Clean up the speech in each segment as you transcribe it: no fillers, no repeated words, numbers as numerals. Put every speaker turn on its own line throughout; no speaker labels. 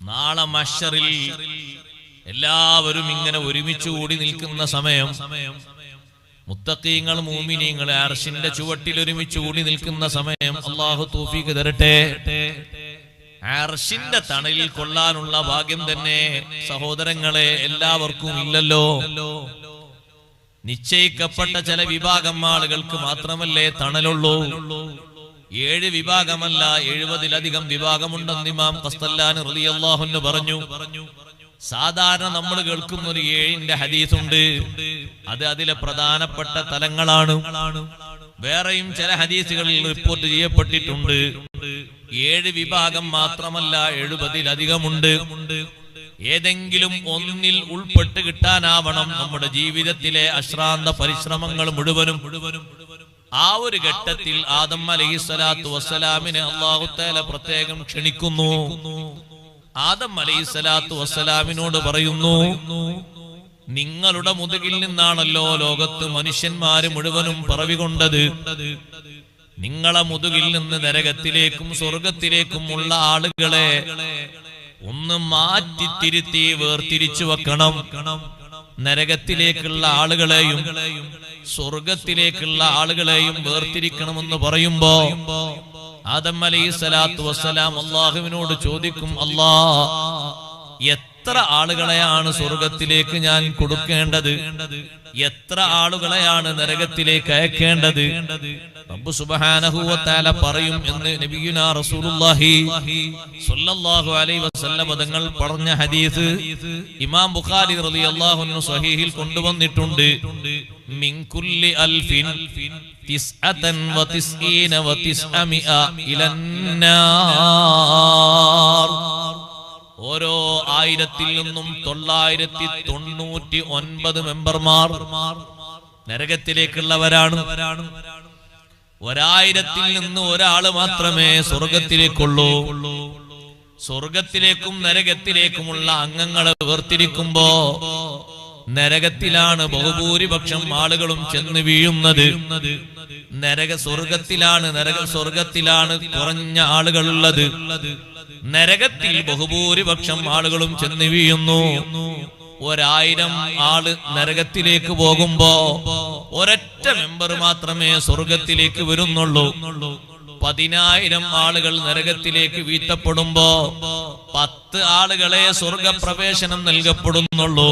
നാളെ മഹ്ശറിൽ എല്ലാവരും ഇങ്ങനെ ഒരുമിച്ച് കൂടി നിൽക്കുന്ന സമയം, മുത്തഖീങ്ങൾ മുഅ്മിനീങ്ങൾ അർശിന്റെ ചുവട്ടിൽ ഒരുമിച്ച് കൂടി നിൽക്കുന്ന സമയം അല്ലാഹു തൗഫീഖ് തരട്ടെ. അർശിന്റെ തണലിൽ കൊള്ളാനുള്ള ഭാഗ്യം തന്നെ സഹോദരങ്ങളെ എല്ലാവർക്കും ഇല്ലല്ലോ. നിശ്ചയിക്കപ്പെട്ട ചില വിഭാഗം ആളുകൾക്ക് മാത്രമല്ലേ തണലുള്ളൂ. 7 വിഭാഗമല്ല 70-ലധികം വിഭാഗമുണ്ടെന്ന് ഇമാം ഖസ്തല്ലാനി റളിയല്ലാഹു അൻഹു പറഞ്ഞു. സാധാരണ നമ്മൾ കേൾക്കുന്ന ഒരു 7ന്റെ ഹദീസുണ്ട്, അത് അതിലെ പ്രധാനപ്പെട്ട തലങ്ങളാണ്. വേറെയും ചില ഹദീസുകളിൽ റിപ്പോർട്ട് ചെയ്യപ്പെട്ടിട്ടുണ്ട് 7 വിഭാഗം മാത്രമല്ല 70-ലധികമുണ്ട്. ഏതെങ്കിലും ഒന്നിൽ ഉൾപ്പെട്ട് കിട്ടാനാവണം നമ്മുടെ ജീവിതത്തിലെ അശ്രാന്ത പരിശ്രമങ്ങൾ മുഴുവനും. ആ ഒരു ഘട്ടത്തിൽ ആദം അലൈഹിസ്സലാത്തു വസ്സലാമിനെ അല്ലാഹു തആല പ്രത്യേകം ക്ഷണിക്കുന്നു. ആദം അലൈഹിസ്സലാത്തു വസ്സലാമിനോട് പറയുന്നു, നിങ്ങളുടെ മുതുകിൽ നിന്നാണല്ലോ ലോകത്ത് മനുഷ്യന്മാര് മുഴുവനും പിറവികൊണ്ടത്. നിങ്ങളെ മുതുകിൽ നിന്ന് നരകത്തിലേക്കും സ്വർഗത്തിലേക്കുമുള്ള ആളുകളെ ഒന്ന് മാറ്റി തിരുത്തി വേർതിരിച്ചു വെക്കണം. നരകത്തിലേക്കുള്ള ആളുകളെയും സ്വർഗത്തിലേക്കുള്ള ആളുകളെയും വേർതിരിക്കണമെന്ന് പറയുമ്പോ ആദം അലൈഹിസ്സലാത്തു വസ്സലാം അല്ലാഹുവിനോട് ചോദിക്കും, അല്ലാ, എത്ര ആളുകളെയാണ് സ്വർഗത്തിലേക്ക് ഞാൻ കൊടുക്കേണ്ടത്? എത്ര ആളുകളെയാണ് നരകത്തിലേക്ക് അയക്കേണ്ടത്? റബ്ബ് സുബ്ഹാനഹു വ തആല പറയും എന്ന് നബിയുനാ റസൂലുള്ളാഹി സ്വല്ലല്ലാഹു അലൈഹി വസല്ലം തങ്ങൾ പറഞ്ഞ ഹദീസ് ഇമാം ബുഖാരി റളിയല്ലാഹു അൻഹു സ്വഹീഹിൽ കൊണ്ടുവന്നിട്ടുണ്ട്. മിൻ കുല്ലി അൽഫിൻ 99 ഇലന്നാർ. ഓരോ 1000-ൽ നിന്നും 999 മെമ്പർമാർ നരകത്തിലേക്കുള്ളവരാണ്. 1000-ൽ നിന്ന് ഒരാള് മാത്രമേ സ്വർഗത്തിലേക്കുള്ളൂ. സ്വർഗത്തിലേക്കും നരകത്തിലേക്കുമുള്ള അംഗങ്ങളെ വേർതിരിക്കുമ്പോ നരകത്തിലാണ് ആളുകളും ചെന്ന് വീഴുന്നത്. സ്വർഗത്തിലാണ് കുറഞ്ഞ ആളുകളുള്ളത്. നരകത്തിൽ ബഹുഭൂരിപക്ഷം ആളുകളും ചെന്ന് വീഴുന്നു. 1000 ആള് നരകത്തിലേക്ക് പോകുമ്പോ ഒരൊറ്റ മെമ്പർ മാത്രമേ സ്വർഗത്തിലേക്ക് വരുന്നുള്ളൂ. 10,000 ആളുകൾ നരകത്തിലേക്ക് വീഴ്ത്തപ്പെടുമ്പോ 10 ആളുകളെ സ്വർഗപ്രവേശനം നൽകപ്പെടുന്നുള്ളൂ.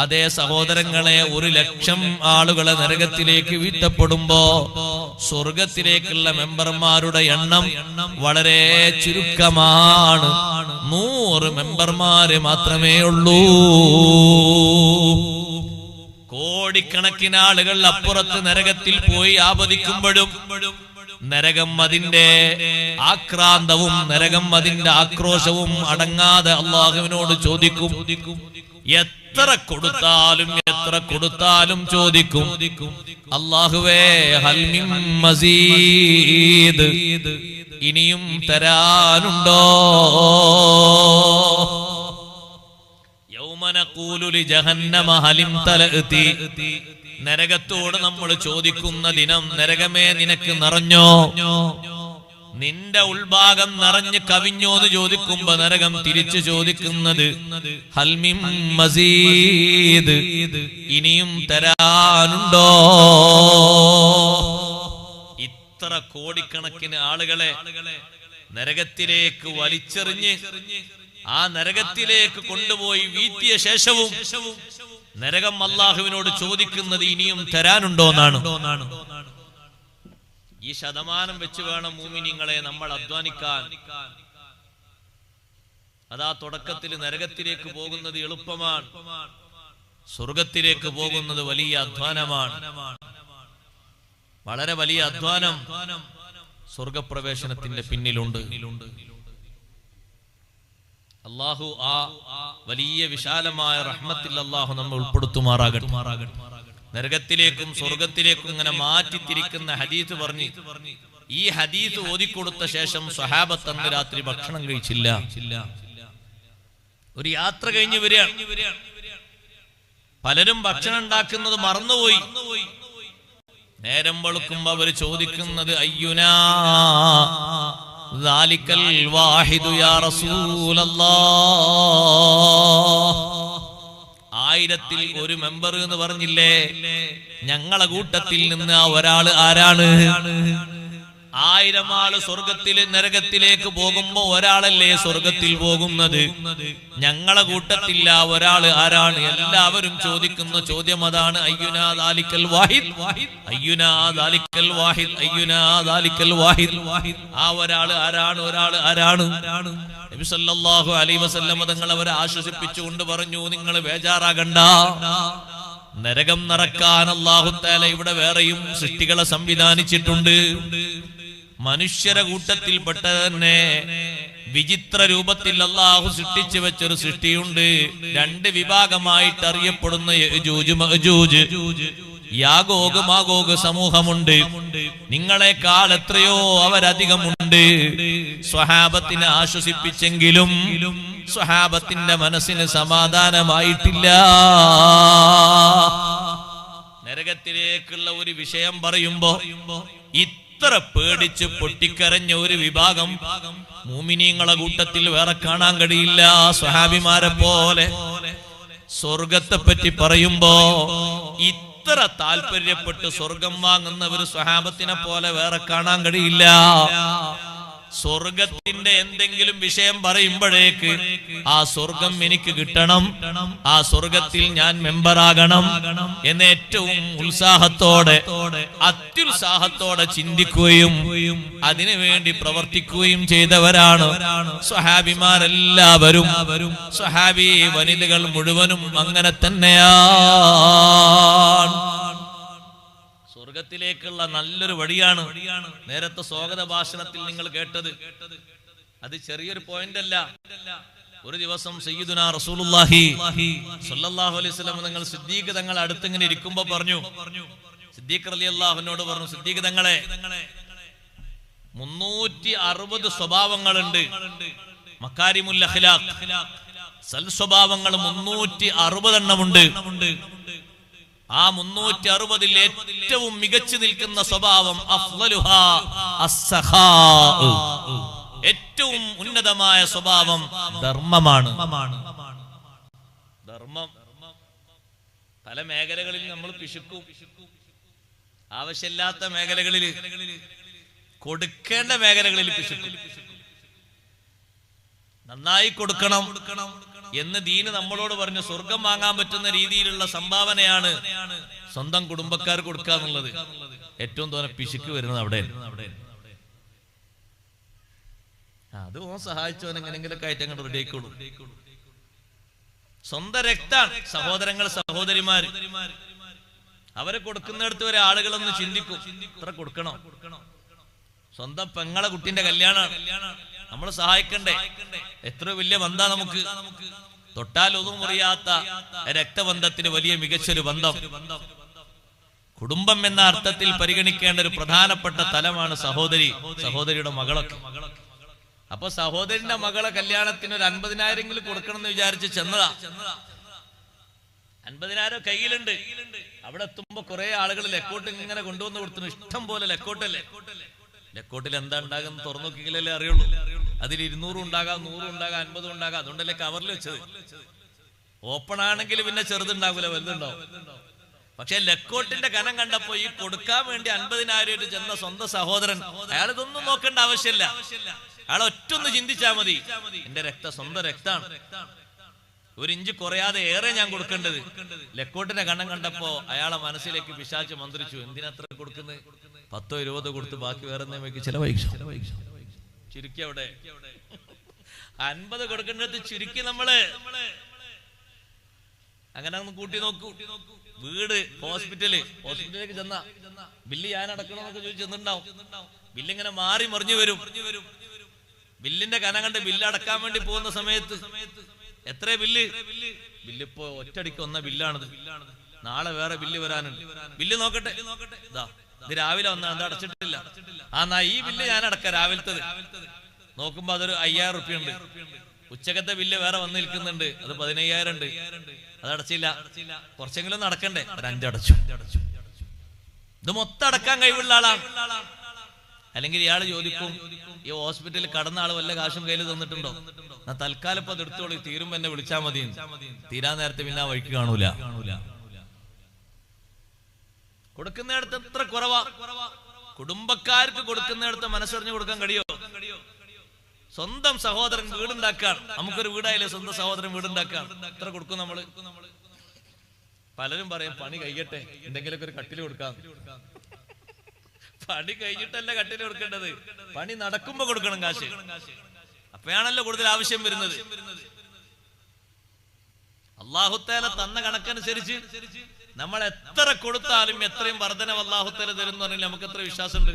അതേ സഹോദരങ്ങളെ, 1,00,000 ആളുകളെ നരകത്തിലേക്ക് വീഴ്ത്തപ്പെടുമ്പോ സ്വർഗത്തിലേക്കുള്ള മെമ്പർമാരുടെ എണ്ണം വളരെ ചുരുക്കമാണ്. 100 മെമ്പർമാര് മാത്രമേ ഉള്ളൂ. കോടിക്കണക്കിന് ആളുകൾ അപ്പുറത്ത് നരകത്തിൽ പോയി ആപതിക്കുമ്പോഴും നരകം അതിന്റെ ആക്രാന്തവും നരകം അതിന്റെ ആക്രോശവും അടങ്ങാതെ അല്ലാഹുവിനോട് ചോദിക്കും. എത്ര കൊടുത്താലും ചോദിക്കും, അല്ലാഹുവേ, ഹൽ മിൻ മസീദ്, ഇനിയും തരാനുണ്ടോ? യൗമ നഖൂലു ലി ജഹന്നമ ഹലിം തലഅതി. നരകത്തോട് നമ്മൾ ചോദിക്കുന്ന ദിനം, നരകമേ നിനക്ക് നിറഞ്ഞോ? നിന്റെ ഉൾഭാഗം നിറഞ്ഞ് കവിഞ്ഞോ എന്ന് ചോദിക്കുമ്പോ നരകം തിരിച്ചു ചോദിക്കുന്നത് ഹൽ മിൻ മസീദ്, ഇനിയും തരാനുണ്ടോ? ഇത്ര കോടിക്കണക്കിന് ആളുകളെ നരകത്തിലേക്ക് വലിച്ചെറിഞ്ഞ് ആ നരകത്തിലേക്ക് കൊണ്ടുപോയി വീഴ്ത്തിയ ശേഷവും നരകം അല്ലാഹുവിനോട് ചോദിക്കുന്നത് ഇനിയും തരാനുണ്ടോ എന്നാണ്. ഈ ശതമാനം വെച്ച് വേണം മുഅ്മിനീങ്ങളെ നമ്മൾ അധ്വാനിക്കാൻ. അതാ തുടക്കത്തിൽ നരകത്തിലേക്ക് പോകുന്നത് എളുപ്പമാണ്, സ്വർഗത്തിലേക്ക് പോകുന്നത് വലിയ അധ്വാനമാണ്. വളരെ വലിയ അധ്വാനം സ്വർഗപ്രവേശനത്തിന്റെ പിന്നിലുണ്ട്. അല്ലാഹു ആ വലിയ വിശാലമായ റഹ്മത്തിൽ അല്ലാഹു നമ്മെ ഉൾപ്പെടുത്തുമാറാകട്ടെ. നരകത്തിലേക്കും സ്വർഗത്തിലേക്കും ഇങ്ങനെ മാറ്റിത്തിരിക്കുന്ന ഹദീസ് പറഞ്ഞ് ഈ ഹദീസ് ഓതിക്കൊടുത്ത ശേഷം സ്വഹാബത്ത് അന്ന് രാത്രി ഭക്ഷണം കഴിച്ചില്ല. ഒരു യാത്ര കഴിഞ്ഞ് വരികയാണ്. പലരും ഭക്ഷണം ഉണ്ടാക്കുന്നത് മറന്നുപോയി. നേരം വെളുക്കുമ്പോ അവര് ചോദിക്കുന്നത് അയ്യുനാ ദാലിക്കൽ വാഹിദു യാ റസൂലല്ലാഹ്. 1000-ൽ ഒരു മെമ്പർ എന്ന് പറഞ്ഞില്ലേ, ഞങ്ങളെ കൂട്ടത്തിൽ നിന്ന് ഒരാള് ആരാണ്? 1000 ആള് സ്വർഗത്തിൽ നരകത്തിലേക്ക് പോകുമ്പോ ഒരാളല്ലേ സ്വർഗത്തിൽ പോകുന്നത്? ഞങ്ങളെ കൂട്ടത്തില്ല ഒരാള് ആരാണ്? എല്ലാവരും ചോദിക്കുന്ന ചോദ്യം അതാണ്. അയ്യുനാ ദാലിക്കൽ വാഹിദ്, അയ്യുനാ ദാലിക്കൽ വാഹിദ്, അയ്യുനാ ദാലിക്കൽ വാഹിദ്. ആ ഒരാള് ആരാണ്? ഒരാള് ആരാണ്? നബി സല്ലല്ലാഹു അലൈഹി വസല്ലം തങ്ങൾ അവരെ ആശ്വസിപ്പിച്ചുകൊണ്ട് പറഞ്ഞു, നിങ്ങൾ ബേജാറാകണ്ട, നരകം നിറക്കാൻ അല്ലാഹു തആല ഇവിടെ വേറെയും സൃഷ്ടികളെ സംവിധാനിച്ചിട്ടുണ്ട്. മനുഷ്യരെ കൂട്ടത്തിൽപ്പെട്ട തന്നെ വിചിത്ര രൂപത്തിൽ അല്ലാഹു സൃഷ്ടിച്ചു വെച്ചൊരു സൃഷ്ടിയുണ്ട്. 2 വിഭാഗമായിട്ട് അറിയപ്പെടുന്ന യജൂജ് മഅജൂജ്, യാഗോഗ് മാഗോഗ് സമൂഹമുണ്ട്. നിങ്ങളെക്കാൾ എത്രയോ അവരധികമുണ്ട്. സ്വഹാബത്തിനെ ആശ്വസിപ്പിച്ചെങ്കിലും സ്വഹാബത്തിന്റെ മനസ്സിന് സമാധാനമായിട്ടില്ല. നരകത്തിലേക്കുള്ള ഒരു വിഷയം പറയുമ്പോ ഇത്ര പേടിച്ച് പൊട്ടിക്കരഞ്ഞ ഒരു വിഭാഗം മുഅ്മിനീങ്ങളെ കൂട്ടത്തിൽ വേറെ കാണാൻ കഴിയില്ല. സ്വഹാബിമാരെ പോലെ സ്വർഗത്തെ പറ്റി പറയുമ്പോ ഇത്ര താല്പര്യപ്പെട്ട് സ്വർഗം വാങ്ങുന്ന ഒരു സ്വഹാബത്തിനെ പോലെ വേറെ കാണാൻ കഴിയില്ല. സ്വർഗത്തിന്റെ എന്തെങ്കിലും വിഷയം പറയുമ്പോഴേക്ക് ആ സ്വർഗം എനിക്ക് കിട്ടണം, ആ സ്വർഗത്തിൽ ഞാൻ മെമ്പറാകണം എന്ന് ഏറ്റവും ഉത്സാഹത്തോടെ അത്യുത്സാഹത്തോടെ ചിന്തിക്കുകയും അതിനുവേണ്ടി പ്രവർത്തിക്കുകയും ചെയ്തവരാണ് സ്വഹാബിമാരെല്ലാവരും. സ്വഹാബി വനിതകൾ മുഴുവനും അങ്ങനെ തന്നെയാണ്. സ്വർഗത്തിലേക്കുള്ള നല്ലൊരു വഴിയാണ് നേരത്തെ സ്വാഗത ഭാഷണത്തിൽ നിങ്ങൾ കേട്ടത്. അത് ചെറിയൊരു പോയിന്റ് അല്ല. ഒരു ദിവസം സയ്യിദുനാ റസൂലുള്ളാഹി സ്വല്ലല്ലാഹു അലൈഹി വസല്ലം തങ്ങൾ സിദ്ദീഖ് തങ്ങൾ അടുത്തിങ്ങനെ ഇരിക്കുമ്പോ പറഞ്ഞു, സിദ്ദീഖ് റളിയല്ലാഹു അൻഹുവോട് പറഞ്ഞു, സിദ്ദീഖ് തങ്ങളെ 360 സ്വഭാവങ്ങളുണ്ട്. മക്കാരിമുൽ അഖ്ലാഖ്, സൽ സ്വഭാവങ്ങൾ 360 എണ്ണമുണ്ട്. ആ 360-ൽ ഏറ്റവും മികച്ചു നിൽക്കുന്ന സ്വഭാവം അഫ്ളലുഹാ അസ്സഖാ, ഏറ്റവും ഉന്നതമായ സ്വഭാവം ധർമ്മമാണ്. ധർമ്മം പല മേഖലകളിൽ നമ്മൾ പിശുക്കും. ആവശ്യമില്ലാത്ത മേഖലകളിൽ, കൊടുക്കേണ്ട മേഖലകളിൽ പിശുക്കും. നന്നായി കൊടുക്കണം എന്ന് ദീന് നമ്മളോട് പറഞ്ഞു. സ്വർഗം വാങ്ങാൻ പറ്റുന്ന രീതിയിലുള്ള സംഭാവനയാണ് സ്വന്തം കുടുംബക്കാർ കൊടുക്കുക എന്നുള്ളത്. ഏറ്റവും തോന്നെ പിശുക്ക് വരുന്നത് അവിടെ. അത് സഹായിച്ചവൻ എങ്ങനെങ്കിലൊക്കെ ആയിട്ട് അങ്ങോട്ട് റെഡി ആയിക്കോളൂ. സ്വന്തം രക്താണ് സഹോദരങ്ങൾ സഹോദരിമാര്. അവരെ കൊടുക്കുന്നിടത്ത് വരെ ആളുകളൊന്ന് ചിന്തിക്കും, ഇത്ര കൊടുക്കണം. സ്വന്തം പെങ്ങളെ കുട്ടിന്റെ കല്യാണം നമ്മൾ സഹായിക്കണ്ടേ? എത്ര വലിയ ബന്ധാ നമുക്ക്. തൊട്ടാൽ ഒന്നും മുറിയാത്ത രക്തബന്ധത്തിന് വലിയ മികച്ചൊരു ബന്ധം. കുടുംബം എന്ന അർത്ഥത്തിൽ പരിഗണിക്കേണ്ട ഒരു പ്രധാനപ്പെട്ട തലമാണ് സഹോദരി, സഹോദരിയുടെ മകളൊക്കെ. അപ്പൊ സഹോദരിന്റെ മകളെ കല്യാണത്തിന് ഒരു 50,000 കൊടുക്കണം എന്ന് വിചാരിച്ച് ചെന്നതാ. 50,000 കയ്യിലുണ്ട്. അവിടെ എത്തുമ്പോ കുറെ ആളുകൾ ലെക്കോട്ട് ഇങ്ങനെ കൊണ്ടുവന്ന് കൊടുത്തു. ഇഷ്ടം പോലെ ലെക്കോട്ടല്ലേ. ലെക്കോട്ടിൽ എന്താ ഉണ്ടാകുന്ന തുറന്നു നോക്കിയാലേ അറിയുള്ളൂ. അതിൽ 200 ഉണ്ടാകാം, 100 ഉണ്ടാകാം, 50 ഉണ്ടാകാം. അതുകൊണ്ടല്ലേ കവറിൽ വെച്ചത്. ഓപ്പൺ ആണെങ്കിൽ പിന്നെ ചെറുതുണ്ടാകൂല, വലുതുണ്ടാവും. പക്ഷെ ലെക്കോട്ടിന്റെ കനം കണ്ടപ്പോ ഈ കൊടുക്കാൻ വേണ്ടി 50,000 ചെന്ന സ്വന്തം സഹോദരൻ, അയാൾ ഇതൊന്നും നോക്കേണ്ട ആവശ്യമില്ല. അയാൾ ഒറ്റൊന്ന് ചിന്തിച്ചാ മതി, എന്റെ സ്വന്തം രക്താണ്, 1 ഇഞ്ച് കുറയാതെ ഏറെ ഞാൻ കൊടുക്കേണ്ടത്. ലെക്കോട്ടിന്റെ കണ്ണം കണ്ടപ്പോ അയാളെ മനസ്സിലേക്ക് പിശാച് മന്ത്രിച്ചു, എന്തിനത്ര കൊടുക്കുന്നത്? 10-20 കൊടുത്ത് ബാക്കി വേറെ എന്തെങ്കിലും ചെലവഴിച്ചു. ചുരുക്കി അവിടെ 50 കൊടുക്കേണ്ടത് ചുരുക്കി നമ്മള് അങ്ങനെ ഒന്ന് കൂട്ടി നോക്കൂ. വീട്, ഹോസ്പിറ്റലിലേക്ക് ചെന്ന ബില്ല് ഞാൻ അടക്കണമെന്നൊക്കെ ചോദിച്ചു ചെന്നിട്ടുണ്ടാവും. ബില്ലിങ്ങനെ മാറി മറിഞ്ഞു വരും. ബില്ലിന്റെ കനം കണ്ട് ബില്ല് അടക്കാൻ വേണ്ടി പോകുന്ന സമയത്ത് എത്ര ബില്ല് ഇപ്പോ ഒറ്റടിക്ക് വന്ന ബില്ലാണിത്. നാളെ വേറെ ബില്ല് വരാനുണ്ട്. ബില്ല് നോക്കട്ടെ, ഇത് രാവിലെ വന്ന അത് അടച്ചിട്ടില്ല. ഈ ബില്ല് ഞാൻ അടക്കാം രാവിലത്തത്. നോക്കുമ്പോ അതൊരു 5,000 റുപ്യ ഉണ്ട്. ഉച്ചക്കത്തെ ബില്ല് വേറെ വന്ന് നിൽക്കുന്നുണ്ട്, അത് 15,000 ഉണ്ട്. അത് അടച്ചില്ല. കുറച്ചെങ്കിലും നടക്കണ്ടേ, ഒരു 5 അടച്ചു. ഇത് മൊത്തം അടക്കാൻ കഴിവുള്ള ആളാണ്. അല്ലെങ്കിൽ ഇയാൾ ചോദിക്കും, ഈ ഹോസ്പിറ്റലിൽ കടന്ന ആള് വല്ല കാശും കയ്യിൽ തന്നിട്ടുണ്ടോ? ഞാൻ തൽക്കാലം ഇപ്പൊ അത് എടുത്തോളൂ, തീരുമ്പോ എന്നെ വിളിച്ചാൽ മതി. തീരാൻ നേരത്തെ പിന്നെ ആ വഴിക്ക് കാണൂല. കൊടുക്കുന്നിടത്ത് എത്ര കുറവാ. കുടുംബക്കാർക്ക് കൊടുക്കുന്നിടത്ത് മനസ്സറിഞ്ഞു കൊടുക്കാൻ കഴിയോ? സ്വന്തം സഹോദരൻ വീടുണ്ടാക്കാൻ, നമുക്കൊരു വീടായാലും സ്വന്തം സഹോദരൻ വീടുണ്ടാക്കാൻ എത്ര കൊടുക്കും നമ്മള്? പലരും പറയും പണി കഴിയട്ടെ എന്തെങ്കിലുമൊക്കെ ഒരു കട്ടില് കൊടുക്കാം. പണി കഴിഞ്ഞിട്ടല്ല കട്ടില് കൊടുക്കേണ്ടത്, പണി നടക്കുമ്പോ കൊടുക്കണം കാശ്. അപ്പോഴാണല്ലോ കൂടുതൽ ആവശ്യം വരുന്നത്. അല്ലാഹുത്തആല തന്ന കണക്കനുസരിച്ച് നമ്മൾ എത്ര കൊടുത്താലും എത്രയും വർധനവ് അല്ലാഹുത്തആല തരും പറഞ്ഞാൽ നമുക്ക് എത്ര വിശ്വാസമുണ്ട്?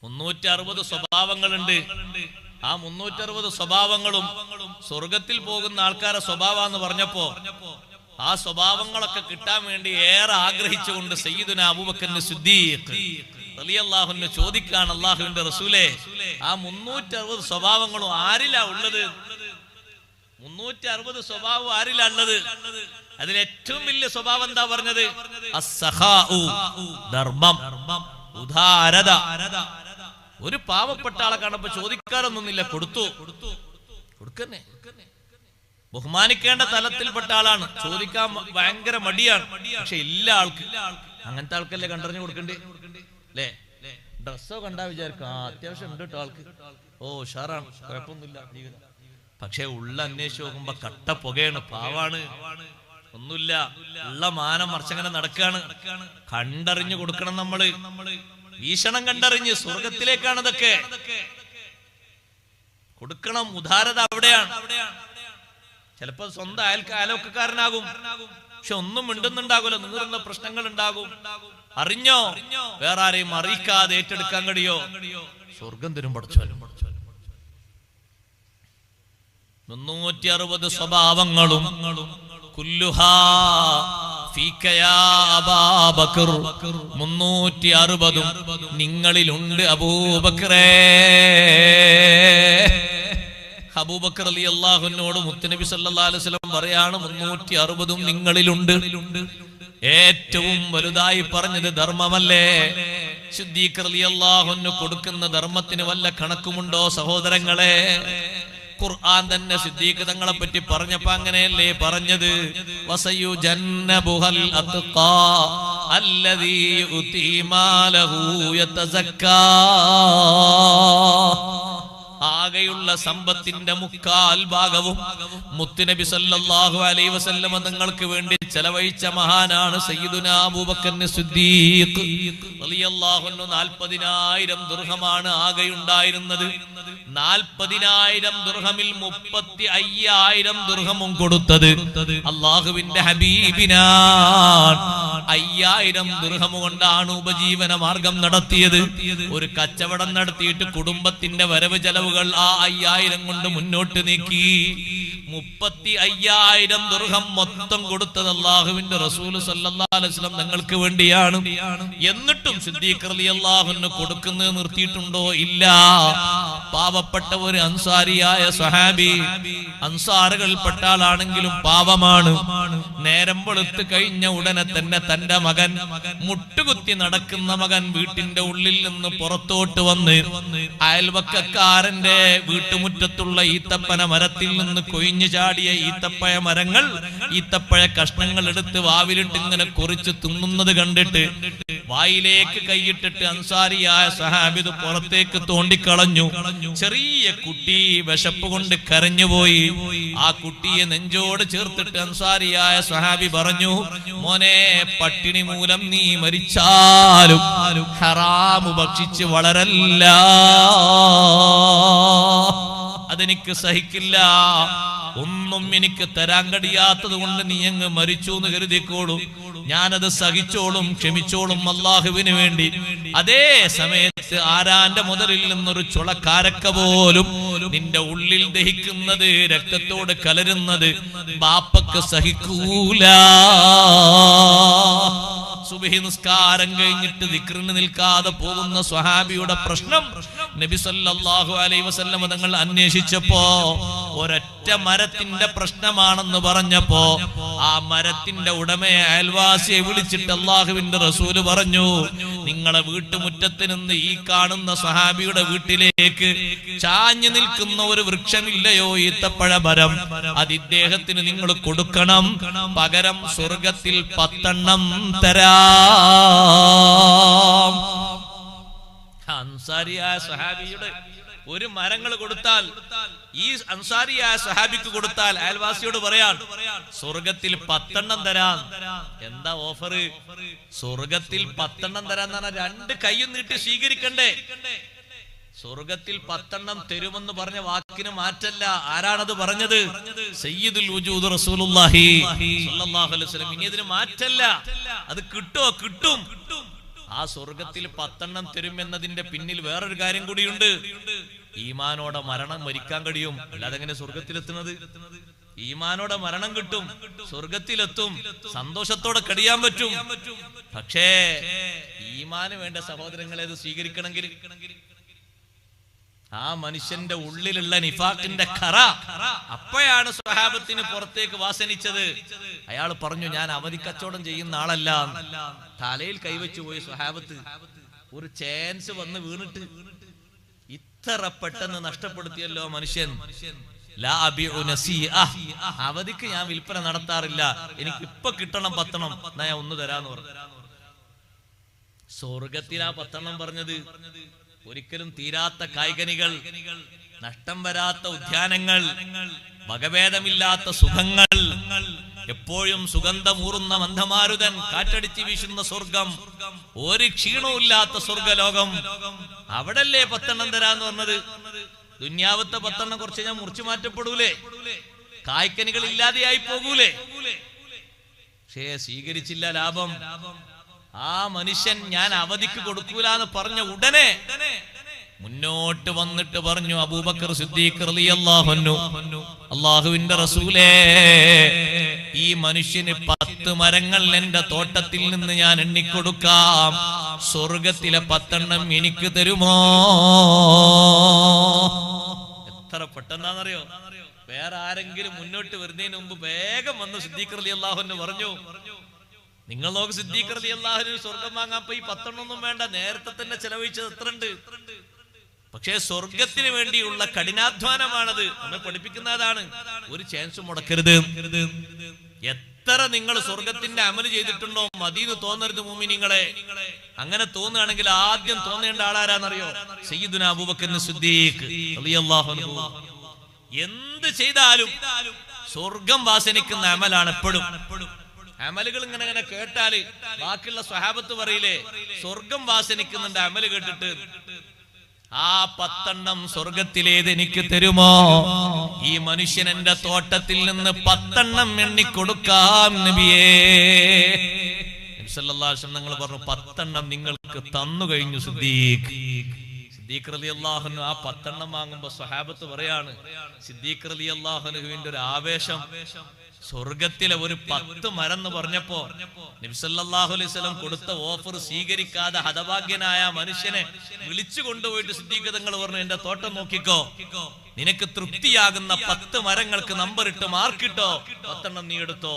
360 സ്വഭാവങ്ങളുണ്ട്. ആ 360 സ്വഭാവങ്ങളും സ്വർഗത്തിൽ പോകുന്ന ആൾക്കാരെ സ്വഭാവമെന്ന് പറഞ്ഞപ്പോ ആ സ്വഭാവങ്ങളൊക്കെ കിട്ടാൻ വേണ്ടി ഏറെ ആഗ്രഹിച്ചുകൊണ്ട് സയ്യിദുനാ അബൂബക്കർ സിദ്ദീഖ് റളിയല്ലാഹു അൻഹു ചോദിക്കാണ്, അല്ലാഹുവിന്റെ റസൂലേ, ആ 360 സ്വഭാവങ്ങളും ആരിലാ ഉള്ളത്? 360 സ്വഭാവം ആരിലാ ഉള്ളത്? അതിൽ ഏറ്റവും വലിയ സ്വഭാവം എന്താ പറഞ്ഞത്? അസ്സഖാഉ, ധർമ്മം, ഉദാരത. ഒരു പാവപ്പെട്ട ആളെ കാണുമ്പോ ചോദിക്കാറൊന്നുമില്ല, കൊടുക്കന്നെ. ബഹുമാനിക്കേണ്ട തലത്തിൽപ്പെട്ട ആളാണ്, ചോദിക്കാൻ ഭയങ്കര മടിയാണ്. പക്ഷെ ഇല്ല ആൾക്ക്, അങ്ങനത്തെ ആൾക്കല്ലേ കണ്ടറിഞ്ഞു കൊടുക്കണ്ടേ അല്ലേ? ഡ്രസ്സോ കണ്ടാ വിചാരിക്കും അത്യാവശ്യം ഉണ്ട് കേട്ടോ ആൾക്ക്, ഓ ഉഷാറാണ്, കുഴപ്പമൊന്നുമില്ല ജീവിതം. പക്ഷെ ഉള്ള അന്വേഷിച്ച് നോക്കുമ്പോ കട്ട പുകയാണ്, പാവാണ്, ഒന്നുമില്ല, ഉള്ള മാനം മറിച്ചങ്ങനെ നടക്കാണ്. കണ്ടറിഞ്ഞു കൊടുക്കണം നമ്മള്, വീക്ഷണം കണ്ടറിഞ്ഞ്. സ്വർഗത്തിലേക്കാണ് ഇതൊക്കെ കൊടുക്കണം. ഉദാരത അവിടെയാണ്. ചിലപ്പോ സ്വന്തം അയൽവക്കക്കാരനാകും, പക്ഷെ ഒന്നും മിണ്ടുന്നുണ്ടാകൂല, നീറുന്ന പ്രശ്നങ്ങൾ ഉണ്ടാകും. അറിഞ്ഞോ? വേറെ ആരെയും അറിയിക്കാതെ ഏറ്റെടുക്കാൻ കഴിയോ? സ്വർഗം തരും പടച്ചോൻ. 360 സ്വഭാവങ്ങളും കുല്ലുഹാ ഫീക യാ അബൂബക്കർ, 360 നിങ്ങളിലുണ്ട് അബൂബക്കറേ. അബൂബക്കർ റളിയല്ലാഹു അൻഹുവോട് മുത്തുനബി സല്ലല്ലാഹു അലൈഹി വസല്ലം പറയാണ്, 360 നിങ്ങളിലുണ്ട്. ഏറ്റവും വലുതായി പറഞ്ഞത് ധർമ്മമല്ലേ? സിദ്ദീഖ് റളിയല്ലാഹു അൻഹു കൊടുക്കുന്ന ധർമ്മത്തിന് വല്ല കണക്കുമുണ്ടോ സഹോദരങ്ങളെ? ഖുർആൻ തന്നെ സിദ്ദീഖ് തങ്ങളെ പറ്റി പറഞ്ഞപ്പോ അങ്ങനെയല്ലേ പറഞ്ഞത്? വസയുജന്നബുഹൽ അത്ഖാ അല്ലദീ യുതി മാലഹു യതസക്കാ. ആകെയുള്ള സമ്പത്തിന്റെ 3/4 ഭാഗവും മുത്തുനബി സല്ലല്ലാഹു അലൈഹി വസല്ലം തങ്ങൾക്ക് വേണ്ടി ചെലവഴിച്ച മഹാനാണ് സയ്യിദുനാ അബൂബക്കർ സിദ്ദീഖ് റളിയല്ലാഹു അൻഹു. 40,000 ദിർഹമാണ് ആകെ ഉണ്ടായിരുന്നത്. 40,000 ദിർഹമിൽ 35,000 ദിർഹമും കൊടുത്തത് അല്ലാഹുവിന്റെ ഹബീബിനാണ്. 5,000 ദിർഹം കൊണ്ടാണ് ഉപജീവന മാർഗം നടത്തിയത്. ഒരു കച്ചവടം നടത്തിയിട്ട് കുടുംബത്തിന്റെ വരവ് ചെലവുകൾ ആ 5,000 കൊണ്ട് മുന്നോട്ട് നീക്കി. 35,000 ദിർഹം മൊത്തം കൊടുത്തത് അല്ലാഹുവിന്റെ റസൂൽ സല്ലല്ലാഹു അലൈഹി വസല്ലം തങ്ങൾക്ക് വേണ്ടിയാണ്. എന്നിട്ടും സിദ്ദീഖ് റളിയല്ലാഹു അൻഹു കൊടുക്കുന്നത് നിർത്തിയിട്ടുണ്ടോ? ഇല്ല. പാവപ്പെട്ട ഒരു അൻസാരിയായ സ്വഹാബി, അൻസാറുകൾപ്പെട്ട ആളാണെങ്കിലും പാവമാണ്. നേരം വെളുത്ത് കഴിഞ്ഞ ഉടനെ തന്നെ തന്റെ മകൻ, മുട്ടുകുത്തി നടക്കുന്ന മകൻ, വീട്ടിന്റെ ഉള്ളിൽ നിന്ന് പുറത്തോട്ട് വന്ന് അയൽവക്കക്കാരന്റെ വീട്ടുമുറ്റത്തുള്ള ഈത്തപ്പന മരത്തിൽ നിന്ന് കൊഴിഞ്ഞു ചാടിയ ഈത്തപ്പഴ മരങ്ങൾ, ഈത്തപ്പഴ കഷ്ണങ്ങൾ എടുത്ത് വാവിലിട്ട് ഇങ്ങനെ കുറിച്ച് തിന്നുന്നത് കണ്ടിട്ട് വായിലേക്ക് കൈയിട്ടിട്ട് അൻസാരിയായ സഹാബി പുറത്തേക്ക് തോണ്ടിക്കളഞ്ഞു. ചെറിയ കുട്ടി വിശപ്പ് കൊണ്ട് കരഞ്ഞുപോയി. ആ കുട്ടിയെ നെഞ്ചോട് ചേർത്തിട്ട് അൻസാരിയായ സഹാബി പറഞ്ഞു, മോനെ, പട്ടിണി മൂലം നീ മരിച്ചാലും ഹറാമു ഭക്ഷിച്ച് വളരല്ല, അതെനിക്ക് സഹിക്കില്ല. ഒന്നും എനിക്ക് തരാൻ കഴിയാത്തത് കൊണ്ട് നീ അങ്ങ് മരിച്ചു എന്ന് കരുതിക്കോളൂ, ഞാനത് സഹിച്ചോളും, ക്ഷമിച്ചോളും അല്ലാഹുവിന് വേണ്ടി. അതേ സമയത്ത് ആരാന്റെ മുതലിൽ നിന്നൊരു ചുളക്കാരക്ക പോലും നിന്റെ ഉള്ളിൽ ദഹിക്കുന്നത്, രക്തത്തോട് കലരുന്നത് ബാപ്പക്ക് സഹിക്കൂല. സുബ്ഹി നിസ്കാരം കഴിഞ്ഞിട്ട് ദിക്റിന് നിൽക്കാതെ പോകുന്ന സ്വഹാബിയുടെ പ്രശ്നം നബി സല്ലല്ലാഹു അലൈഹി വസല്ലം തങ്ങൾ അന്വേഷിച്ചപ്പോ ഒരൊറ്റ മരത്തിന്റെ പ്രശ്നമാണെന്ന് പറഞ്ഞപ്പോ ആ മരത്തിന്റെ ഉടമയെ അയൽവാസിയെ വിളിച്ചിട്ട് അല്ലാഹുവിന്റെ റസൂല് പറഞ്ഞു, നിങ്ങളെ വീട്ടുമുറ്റത്ത് നിന്ന് ഈ കാണുന്ന സ്വഹാബിയുടെ വീട്ടിലേക്ക് ചാഞ്ഞു നിൽക്കുന്ന ഒരു വൃക്ഷമില്ലയോ, ഈത്തപ്പഴ മരം, അത് ഇദ്ദേഹത്തിന് നിങ്ങൾ കൊടുക്കണം, പകരം സ്വർഗത്തിൽ 10 തരാം. അൻസാരിയായ സ്വഹാബിയുടെ ഒരു മരങ്ങൾ കൊടുത്താൽ, ഈ അൻസാരിയായ സ്വഹാബിക്ക് കൊടുത്താൽ അയൽവാസിയോട് പറയാൻ സ്വർഗത്തിൽ 10 തരാം. എന്താ ഓഫർ? സ്വർഗത്തിൽ 10 തരാന്ന് പറഞ്ഞാൽ 2 കൈയും നീട്ടി സ്വീകരിക്കണ്ടേ? സ്വർഗത്തിൽ 10 തരുമെന്ന് പറഞ്ഞ വാക്കിന് മാറ്റല്ല. ആരാണത് പറഞ്ഞത്? സയ്യിദുൽ വജൂദ് റസൂലുള്ളാഹി സ്വല്ലല്ലാഹു അലൈഹി വസല്ലം. ഇനി ഇതിന് മാറ്റല്ല. അത് കിട്ടോ? കിട്ടും. ആ സ്വർഗത്തിൽ 10 തരും എന്നതിന്റെ പിന്നിൽ വേറൊരു കാര്യം കൂടിയുണ്ട്. ഈമാനോടെ മരണം മരിക്കാൻ കഴിയും. അല്ലാതെ എങ്ങനെ സ്വർഗത്തിലെത്തുന്നത്? ഈമാനോടെ മരണം കിട്ടും, സ്വർഗത്തിലെത്തും, സന്തോഷത്തോടെ കഴിയാൻ പറ്റും. പക്ഷേ ഈമാന് വേണ്ട സഹോദരങ്ങളെ ഇത് സ്വീകരിക്കണമെങ്കിൽ ആ മനുഷ്യന്റെ ഉള്ളിലുള്ള നിഫാഖിന്റെ ഖറ അപ്പോഴാണ് സ്വഹാബത്തിന് പുറത്തേക്ക് വാസനിച്ചത്. അയാൾ പറഞ്ഞു, ഞാൻ അവധി കച്ചവടം ചെയ്യുന്ന ആളല്ല. തലയിൽ കൈവച്ചു പോയി സ്വഹാബത്ത്. ഒരു ചാൻസ് വന്ന് വീണിട്ട് ഇത്ര പെട്ടെന്ന് നഷ്ടപ്പെടുത്തിയല്ലോ മനുഷ്യൻ. അവധിക്ക് ഞാൻ വിൽപ്പന നടത്താറില്ല, എനിക്ക് ഇപ്പൊ കിട്ടണം 10, എന്നാ ഞാൻ 1 തരാന്ന് പറഞ്ഞു. സ്വർഗത്തിൽ ആ 10 പറഞ്ഞത് ഒരിക്കലും തീരാത്ത കായ്കനികൾ, നഷ്ടം വരാത്ത ഉദ്യാനങ്ങൾ, വകഭേദമില്ലാത്ത സുഖങ്ങൾ, എപ്പോഴും സുഗന്ധമൂറുന്ന മന്ദമാരുതൻ, കാറ്റടിച്ച് വീശുന്ന സ്വർഗം, ഒരു ക്ഷീണവുമില്ലാത്ത സ്വർഗലോകം. അവിടല്ലേ 10 തരാന്ന് പറഞ്ഞത്. ദുന്യാവത്തെ 10 കുറച്ച് ഞാൻ മുറിച്ചു മാറ്റപ്പെടൂലേ? കായ്ക്കനികൾ ഇല്ലാതെയായി പോകൂലേ? പക്ഷേ സ്വീകരിച്ചില്ല ലാഭം. ആ മനുഷ്യൻ ഞാൻ അവധിക്ക് കൊടുക്കൂലെന്ന് പറഞ്ഞ ഉടനെ മുന്നോട്ട് വന്നിട്ട് പറഞ്ഞു, അബൂബക്കർ സിദ്ദീഖ് റളിയല്ലാഹു അൻഹു, അല്ലാഹുവിന്റെ റസൂലേ, ഈ മനുഷ്യന് 10 മരങ്ങൾ എന്റെ തോട്ടത്തിൽ നിന്ന് ഞാൻ എണ്ണിക്കൊടുക്കാം, സ്വർഗത്തിലെ 10 എനിക്ക് തരുമോ? എത്ര പെട്ടെന്നാണെന്നറിയോ? വേറെ ആരെങ്കിലും മുന്നോട്ട് വരുന്നതിന് മുമ്പ് വേഗം വന്ന് സിദ്ദീഖ് റളിയല്ലാഹു അൻഹു പറഞ്ഞു, നിങ്ങൾ നോക്ക്, സിദ്ദീഖ് റളിയല്ലാഹു അൻഹു സ്വർഗം വാങ്ങാൻ പോയി 10 വേണ്ട, നേരത്തെ തന്നെ ചെലവഴിച്ചത് എത്രണ്ട്. പക്ഷേ സ്വർഗത്തിന് വേണ്ടിയുള്ള കഠിനാധ്വാനമാണത്. നമ്മെ പഠിപ്പിക്കുന്നതാണ്. ഒരു ചാൻസ് മുടക്കരുത്. എത്ര നിങ്ങൾ സ്വർഗത്തിന്റെ അമല് ചെയ്തിട്ടുണ്ടോ മദീന് തോന്നരുത് മുഅ്മിനീങ്ങളെ. അങ്ങനെ തോന്നുകയാണെങ്കിൽ ആദ്യം തോന്നേണ്ട ആളാരാന്നറിയോ? സയ്യിദുനാ അബൂബക്കർ സിദ്ദീഖ് റളിയല്ലാഹു അൻഹു. എന്ത് ചെയ്താലും സ്വർഗം വാസനിക്കുന്ന അമലാണ് എപ്പോഴും. അമലുകൾ ഇങ്ങനെ കേട്ടാല് ബാക്കിയുള്ള സ്വഹാബത്ത് പറയില്ലേ, സ്വർഗം വാസനിക്കുന്നുണ്ട് അമല് കേട്ടിട്ട്. ആ 10 സ്വർഗത്തിലേത് എനിക്ക് തരുമോ? ഈ മനുഷ്യൻ എന്റെ തോട്ടത്തിൽ നിന്ന് 10 എണ്ണിക്കൊടുക്കാം നബിയേ. നബി സല്ലല്ലാഹു അലൈഹി വസല്ലം നിങ്ങൾ പറഞ്ഞു, 10 നിങ്ങൾക്ക് തന്നു കഴിഞ്ഞു സിദ്ദീഖ്. സിദ്ദീഖ് റളിയല്ലാഹു അൻഹു ആ 10 വാങ്ങുമ്പോ സ്വഹാബത്ത് പറയാണ്, സിദ്ദീഖ് റളിയല്ലാഹു അൻഹുവിന്റെ ഒരു ആവേശം. സ്വർഗത്തിലെ ഒരു 10 മരം എന്ന് പറഞ്ഞപ്പോ നബി സല്ലല്ലാഹു അലൈഹി വസല്ലം കൊടുത്ത ഓഫർ സ്വീകരിക്കാതെ ഹതഭാഗ്യനായ മനുഷ്യനെ വിളിച്ചു കൊണ്ടുപോയിട്ട് സിദ്ദീഖ് തങ്ങൾ പറഞ്ഞു, എന്റെ തോട്ടം നോക്കിക്കോ, നിനക്ക് തൃപ്തിയാകുന്ന 10 മരങ്ങൾക്ക് നമ്പർ ഇട്ട് മാർക്കിട്ടോ, 10 നീ എടുത്തോ.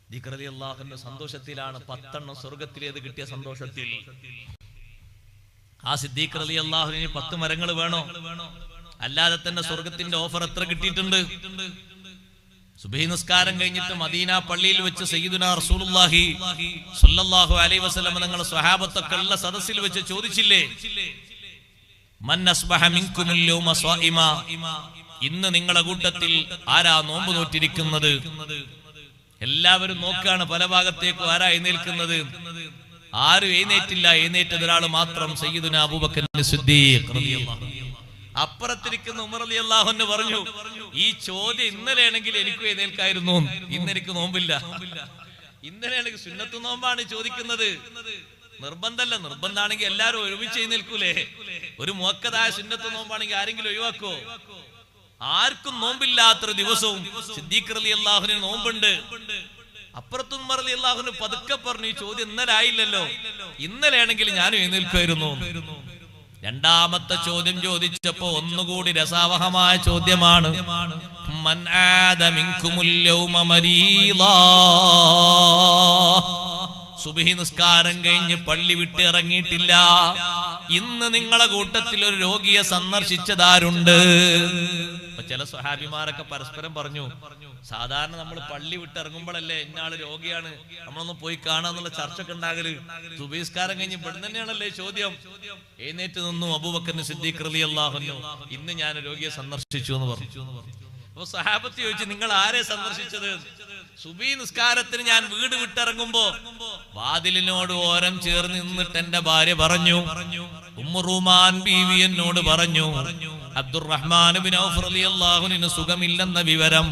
സിദ്ദീഖ് റളിയല്ലാഹു അൻഹു സന്തോഷത്തിലാണ്. 10 സ്വർഗത്തിലേത് കിട്ടിയ സന്തോഷത്തിൽ. ആ സിദ്ദീഖ് റളിയല്ലാഹു അൻഹു 10 മരങ്ങൾ വേണോ? അല്ലാതെ തന്നെ സ്വർഗത്തിന്റെ ഓഫർ എത്ര കിട്ടിയിട്ടുണ്ട്. സുബഹി നിസ്കാരം കഴിഞ്ഞിട്ട് മദീന പള്ളിയിൽ വെച്ച് സയ്യിദുനാ റസൂലുള്ളാഹി സ്വല്ലല്ലാഹു അലൈഹി വസല്ലം തങ്ങൾ സ്വഹാബത്തൊക്കെ ഉള്ള സദസ്സിൽ വെച്ച് ചോദിച്ചില്ലേ, മൻ അസ്ബഹ മിൻകുമുൽ യൗമ സ്വാഇമ, ഇന്ന് നിങ്ങളുടെ കൂട്ടത്തിൽ ആരാ നോമ്പ് നോറ്റിരിക്കുന്നത്? എല്ലാവരും നോക്കാണ് പല ഭാഗത്തേക്കും ആരാ എഴുന്നേൽക്കുന്നത്. ആരും എഴുന്നേറ്റില്ല. എഴുന്നേറ്റത് ഒരാൾ മാത്രം, സയ്യിദുനാ അബൂബക്കർ സിദ്ദീഖ് റളിയല്ലാഹു അൻഹു. അപ്പുറത്തിരിക്കുന്ന ഉമർ റളിയല്ലാഹു അൻഹു പറഞ്ഞു, ഈ ചോദ്യം ഇന്നലെയാണെങ്കിൽ എനിക്ക് എഴുന്നേൽക്കായിരുന്നു, ഇന്ന് എനിക്ക് നോമ്പില്ല. ഇന്നലെയാണെങ്കിൽ സുന്നത്ത് നോമ്പാണ് ചോദിക്കുന്നത്, നിർബന്ധമല്ല. നിർബന്ധമാണെങ്കിൽ എല്ലാരും ഒരുമിച്ച് എഴുന്നേൽക്കൂലേ? ഒരു മുഅക്കദായ സുന്നത്ത് നോമ്പാണെങ്കിൽ ആരെങ്കിലും ഒഴിവാക്കോ? ആർക്കും നോമ്പില്ലാത്തൊരു ദിവസവും സിദ്ദീഖ് റളിയല്ലാഹു അൻഹു നോമ്പുണ്ട്. അപ്പുറത്തും റളിയല്ലാഹു പതുക്കെ പറഞ്ഞു, ഈ ചോദ്യം ഇന്നലെ ആയില്ലല്ലോ, ഇന്നലെയാണെങ്കിൽ ഞാനും എഴുന്നേൽക്കുമായിരുന്നു. രണ്ടാമത്തെ ചോദ്യം ചോദിച്ചപ്പോ ഒന്നുകൂടി രസാവഹമായ ചോദ്യമാണ്. മൻ ആദ മിൻകുമുൽ യൗമ മരീളാ. സുബ്ഹി നിസ്കാരം കഴിഞ്ഞ് പള്ളി വിട്ട് ഇറങ്ങിയിട്ടില്ല, ഇന്ന് നിങ്ങളെ കൂട്ടത്തിൽ ഒരു രോഗിയെ സന്ദർശിച്ചതാരുണ്ട്? ചില സ്വഹാബിമാരൊക്കെ പരസ്പരം പറഞ്ഞു, സാധാരണ നമ്മൾ പള്ളി വിട്ടിറങ്ങുമ്പോഴല്ലേ ഇന്നാള് രോഗിയാണ്, നമ്മളൊന്ന് പോയി കാണാന്നുള്ള ചർച്ച ഒക്കെ ഉണ്ടാകല്. സുബ്ഹി നിസ്കാരം കഴിഞ്ഞ് ഇവിടെ തന്നെയാണല്ലേ ചോദ്യം. എഴുന്നേറ്റ് നിന്നു അബൂബക്കർ സിദ്ദീഖ് റളിയല്ലാഹു അൻഹു, ഇന്ന് ഞാൻ രോഗിയെ സന്ദർശിച്ചു എന്ന് പറഞ്ഞു. അപ്പൊ സഹാബത്ത് ചോദിച്ചു, നിങ്ങൾ ആരെ സന്ദർശിച്ചത്? സുബ്ഹി നിസ്കാരത്തിന് ഞാൻ വീട് വിട്ടിറങ്ങുമ്പോ വാതിലിനോട് ഓരം ചേർന്ന് നിന്നിട്ട് എന്റെ ഭാര്യ പറഞ്ഞു, ഉമ്മു റൂമാൻ ബീവി എന്നോട് പറഞ്ഞു, അബ്ദുറഹ്മാൻ ബിൻ ഔഫ് റളിയല്ലാഹു അൻഹു സുഖമില്ലെന്ന വിവരം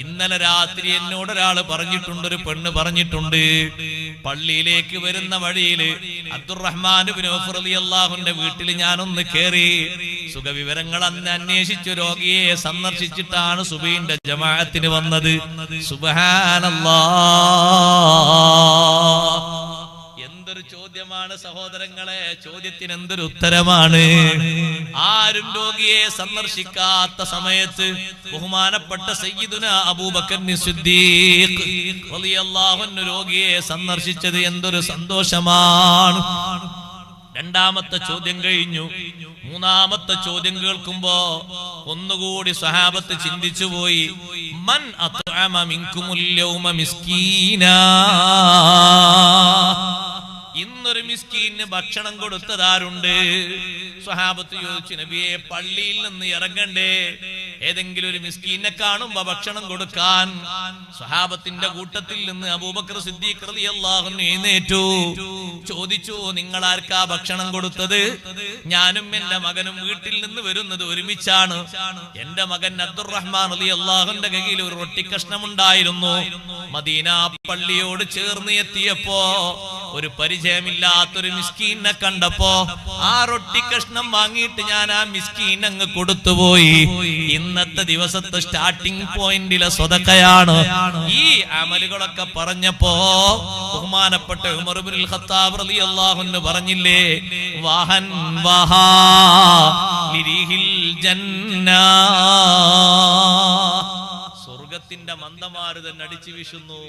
ഇന്നലെ രാത്രി എന്നോട് ഒരാൾ പറഞ്ഞിട്ടുണ്ട്, ഒരു പെണ്ണ് പറഞ്ഞിട്ടുണ്ട്. പള്ളിയിലേക്ക് വരുന്ന വഴിയില് അബ്ദുറഹ്മാൻ ബിൻ ഔഫ് റളിയല്ലാഹുവിന്റെ വീട്ടിൽ ഞാനൊന്ന് കേറി. സുഖവിവരങ്ങൾ അന്ന് അന്വേഷിച്ചു രോഗിയെ സന്ദർശിച്ചിട്ടാണ് സുബഹിന്റെ ജമാഅത്തിന് വന്നത്. സുബ്ഹാനല്ലാഹ്, എന്തൊരു ചോദ്യമാണ് സഹോദരങ്ങളെ, ചോദ്യത്തിന് എന്തൊരു ഉത്തരമാണ്. ആരും രോഗിയെ സന്ദർശിക്കാത്ത സമയത്ത് ബഹുമാനപ്പെട്ട സയ്യിദുന അബൂബക്കർ സിദ്ദീഖ് റളിയല്ലാഹു അൻഹു രോഗിയെ സന്ദർശിച്ചത് എന്തൊരു സന്തോഷമാണ്. രണ്ടാമത്തെ ചോദ്യം കഴിഞ്ഞു. മൂന്നാമത്തെ ചോദ്യം കേൾക്കുമ്പോ ഒന്നുകൂടി സ്വഹാബത്ത് ചിന്തിച്ചു പോയി. മൻ അത്അമ മിൻകുമുൽ യൗമ മിസ്കീനാ. ഇന്നൊരു മിസ്കീന് ഭക്ഷണം കൊടുത്തതാരുണ്ട്? സ്വഹാബത്ത് ചോദിച്ചു, നബിയെ പള്ളിയിൽ നിന്ന് ഇറങ്ങണ്ടേ, ഏതെങ്കിലും ഒരു മിസ്കീനെ കാണുമ്പോ ഭക്ഷണം കൊടുക്കാൻ. സ്വഹാബത്തിന്റെ കൂട്ടത്തിൽ നിന്ന് അബൂബക്കർ സിദ്ദീഖ് റളിയല്ലാഹു അൻഹു എഴുന്നേറ്റു, ചോദിച്ചു, നിങ്ങൾ ആർക്കാ ഭക്ഷണം കൊടുത്തത്? ഞാനും എന്റെ മകനും വീട്ടിൽ നിന്ന് വരുന്നത് ഒരുമിച്ചാണ്. എന്റെ മകൻ അബ്ദുറഹ്മാൻ റളിയല്ലാഹുവിന്റെ കയ്യിൽ ഒരു റൊട്ടി കഷ്ണം ഉണ്ടായിരുന്നു. മദീന പള്ളിയോട് ചേർന്ന് എത്തിയപ്പോ ഒരു പരിചയമില്ലാത്തൊരു മിസ്കീനെ കണ്ടപ്പോ ആ റൊട്ടി കഷ്ണം വാങ്ങിയിട്ട് ഞാൻ ആ മിസ്കീൻ അങ്ങ് കൊടുത്തുപോയി. ഇന്നത്തെ ദിവസത്തെ സ്റ്റാർട്ടിംഗ് പോയിന്റിലെ സ്വതക്കയാണ്. ഈ അമലുകളൊക്കെ പറഞ്ഞപ്പോ ബഹുമാനപ്പെട്ട ഉമർ ഇബ്നുൽ ഖത്താബ് റളിയല്ലാഹു അൻഹു പറഞ്ഞില്ലേ, വഹൻ വഹാ ലിരിഹിൽ ജന്ന. സ്വർഗത്തിന്റെ മന്ദമാരുതൻ അടിച്ചു വീശുന്നു,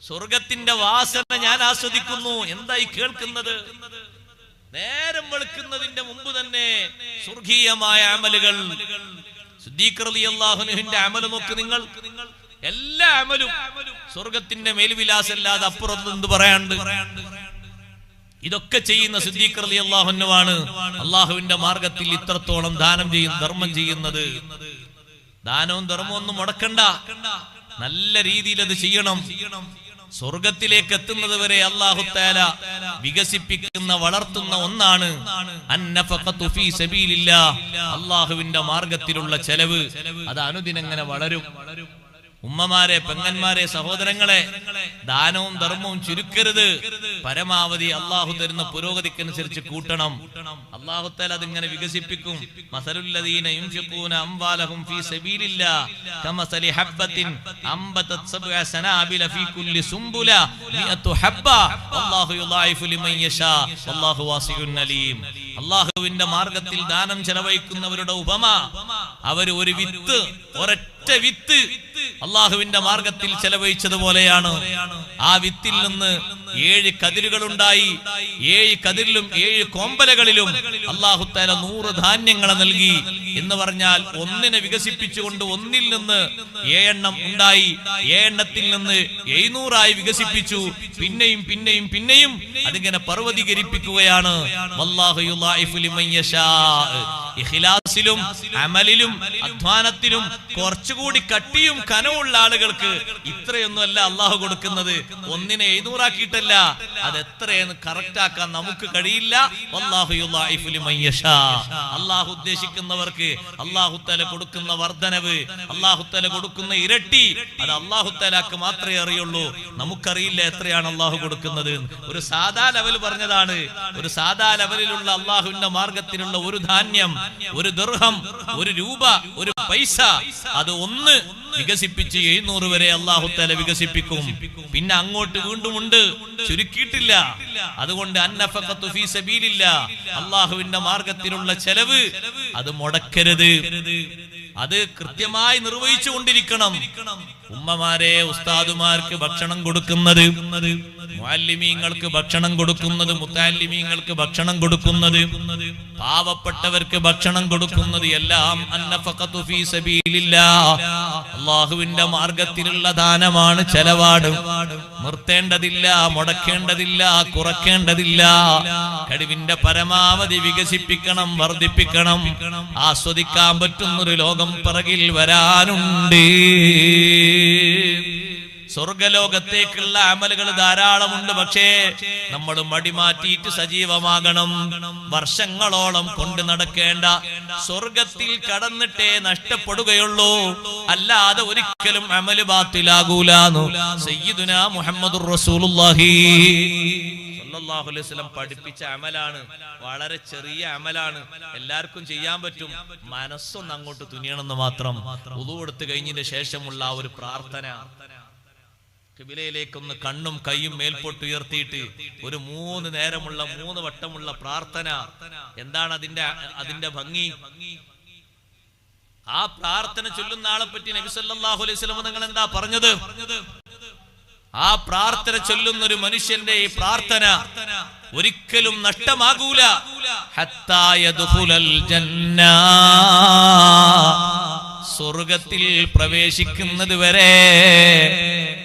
സ്വർഗത്തിന്റെ വാസന ഞാൻ ആസ്വദിക്കുന്നു. എന്തായി കേൾക്കുന്നത്? നേരം വെളുക്കുന്നതിന്റെ മുമ്പ് തന്നെ സ്വർഗീയമായ അമലുകൾ. സിദ്ദീഖ് റളിയല്ലാഹു അൻഹുവിന്റെ അമല് നോക്ക് നിങ്ങൾ. എല്ലാ അമലും സ്വർഗത്തിന്റെ മേൽവിലാസല്ലാതെ അപ്പുറത്ത് എന്ത് പറയാണ്ട്. ഇതൊക്കെ ചെയ്യുന്ന സിദ്ദീഖ് റളിയല്ലാഹു അൻഹുവാണ് അള്ളാഹുവിന്റെ മാർഗത്തിൽ ഇത്രത്തോളം ദാനം ചെയ്യുന്ന ധർമ്മം ചെയ്യുന്നത്. ദാനവും ധർമ്മവും ഒന്നും മുടക്കണ്ട, നല്ല രീതിയിൽ അത് ചെയ്യണം. സ്വർഗത്തിലേക്ക് എത്തുന്നത് വരെ അല്ലാഹു തആല വികസിപ്പിക്കുന്ന വളർത്തുന്ന ഒന്നാണ് അന്നഫഖതു ഫീ സബീലില്ലാഹ്. അല്ലാഹുവിന്റെ മാർഗത്തിലുള്ള ചെലവ് അത് അനുദിനം ഇങ്ങനെ വളരും. ഉമ്മമാരെ, പെങ്ങന്മാരെ, സഹോദരങ്ങളെ, ദാനവും ധർമ്മവും ചുരുക്കരുത്. പരമാവധി അള്ളാഹു തരുന്ന പുരോഗതിക്കനുസരിച്ച് കൂട്ടണം. അള്ളാഹു തആല അതിങ്ങനെ വികസിപ്പിക്കും. മസലുല്ലദീന യുൻഫിഖൂന അംവാലഹും ഫീ സബീലില്ലാഹ് കമസലി ഹബ്ബത്തിൻ അംബതത് സബ്അ സനാബില ഫീ കുല്ലി സുംബുല മിഅതു ഹബ്ബ വല്ലാഹു യുളായിഫു ലിമൻ യശാ വല്ലാഹു വാസിഉൻ അലീം. അള്ളാഹുവിന്റെ മാർഗത്തിൽ ദാനം ചെലവഴിക്കുന്നവരുടെ ഉപമ, അവർ ഒരു വിത്ത്, ഒരൊറ്റ വിത്ത് അള്ളാഹുവിന്റെ മാർഗത്തിൽ ചെലവഴിച്ചതുപോലെയാണ്. ആ വിത്തിൽ നിന്ന് 7 കതിരുകൾ ഉണ്ടായി. 7 കതിരിലും 7 കോമ്പലകളിലും അള്ളാഹു തആല 100 ധാന്യങ്ങളെ നൽകി എന്ന് പറഞ്ഞാൽ ഒന്നിനെ വികസിപ്പിച്ചുകൊണ്ട് ഒന്നിൽ നിന്ന് 7 എണ്ണം ഉണ്ടായി. 7 എണ്ണത്തിൽ നിന്ന് 700 വികസിപ്പിച്ചു. പിന്നെയും പിന്നെയും പിന്നെയും അതിങ്ങനെ പർവ്വതീകരിപ്പിക്കുകയാണ്. വല്ലാഹു യുളായിഫു ലിമൻ യശാ. ഇഖ്ലാസിലും അമലിലും അധ്വാനത്തിലും കുറച്ചുകൂടി കട്ടിയും കനവുള്ള ആളുകൾക്ക് ഇത്രയൊന്നുമല്ല അള്ളാഹു കൊടുക്കുന്നത്. ഒന്നിനെ 700 ആക്കിയിട്ടല്ല, അത് എത്രയെന്ന് കറക്റ്റ് ആക്കാൻ നമുക്ക് കഴിയില്ല. വല്ലാഹു യുളായിഫു ലിമൻ യശാ. അള്ളാഹു ഉദ്ദേശിക്കുന്നവർക്ക് അള്ളാഹു തആല കൊടുക്കുന്ന വർധനവ്, അള്ളാഹു തആല കൊടുക്കുന്ന ഇരട്ടി, അത് അള്ളാഹു തആലക്ക് മാത്രമേ അറിയുള്ളൂ. നമുക്കറിയില്ല എത്രയാണ് അള്ളാഹു കൊടുക്കുന്നത്. ഒരു സാധാ ലെവൽ പറഞ്ഞതാണ്. ഒരു സാധാ ലെവലിലുള്ള അള്ളാഹുവിന്റെ മാർഗത്തിലുള്ള ഒരു ധാന്യം, ഒരു ദിർഹം, ഒരു രൂപ, ഒരു പൈസ, അത് 1 വികസിപ്പിച്ച് 700 വരെ അല്ലാഹു തആല വികസിപ്പിക്കും. പിന്നെ അങ്ങോട്ട് വീണ്ടും ഉണ്ട്, ചുരുക്കിയിട്ടില്ല. അതുകൊണ്ട് അന്നഫഖത്തു ഫീ സബീലില്ലാ, അല്ലാഹുവിന്റെ മാർഗത്തിലുള്ള ചെലവ് അത് മുടക്കരുത്, അത് കൃത്യമായി നിർവഹിച്ചു കൊണ്ടിരിക്കണം. ഉമ്മമാരെ, ഉസ്താദുമാർക്ക് ഭക്ഷണം കൊടുക്കുന്നത്, മുഅല്ലിമീങ്ങൾക്ക് ഭക്ഷണം കൊടുക്കുന്നത്, മുതഅല്ലിമീങ്ങൾക്ക് ഭക്ഷണം കൊടുക്കുന്നത്, പാവപ്പെട്ടവർക്ക് ഭക്ഷണം കൊടുക്കുന്നത് എല്ലാം അന്നഫഖത്തു ഫീ സബീലില്ലാഹ്, അല്ലാഹുവിന്റെ മാർഗത്തിലുള്ള ദാനമാണ്, ചെലവാണ്. നിർത്തേണ്ടതില്ല, മുടക്കേണ്ടതില്ല, കുറയ്ക്കേണ്ടതില്ല. കഴിവിന്റെ പരമാവധി വികസിപ്പിക്കണം, വർദ്ധിപ്പിക്കണം. ആസ്വദിക്കാൻ പറ്റുന്നൊരു ലോകം പിറകിൽ വരാനുണ്ട്. സ്വർഗലോകത്തേക്കുള്ള അമലുകൾ ധാരാളമുണ്ട്. പക്ഷേ നമ്മൾ മടിമാറ്റിയിട്ട് സജീവമാകണം. വർഷങ്ങളോളം കൊണ്ട് നടക്കേണ്ട സ്വർഗത്തിൽ കടന്നിട്ടേ നഷ്ടപ്പെടുകയുള്ളൂ, അല്ലാതെ ഒരിക്കലും അമല് ബാത്തിലാകൂലാന്നു സയ്യിദുനാ മുഹമ്മദുർ റസൂലുള്ളാഹി സ്വല്ലല്ലാഹു അലൈഹി വസല്ലം പഠിപ്പിച്ച അമലാണ്. വളരെ ചെറിയ അമലാണ്, എല്ലാവർക്കും ചെയ്യാൻ പറ്റും. മനസ്സൊന്ന് അങ്ങോട്ട് തുനിയണമെന്ന് മാത്രം. വുളു എടുത്തു കഴിഞ്ഞതിന് ശേഷമുള്ള ആ ഒരു പ്രാർത്ഥന, ഖിബിലയിലേക്കൊന്ന് കണ്ണും കൈയും മേൽപോട്ട് ഉയർത്തിയിട്ട് ഒരു 3 നേരമുള്ള 3 വട്ടമുള്ള പ്രാർത്ഥന. എന്താണ് അതിന്റെ ഭംഗി? ആ പ്രാർത്ഥന ചൊല്ലുന്ന ആളെ പറ്റി നബി സല്ലല്ലാഹു അലൈഹി വസല്ലം നിങ്ങൾ എന്താ പറഞ്ഞത്? ആ പ്രാർത്ഥന ചൊല്ലുന്ന ഒരു മനുഷ്യന്റെ ഈ പ്രാർത്ഥന ഒരിക്കലും നഷ്ടമാകൂല. ഹത്താ യദ്ഖുലൽ ജന്ന, സ്വർഗത്തിൽ പ്രവേശിക്കുന്നത് വരെ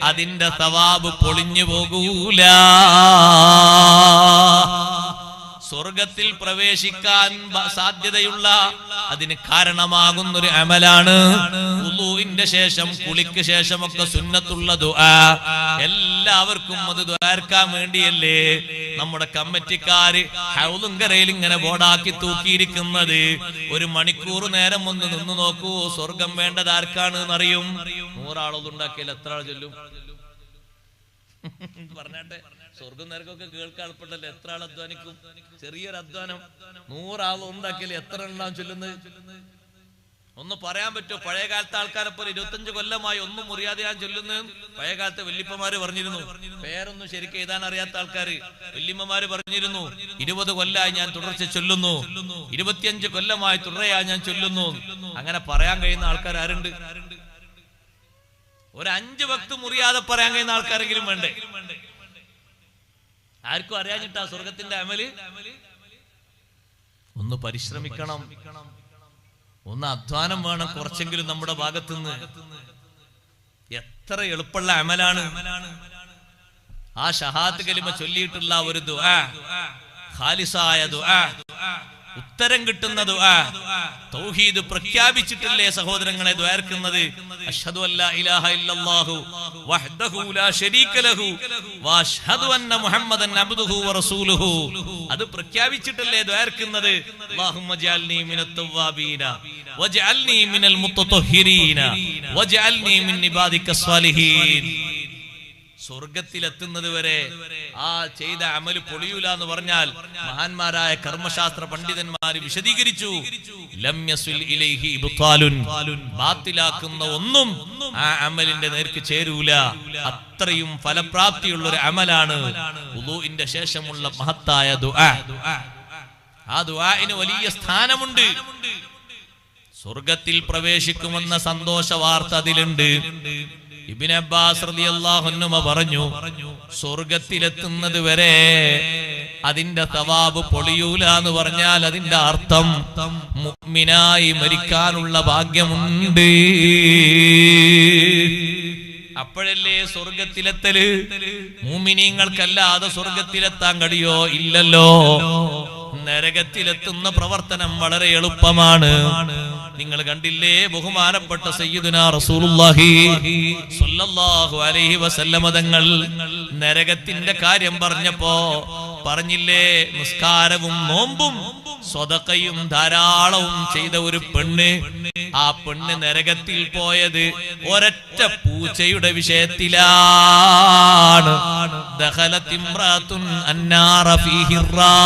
അതിന്റെ സവാബ് പൊളിഞ്ഞു പോകൂല. സ്വർഗത്തിൽ പ്രവേശിക്കാൻ സാധ്യതയുള്ള, അതിന് കാരണമാകുന്നൊരു അമലാണ് വുളൂഇന്റെ ശേഷം, കുളിക്ക് ശേഷമൊക്കെ സുന്നത്തുള്ള ദുആ. എല്ലാവർക്കും അത് ദുആർക്കാൻ വേണ്ടിയല്ലേ നമ്മുടെ കമ്മിറ്റിക്കാര് ഹൗളും കരയിൽ ഇങ്ങനെ ബോർഡാക്കി തൂക്കിയിരിക്കുന്നത്. 1 മണിക്കൂർ നേരം ഒന്ന് നിന്ന് നോക്കൂ, സ്വർഗം വേണ്ടത് ആർക്കാണ് എന്നറിയും. 100 ആളൊന്നുണ്ടാക്കിയാൽ എത്ര ആൾ ചൊല്ലും? പറഞ്ഞാട്ടെ, സ്വർഗം നേരക്കൊക്കെ കേൾക്കാൻ എളുപ്പമല്ലോ. എത്ര ആൾ അധ്വാനിക്കും? ചെറിയൊരു അധ്വാനം. 100 ആൾ ഉണ്ടാക്കിയാൽ എത്ര എണ്ണം ചൊല്ലുന്നത്? ഒന്ന് പറയാൻ പറ്റുമോ? പഴയ കാലത്തെ ആൾക്കാരെ പോലെ 25 കൊല്ലമായി ഒന്നും മുറിയാതെ ഞാൻ ചൊല്ലുന്നത് പഴയ കാലത്തെ വല്യപ്പമാര് പറഞ്ഞിരുന്നു. പേരൊന്നും ശരിക്കും എഴുതാൻ അറിയാത്ത ആൾക്കാര് വല്യമ്മമാര് പറഞ്ഞിരുന്നു, 20 കൊല്ലമായി ഞാൻ തുടർച്ച ചൊല്ലുന്നു, 25 കൊല്ലമായി തുടരെയായി ഞാൻ ചൊല്ലുന്നു. അങ്ങനെ പറയാൻ കഴിയുന്ന ആൾക്കാർ ആരുണ്ട്? ഒരു 5 വക്ത് മുറിയാതെ പറയാൻ കഴിയുന്ന ആൾക്കാരെങ്കിലും വേണ്ടേ? ആർക്കും അറിയാഞ്ഞിട്ടാ സ്വർഗത്തിന്റെ അമല്. ഒന്ന് പരിശ്രമിക്കണം, ഒന്ന് അധ്വാനം വേണം കുറച്ചെങ്കിലും നമ്മുടെ ഭാഗത്തുനിന്ന്. എത്ര എളുപ്പമുള്ള അമലാണ് ആ ഷഹാദത്ത് കലിമ ചൊല്ലിയിട്ടുള്ള ഒരു ദുആ, ഖാലിസായ ദുആ, ഉത്തരം കിട്ടുന്ന ദുആ. തൗഹീദ് പ്രഖ്യാപിച്ചിട്ടില്ലേ സഹോദരങ്ങളെ ദ്വാർക്കുന്നത്? അഷ്ഹദു അല്ലാ ഇലാഹ ഇല്ലല്ലാഹു വഹ്ദഹു ലാ ശരീക ലഹു വഅഷ്ഹദു അന്ന മുഹമ്മദൻ അബ്ദുഹു വറസൂലുഹു. അത് പ്രഖ്യാപിച്ചിട്ടല്ലേ ദ്വാർക്കുന്നത്? അല്ലാഹുമ്മ ജഅൽനി മിനത് തവ്വാബീന വജഅൽനി മിനൽ മുത്തത്വഹിരീന വജഅൽനി മിൻ ഇബാദിക്കസ് സാലിഹീൻ. സ്വർഗത്തിലെത്തുന്നത് വരെ ആ ചെയ്ത അമല് പൊളിയൂല എന്ന് പറഞ്ഞാൽ മഹാന്മാരായ കർമ്മശാസ്ത്ര പണ്ഡിതന്മാർ വിശദീകരിച്ചു. ലം യസ്വിൽ ഇലൈഹി ഇബ്താലുൻ, ബാത്തിലാക്കുന്ന ഒന്നും ആ അമലിന്റെ നേർക്ക് ചേരൂല. അത്രയും ഫലപ്രാപ്തിയുള്ള ഒരു അമലാണ് വുളൂഇന്റെ ശേഷമുള്ള മഹത്തായ ദുആ. ആ ദുആഇന് വലിയ സ്ഥാനമുണ്ട്. സ്വർഗത്തിൽ പ്രവേശിക്കുമെന്ന സന്തോഷ വാർത്ത അതിലുണ്ട്. ഇബ്നു അബ്ബാസ് റളിയല്ലാഹു അൻഹു പറഞ്ഞു, സ്വർഗത്തിലെത്തുന്നത് വരെ അതിന്റെ സവാബ് പൊളിയൂല എന്ന് പറഞ്ഞാൽ അതിന്റെ അർത്ഥം മുഅ്മിനായി മരിക്കാനുള്ള ഭാഗ്യമുണ്ട്. അപ്പോഴല്ലേ സ്വർഗത്തിലെത്തല്. മുഅ്മിനീങ്ങൾക്കല്ലാതെ സ്വർഗത്തിലെത്താൻ കഴിയോ? ഇല്ലല്ലോ. നരകത്തിലെത്തുന്ന പ്രവർത്തനം വളരെ എളുപ്പമാണ്. നിങ്ങൾ കണ്ടില്ലേ, ബഹുമാനപ്പെട്ട സയ്യിദുനാ റസൂലുള്ളാഹി സ്വല്ലല്ലാഹു അലൈഹി വസല്ലമ തങ്ങൾ നരകത്തിന്റെ കാര്യം പറഞ്ഞപ്പോ പറഞ്ഞില്ലേ, നിസ്കാരവും നോമ്പും സ്വതക്കയും ധാരാളവും ചെയ്ത ഒരു പെണ്ണ്, ആ പെണ്ണ് നരകത്തിൽ പോയത് ഒരൊറ്റ പൂച്ചയുടെ വിഷയത്തിലാണ്. ദഖലത് ഇംറാത്തുൻ അന്നാറ ഫീ ഹിറാ,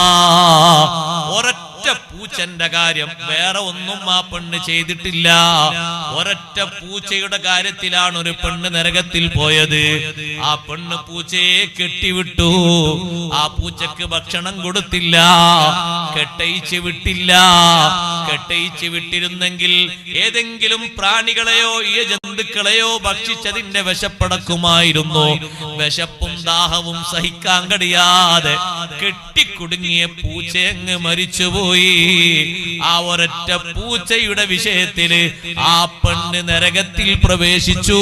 ഒരൊറ്റ ഒരൊറ്റ പൂച്ചന്റെ കാര്യം, വേറെ ഒന്നും ആ പെണ്ണ് ചെയ്തിട്ടില്ല. ഒരൊറ്റ പൂച്ചയുടെ കാര്യത്തിലാണ് ഒരു പെണ്ണ് നരകത്തിൽ പോയത്. ആ പെണ്ണ് പൂച്ചയെ കെട്ടിവിട്ടു. ആ പൂച്ചക്ക് ഭക്ഷണം കൊടുത്തില്ല, കെട്ടയിച്ച് വിട്ടില്ല. കെട്ടയിച്ച് വിട്ടിരുന്നെങ്കിൽ ഏതെങ്കിലും പ്രാണികളെയോ ഈ ജന്തുക്കളെയോ ഭക്ഷിച്ചതിന്റെ വിശപ്പടക്കുമായിരുന്നു. വിശപ്പും ദാഹവും സഹിക്കാൻ കഴിയാതെ കെട്ടിക്കുടുങ്ങിയ പൂച്ചയങ്ങ് മരിച്ചുപോയി. ആ ഒരൊറ്റ പൂച്ചയുടെ വിഷയത്തില് ആ പെണ്ണ് നരകത്തിൽ പ്രവേശിച്ചു.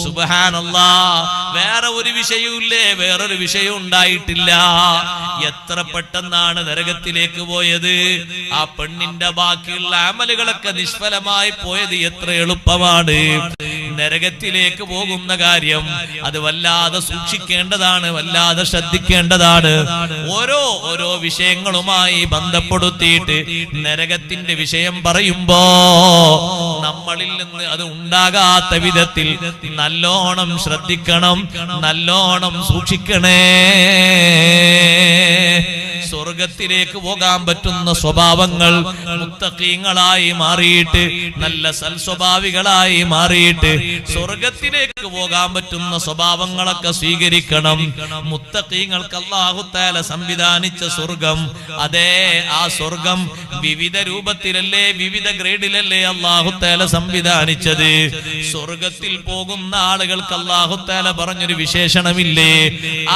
സുബ്ഹാനല്ലാഹ്. വേറെ ഒരു വിഷയവുമില്ലേ, വേറൊരു വിഷയം ഉണ്ടായിട്ടില്ല. എത്ര പെട്ടെന്നാണ് നരകത്തിലേക്ക് പോയത്. ആ പെണ്ണിന്റെ ബാക്കിയുള്ള അമലുകളൊക്കെ നിഷ്ഫലമായി പോയത് എത്ര എളുപ്പമാണ്. നരകത്തിലേക്ക് പോകുന്ന കാര്യം അത് വല്ലാതെ സൂക്ഷിക്കേണ്ടതാണ്, വല്ലാതെ ശ്രദ്ധിക്കേണ്ടതാണ്. ഓരോ വിഷയങ്ങളുമായി ബന്ധപ്പെടുത്തിയിട്ട് നരകത്തിന്റെ വിഷയം പറയുമ്പോ നമ്മളിൽ നിന്ന് അത് ഉണ്ടാകാത്ത വിധത്തിൽ നല്ലോണം ശ്രദ്ധിക്കണം, നല്ലോണം സൂക്ഷിക്കണേ. സ്വർഗത്തിലേക്ക് പോകാൻ പറ്റുന്ന സ്വഭാവങ്ങൾ മുത്തഖീങ്ങളായി മാറിയിട്ട്, നല്ല സൽസ്വഭാവികളായി മാറിയിട്ട് സ്വർഗത്തിലേക്ക് പോകാൻ പറ്റുന്ന സ്വഭാവങ്ങളൊക്കെ സ്വീകരിക്കണം. മുത്തഖീങ്ങൾക്ക് അല്ലാഹു തആല സംവിധാനിച്ച സ്വർഗം, അതേ ആ സ്വർഗം വിവിധ രൂപത്തിലല്ലേ, വിവിധ ഗ്രേഡിലല്ലേ അല്ലാഹു തആല സംവിധാനിച്ചത്. സ്വർഗത്തിൽ പോകുന്ന ആളുകൾക്ക് അല്ലാഹു തആല പറഞ്ഞൊരു വിശേഷണമില്ലേ,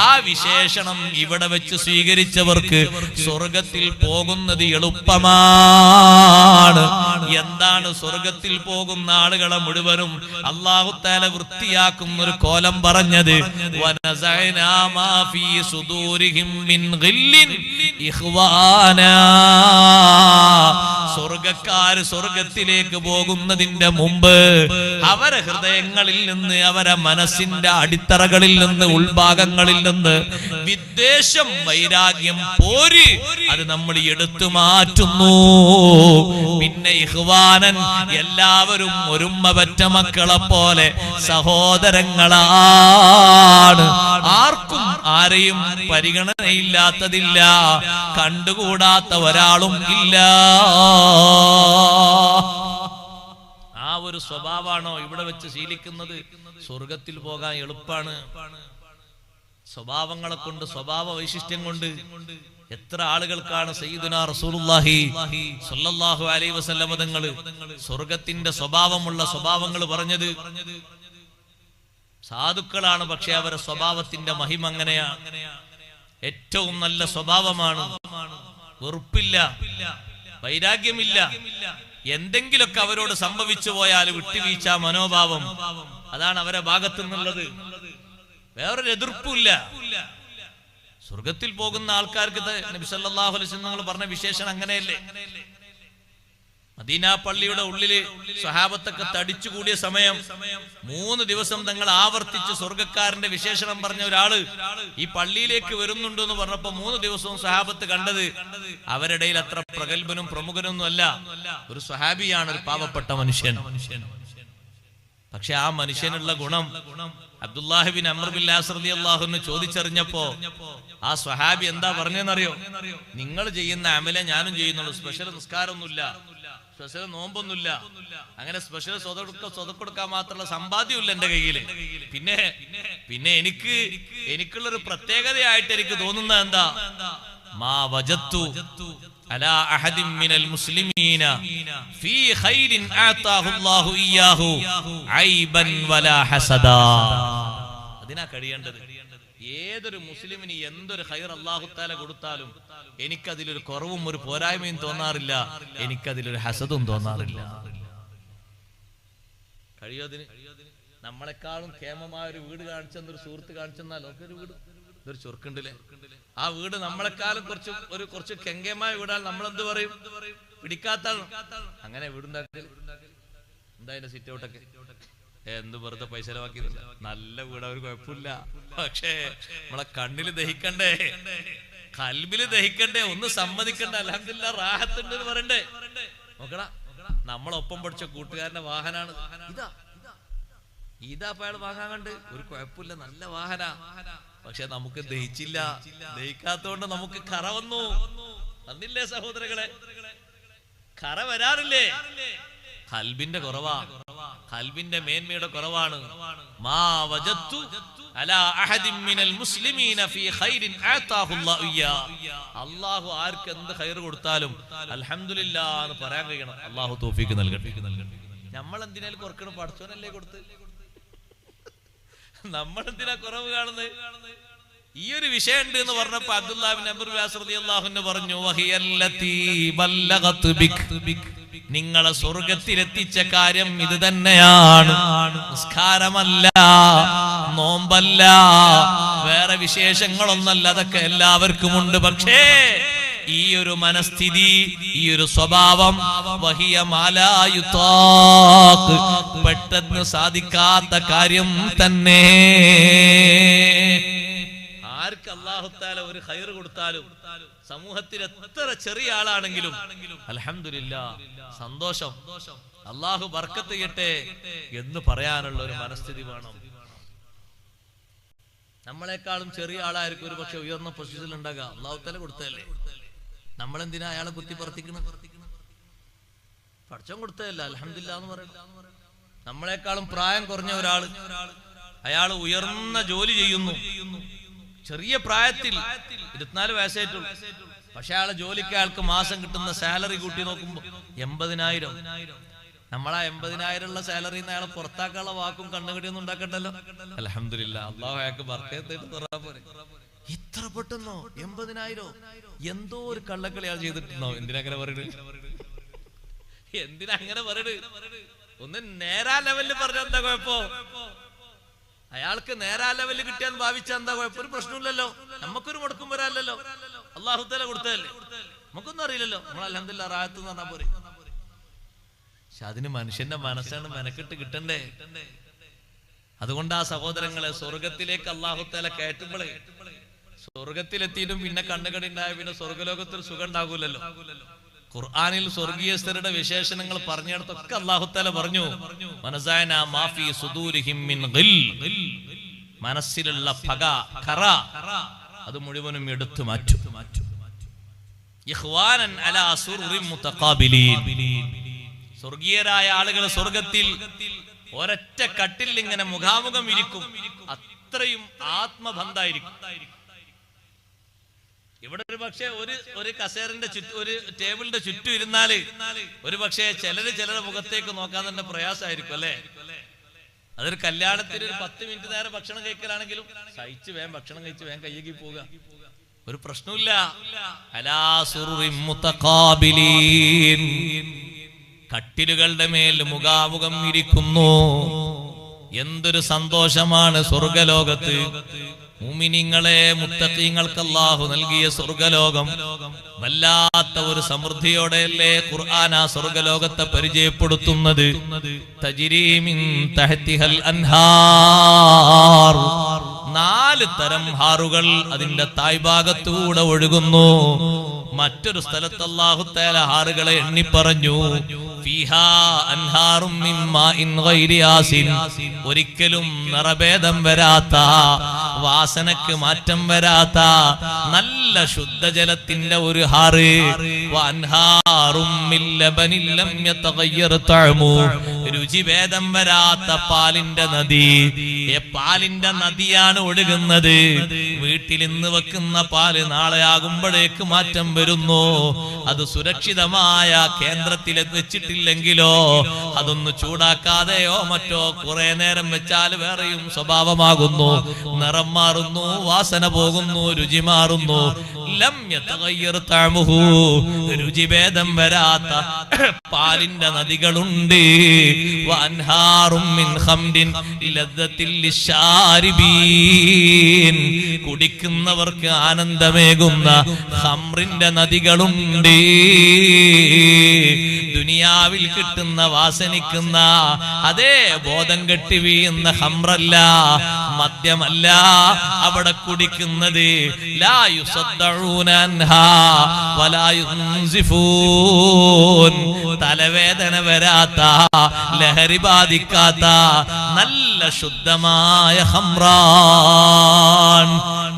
ആ വിശേഷണം ഇവിടെ വെച്ച് സ്വീകരിച്ചവർക്ക് സ്വർഗത്തിൽ പോകുന്നത് എളുപ്പമാണ്. എന്താണ് സ്വർഗത്തിൽ പോകുന്ന ആളുകളെ മുഴുവനും അല്ലാഹു തആല വൃത്തിയാക്കുന്ന ഒരു കോലം പറഞ്ഞത്? വനസഅനാ മാ ഫീ സുദൂരിഹിം മിൻ ഗില്ലിൻ ഇഖ്വാനാ. സ്വർഗക്കാര് സ്വർഗത്തിലേക്ക് പോകുന്നതിന്റെ മുമ്പ് അവരെ ഹൃദയങ്ങളിൽ നിന്ന്, അവരെ മനസ്സിന്റെ അടിത്തറകളിൽ നിന്ന്, ഉൾഭാഗങ്ങളിൽ നിന്ന് വിദ്വേഷം, വൈരാഗ്യം, പോര് അത് നമ്മൾ എടുത്തു മാറ്റുന്നു. പിന്നെ ഇഖ്വാനൻ, എല്ലാവരും ഒരുമ്മ പറ്റ മക്കളെ പോലെ സഹോദരങ്ങളാണ്. ആർക്കും ആരെയും പരിഗണനയില്ലാത്തതില്ല, കണ്ടുകൂടാത്ത ഒരാളും ഇല്ല. ആ ഒരു സ്വഭാവമാണോ ഇവിടെ വെച്ച് ശീലിക്കുന്നത്? സ്വർഗത്തിൽ പോകാൻ എളുപ്പമാണ്. സ്വഭാവങ്ങളെ കൊണ്ട്, സ്വഭാവ വൈശിഷ്ട്യം കൊണ്ട് എത്ര ആളുകൾക്കാണ് സയ്യിദുനാ റസൂലുള്ളാഹി സ്വല്ലല്ലാഹു അലൈഹി വസല്ലം തങ്ങള് സ്വർഗത്തിന്റെ സ്വഭാവമുള്ള സ്വഭാവങ്ങൾ പറഞ്ഞത്. സാധുക്കളാണ്, പക്ഷെ അവരുടെ സ്വഭാവത്തിന്റെ മഹിമ അങ്ങനെയാണ്. ഏറ്റവും നല്ല സ്വഭാവമാണ്. വെറുപ്പില്ല, വൈരാഗ്യമില്ല. എന്തെങ്കിലുമൊക്കെ അവരോട് സംഭവിച്ചു പോയാൽ വിട്ടുവീഴ്ച മനോഭാവം, അതാണ് അവരുടെ ഭാഗത്തു നിന്നുള്ളത്. വേറൊരു എതിർപ്പില്ല. സ്വർഗത്തിൽ പോകുന്ന ആൾക്കാർക്ക് നബി സല്ലല്ലാഹു അലൈഹി വസല്ലം പറഞ്ഞ വിശേഷണം അങ്ങനെയല്ലേ. മദീന പള്ളിയുടെ ഉള്ളില് സ്വഹാബത്തൊക്കെ തടിച്ചുകൂടിയ സമയം 3 ദിവസം തങ്ങൾ ആവർത്തിച്ച് സ്വർഗക്കാരന്റെ വിശേഷണം പറഞ്ഞ ഒരാള് ഈ പള്ളിയിലേക്ക് വരുന്നുണ്ട് എന്ന് പറഞ്ഞപ്പോ 3 ദിവസവും സ്വഹാബത്ത് കണ്ടത് അവരുടെ അത്ര പ്രഗത്ഭനും പ്രമുഖനൊന്നും അല്ല, ഒരു സ്വഹാബിയാണ്, ഒരു പാവപ്പെട്ട മനുഷ്യൻ. പക്ഷെ ആ മനുഷ്യനുള്ള ഗുണം Abdullahi bin Amr bin as റളിയല്ലാഹു അൻഹു ചോദിച്ചറിഞ്ഞപ്പോ ആ സ്വഹാബി എന്താ പറഞ്ഞെന്നറിയോ? നിങ്ങൾ ചെയ്യുന്ന അമലെ ഞാനും ചെയ്യുന്നുള്ളൂ. സ്പെഷ്യൽ നിസ്കാരമൊന്നുമില്ല, സ്പെഷ്യൽ നോമ്പൊന്നുമില്ല, അങ്ങനെ സ്പെഷ്യൽ സ്വതക്കൊടുക്കാൻ മാത്രമുള്ള സമ്പാദ്യമില്ല എന്റെ കയ്യില്. പിന്നെ എനിക്കുള്ളൊരു പ്രത്യേകതയായിട്ട് എനിക്ക് തോന്നുന്നത് എന്താ? മാ വജത്തു അലാ അഹദിൻ മിനൽ മുസ്ലിമീന ഫീ ഖൈരിൻ ആതാഹു അല്ലാഹു ഇയ്യാഹു ഐബൻ വലാ ഹസദാ. അതിനാ കഴിയേണ്ടത്. ഏതൊരു മുസ്ലിമിന് എന്തൊരു ഖൈർ അല്ലാഹു തആല കൊടുത്താലും എനിക്കതിലൊരു കുറവും ഒരു പോരായ്മയും തോന്നാറില്ല, എനിക്കതിലൊരു ഹസദും തോന്നാറില്ല. കഴിയോതിന് നമ്മളെക്കാളും ക്ഷേമമായ ഒരു വീട് കാണിച്ചെന്നൊരു സുഹൃത്ത് കാണിച്ചെന്നാൽ ഒരു വീട്, ഇതൊരു ചൊറുക്കുണ്ടല്ലേ, ആ വീട് നമ്മളെക്കാളും കുറച്ച് കെങ്കേമായ വീടാൽ നമ്മളെന്ത് പറയും? പിടിക്കാത്ത അങ്ങനെ വീടുണ്ടാക്കി എന്താ അതിന്റെ സിറ്റ് ഔട്ടൊക്കെ എന്ത് വെറുതെ പൈസ ചെലവാക്കി. നല്ല വീട്, അവർ കുഴപ്പമില്ല. പക്ഷേ നമ്മളെ കണ്ണില് ദഹിക്കണ്ടേ, കൽബില് ദഹിക്കണ്ടേ, ഒന്ന് സമ്മതിക്കണ്ടേ, അൽഹംദുലില്ലാ റാഹത്തുണ്ട് എന്ന് പറയണ്ടേ. നോക്കടാ, നമ്മളൊപ്പം പഠിച്ച കൂട്ടുകാരന്റെ വാഹനാണ് ഇതാ. ഇതാ അയാൾ വാങ്ങാൻ കണ്ട് ഒരു കുഴപ്പമില്ല, നല്ല വാഹന. പക്ഷെ നമുക്ക് ദഹിച്ചില്ല. ദഹിക്കാത്തോണ്ട് നമുക്ക് കറ വന്നു. വന്നില്ലേ സഹോദരങ്ങളെ? കറ വരാറില്ലേ? ഖൽബിന്റെ കുറവാ, ഖൽബിന്റെ മേന്മയുടെ കുറവാണ്. മാ വജത്തു അലാ അഹദിൻ മിനൽ മുസ്ലിമീന ഫീ ഖൈരിൻ ആതാഹു അല്ലാഹു ഇയ്യാ. അല്ലാഹു ആർക്ക് എന്ത് ഖൈർ കൊടുത്താലും അൽഹംദുലില്ലാഹ് എന്ന് പറയാൻ കഴിയണം. അല്ലാഹു തൗഫീഖ് നൽകട്ടെ. നമ്മൾ എന്തിനാലും കുറക്കണം? പടച്ചോനല്ലേ കൊടുത്ത്. നമ്മൾ എന്തിനാ കുറവ് കാണുന്നത്? ഈ ഒരു വിഷയം ഉണ്ട് എന്ന് പറഞ്ഞപ്പോ അബ്ദുല്ലാഹ് ഇബ്നു അംർ റളിയല്ലാഹു അൻഹു പറഞ്ഞു, വഹിയല്ലതി ബല്ലഗതു ബിക്, നിങ്ങളെ സ്വർഗ്ഗത്തിലെത്തിച്ച കാര്യം ഇത് തന്നെയാണ്. നിസ്കാരമല്ല, നോമ്പല്ല, വേറെ വിശേഷങ്ങളൊന്നല്ല, അതൊക്കെ എല്ലാവർക്കും ഉണ്ട്. പക്ഷേ ഈ ഒരു മനസ്ഥിതി, ഈ ഒരു സ്വഭാവം വഹിയ മാലായുതാഖ്, പെട്ടെന്ന് സാധിക്കാത്ത കാര്യം തന്നെ. ആർക്ക് അല്ലാഹു തആല ഒരു ഖൈർ കൊടുത്താലും, സമൂഹത്തിൽ എത്ര ചെറിയ ആളാണെങ്കിലും അൽഹംദുലില്ലാഹ്, സന്തോഷം, അല്ലാഹു ബർക്കത്ത് ചെയ്യട്ടെ എന്ന് പറയാനുള്ള ഒരു മനസ്ഥിതി വേണം. നമ്മളെക്കാളും ചെറിയ ആളായിരിക്കും ഒരു പക്ഷെ ഉയർന്ന പൊസിഷനിൽ ഉണ്ടാകാം. അല്ലാഹു തആല കൊടുത്തതല്ലേ. നമ്മളെന്തിനാ അയാളെ കുത്തി പ്രവർത്തിക്കണം? പടച്ചോൻ കൊടുത്തതല്ല, അൽഹംദുലില്ലാഹ് എന്ന് പറയണം. നമ്മളെക്കാളും പ്രായം കുറഞ്ഞ ഒരാള്, അയാൾ ഉയർന്ന ജോലി ചെയ്യുന്നു, ചെറിയ പ്രായത്തിൽ 24 വയസ്സായിട്ടുള്ളൂ. പക്ഷെ അയാളെ ജോലിക്ക് അയാൾക്ക് മാസം കിട്ടുന്ന സാലറി കൂട്ടി നോക്കുമ്പോ 80,000. നമ്മളാ 80,000 ഉള്ള സാലറി അയാളെ പുറത്താക്കാനുള്ള വാക്കും കണ്ണുകടിയൊന്നും ഉണ്ടാക്കണ്ടല്ലോ. അൽഹംദുലില്ലാഹ്, അല്ലാഹു അയാൾക്ക് ബർക്കത്ത് തരാൻ പോലെ. ഇത്ര പെട്ടെന്നോ 80,000? എന്തോ ഒരു കള്ളക്കളി അയാൾ ചെയ്തിട്ടുണ്ടോ? എന്തിനാ അങ്ങനെ പറയുന്നത്? എന്തിനാ അങ്ങനെ പറയുന്നത്? ഒന്ന് നേരാ ലെവലിൽ പറഞ്ഞ എന്താ കുഴപ്പോ? അയാൾക്ക് നേരാ ലെവലിൽ കിട്ടിയാന്ന് ഭാവിച്ച എന്താ കുഴപ്പം? ഒരു പ്രശ്നമില്ലല്ലോ, നമുക്കൊരു മുടക്കം വരാല്ലോ. അല്ലാഹു തആല കൊടുത്തതല്ലേ, നമുക്കൊന്നും അറിയില്ലല്ലോ. നമ്മൾ അൽഹംദുലില്ലാഹ് റാഹത്ത് എന്ന് പറഞ്ഞാൽ പോരെ. പക്ഷെ അതിന് മനുഷ്യന്റെ മനസ്സാണ് മെനക്കെട്ട് കിട്ടണ്ടേ. അതുകൊണ്ട് ആ സഹോദരങ്ങളെ, സ്വർഗത്തിലേക്ക് അല്ലാഹു തആല കയറ്റുമ്പോഴേ, സ്വർഗത്തിലെത്തിയിട്ടും പിന്നെ കണ്ണുകടി ഉണ്ടായ പിന്നെ സ്വർഗലോകത്തിൽ സുഖം ഉണ്ടാകൂലല്ലോ. ഖുർആനിൽ സ്വർഗീയസ്ഥരുടെ വിശേഷണങ്ങൾ പറഞ്ഞിടത്തൊക്കെ അല്ലാഹു തആല പറഞ്ഞു, വനസഅനാ മാ ഫീ സുദൂരിഹിം മിൻ ഗിൽ, മനസ്സിലുള്ള പക, ഖറ, അത് മുഴുവനും എടുത്തു മാറ്റും. ഇഖ്വാനൻ അലാ സുറുറിൻ മുതഖാബിലീൻ, സ്വർഗീയരായ ആളുകൾ സ്വർഗത്തിൽ ഒരൊറ്റ കട്ടിൽ ഇങ്ങനെ മുഖാമുഖം ഇരിക്കും. അത്രയും ആത്മബന്ധായിരിക്കും. ഇവിടെ ഒരു പക്ഷേ ഒരു കസേരന്റെ ചുറ്റും, ഒരു ടേബിളിന്റെ ചുറ്റും ഇരുന്നാല് ഒരു പക്ഷേ ചിലരുടെ മുഖത്തേക്ക് നോക്കാൻ തന്നെ പ്രയാസമായിരിക്കും അല്ലെ. അതൊരു കല്യാണത്തിന് ഒരു 10 മിനിറ്റ് നേരം ഭക്ഷണം കഴിക്കലാണെങ്കിലും സഹിച്ച് വേഗം ഭക്ഷണം കഴിച്ച് വേഗം കയ്യേക്ക് പോവുക, ഒരു പ്രശ്നമില്ല. അലാ സുറുറിൻ മുതഖാബിലീൻ, കട്ടിലുകളുടെ മേൽ മുഖാമുഖം ഇരിക്കുന്നു. എന്തൊരു സന്തോഷമാണ് സ്വർഗലോകത്ത്. മുഅ്മിനീങ്ങളെ, മുത്തഖീങ്ങൾക്ക് അല്ലാഹു നൽകിയ സ്വർഗലോകം വല്ലാത്ത ഒരു സമൃദ്ധിയോടെയല്ലേ ഖുർആൻ ആ സ്വർഗലോകത്തെ പരിചയപ്പെടുത്തുന്നത്. തജ്രീ മിൻ തഹ്തിഹൽ അൻഹാർ, 4 തരം ഹാറുകൾ അതിന്റെ തായ്ഭാഗത്തൂടെ ഒഴുകുന്നു. മറ്റൊരു സ്ഥലത്ത് അല്ലാഹു തആല ഹാറുകളെ എണ്ണി പറഞ്ഞു, ഫീഹാ അൻഹാറും മിൻ മാഇൻ ഗൈരി ആസിൻ, ഒരിക്കലും നിറഭേദം വരാത്ത, വാസനക്ക് മാറ്റം വരാത്ത നല്ല ശുദ്ധജലത്തിന്റെ ഒരു ഹാറ്. വഅൻഹാറും മിൻ ലബനിൻ ലം യതഗയ്യർ തഅമു, രുചിഭേദം വരാത്ത പാലിന്റെ നദി. പാലിന്റെ നദിയാണ് ഒഴുകുന്നത്. വീട്ടിൽ ഇന്ന് വെക്കുന്ന പാല് നാളെ ആകുമ്പോഴേക്ക് മാറ്റം വരുന്നു. അത് സുരക്ഷിതമായ കേന്ദ്രത്തിൽ വെച്ചിട്ടില്ലെങ്കിലോ, അതൊന്ന് ചൂടാക്കാതെയോ മറ്റോ കുറെ നേരം വെച്ചാൽ വേറെയും സ്വഭാവമാകുന്നു, നിറം മാറുന്നു, വാസന പോകുന്നു, രുചി മാറുന്നു. ലം യതഗയ്യർ തഅമുഹു, രുചിഭേദം വരാത്ത പാലിന്റെ നദികളുണ്ട്. വഅൻഹാറും മിൻ ഖംദിൻ ലദ്ദത്തിൽ ലിശാരിബീൻ, കുടിക്കുന്നവർക്ക് ആനന്ദമേകുന്ന ഖംറിന്റെ നദികളുണ്ട്. ദുനിയാവിൽ കിട്ടുന്ന വാസനിക്കുന്ന അതേ ബോധം കെട്ടി വീഴുന്ന ഖംറല്ല, മദ്യമല്ല അവിടെ കുടിക്കുന്നത്. ലാ യുസദ്ദഊന അൻഹാ വലാ യുൻസിഫൂൻ, തലവേദന വരാത്ത, ലഹരി ബാധിക്കാത്ത നല്ല നല്ല ശുദ്ധമായ ഖംറാൻ.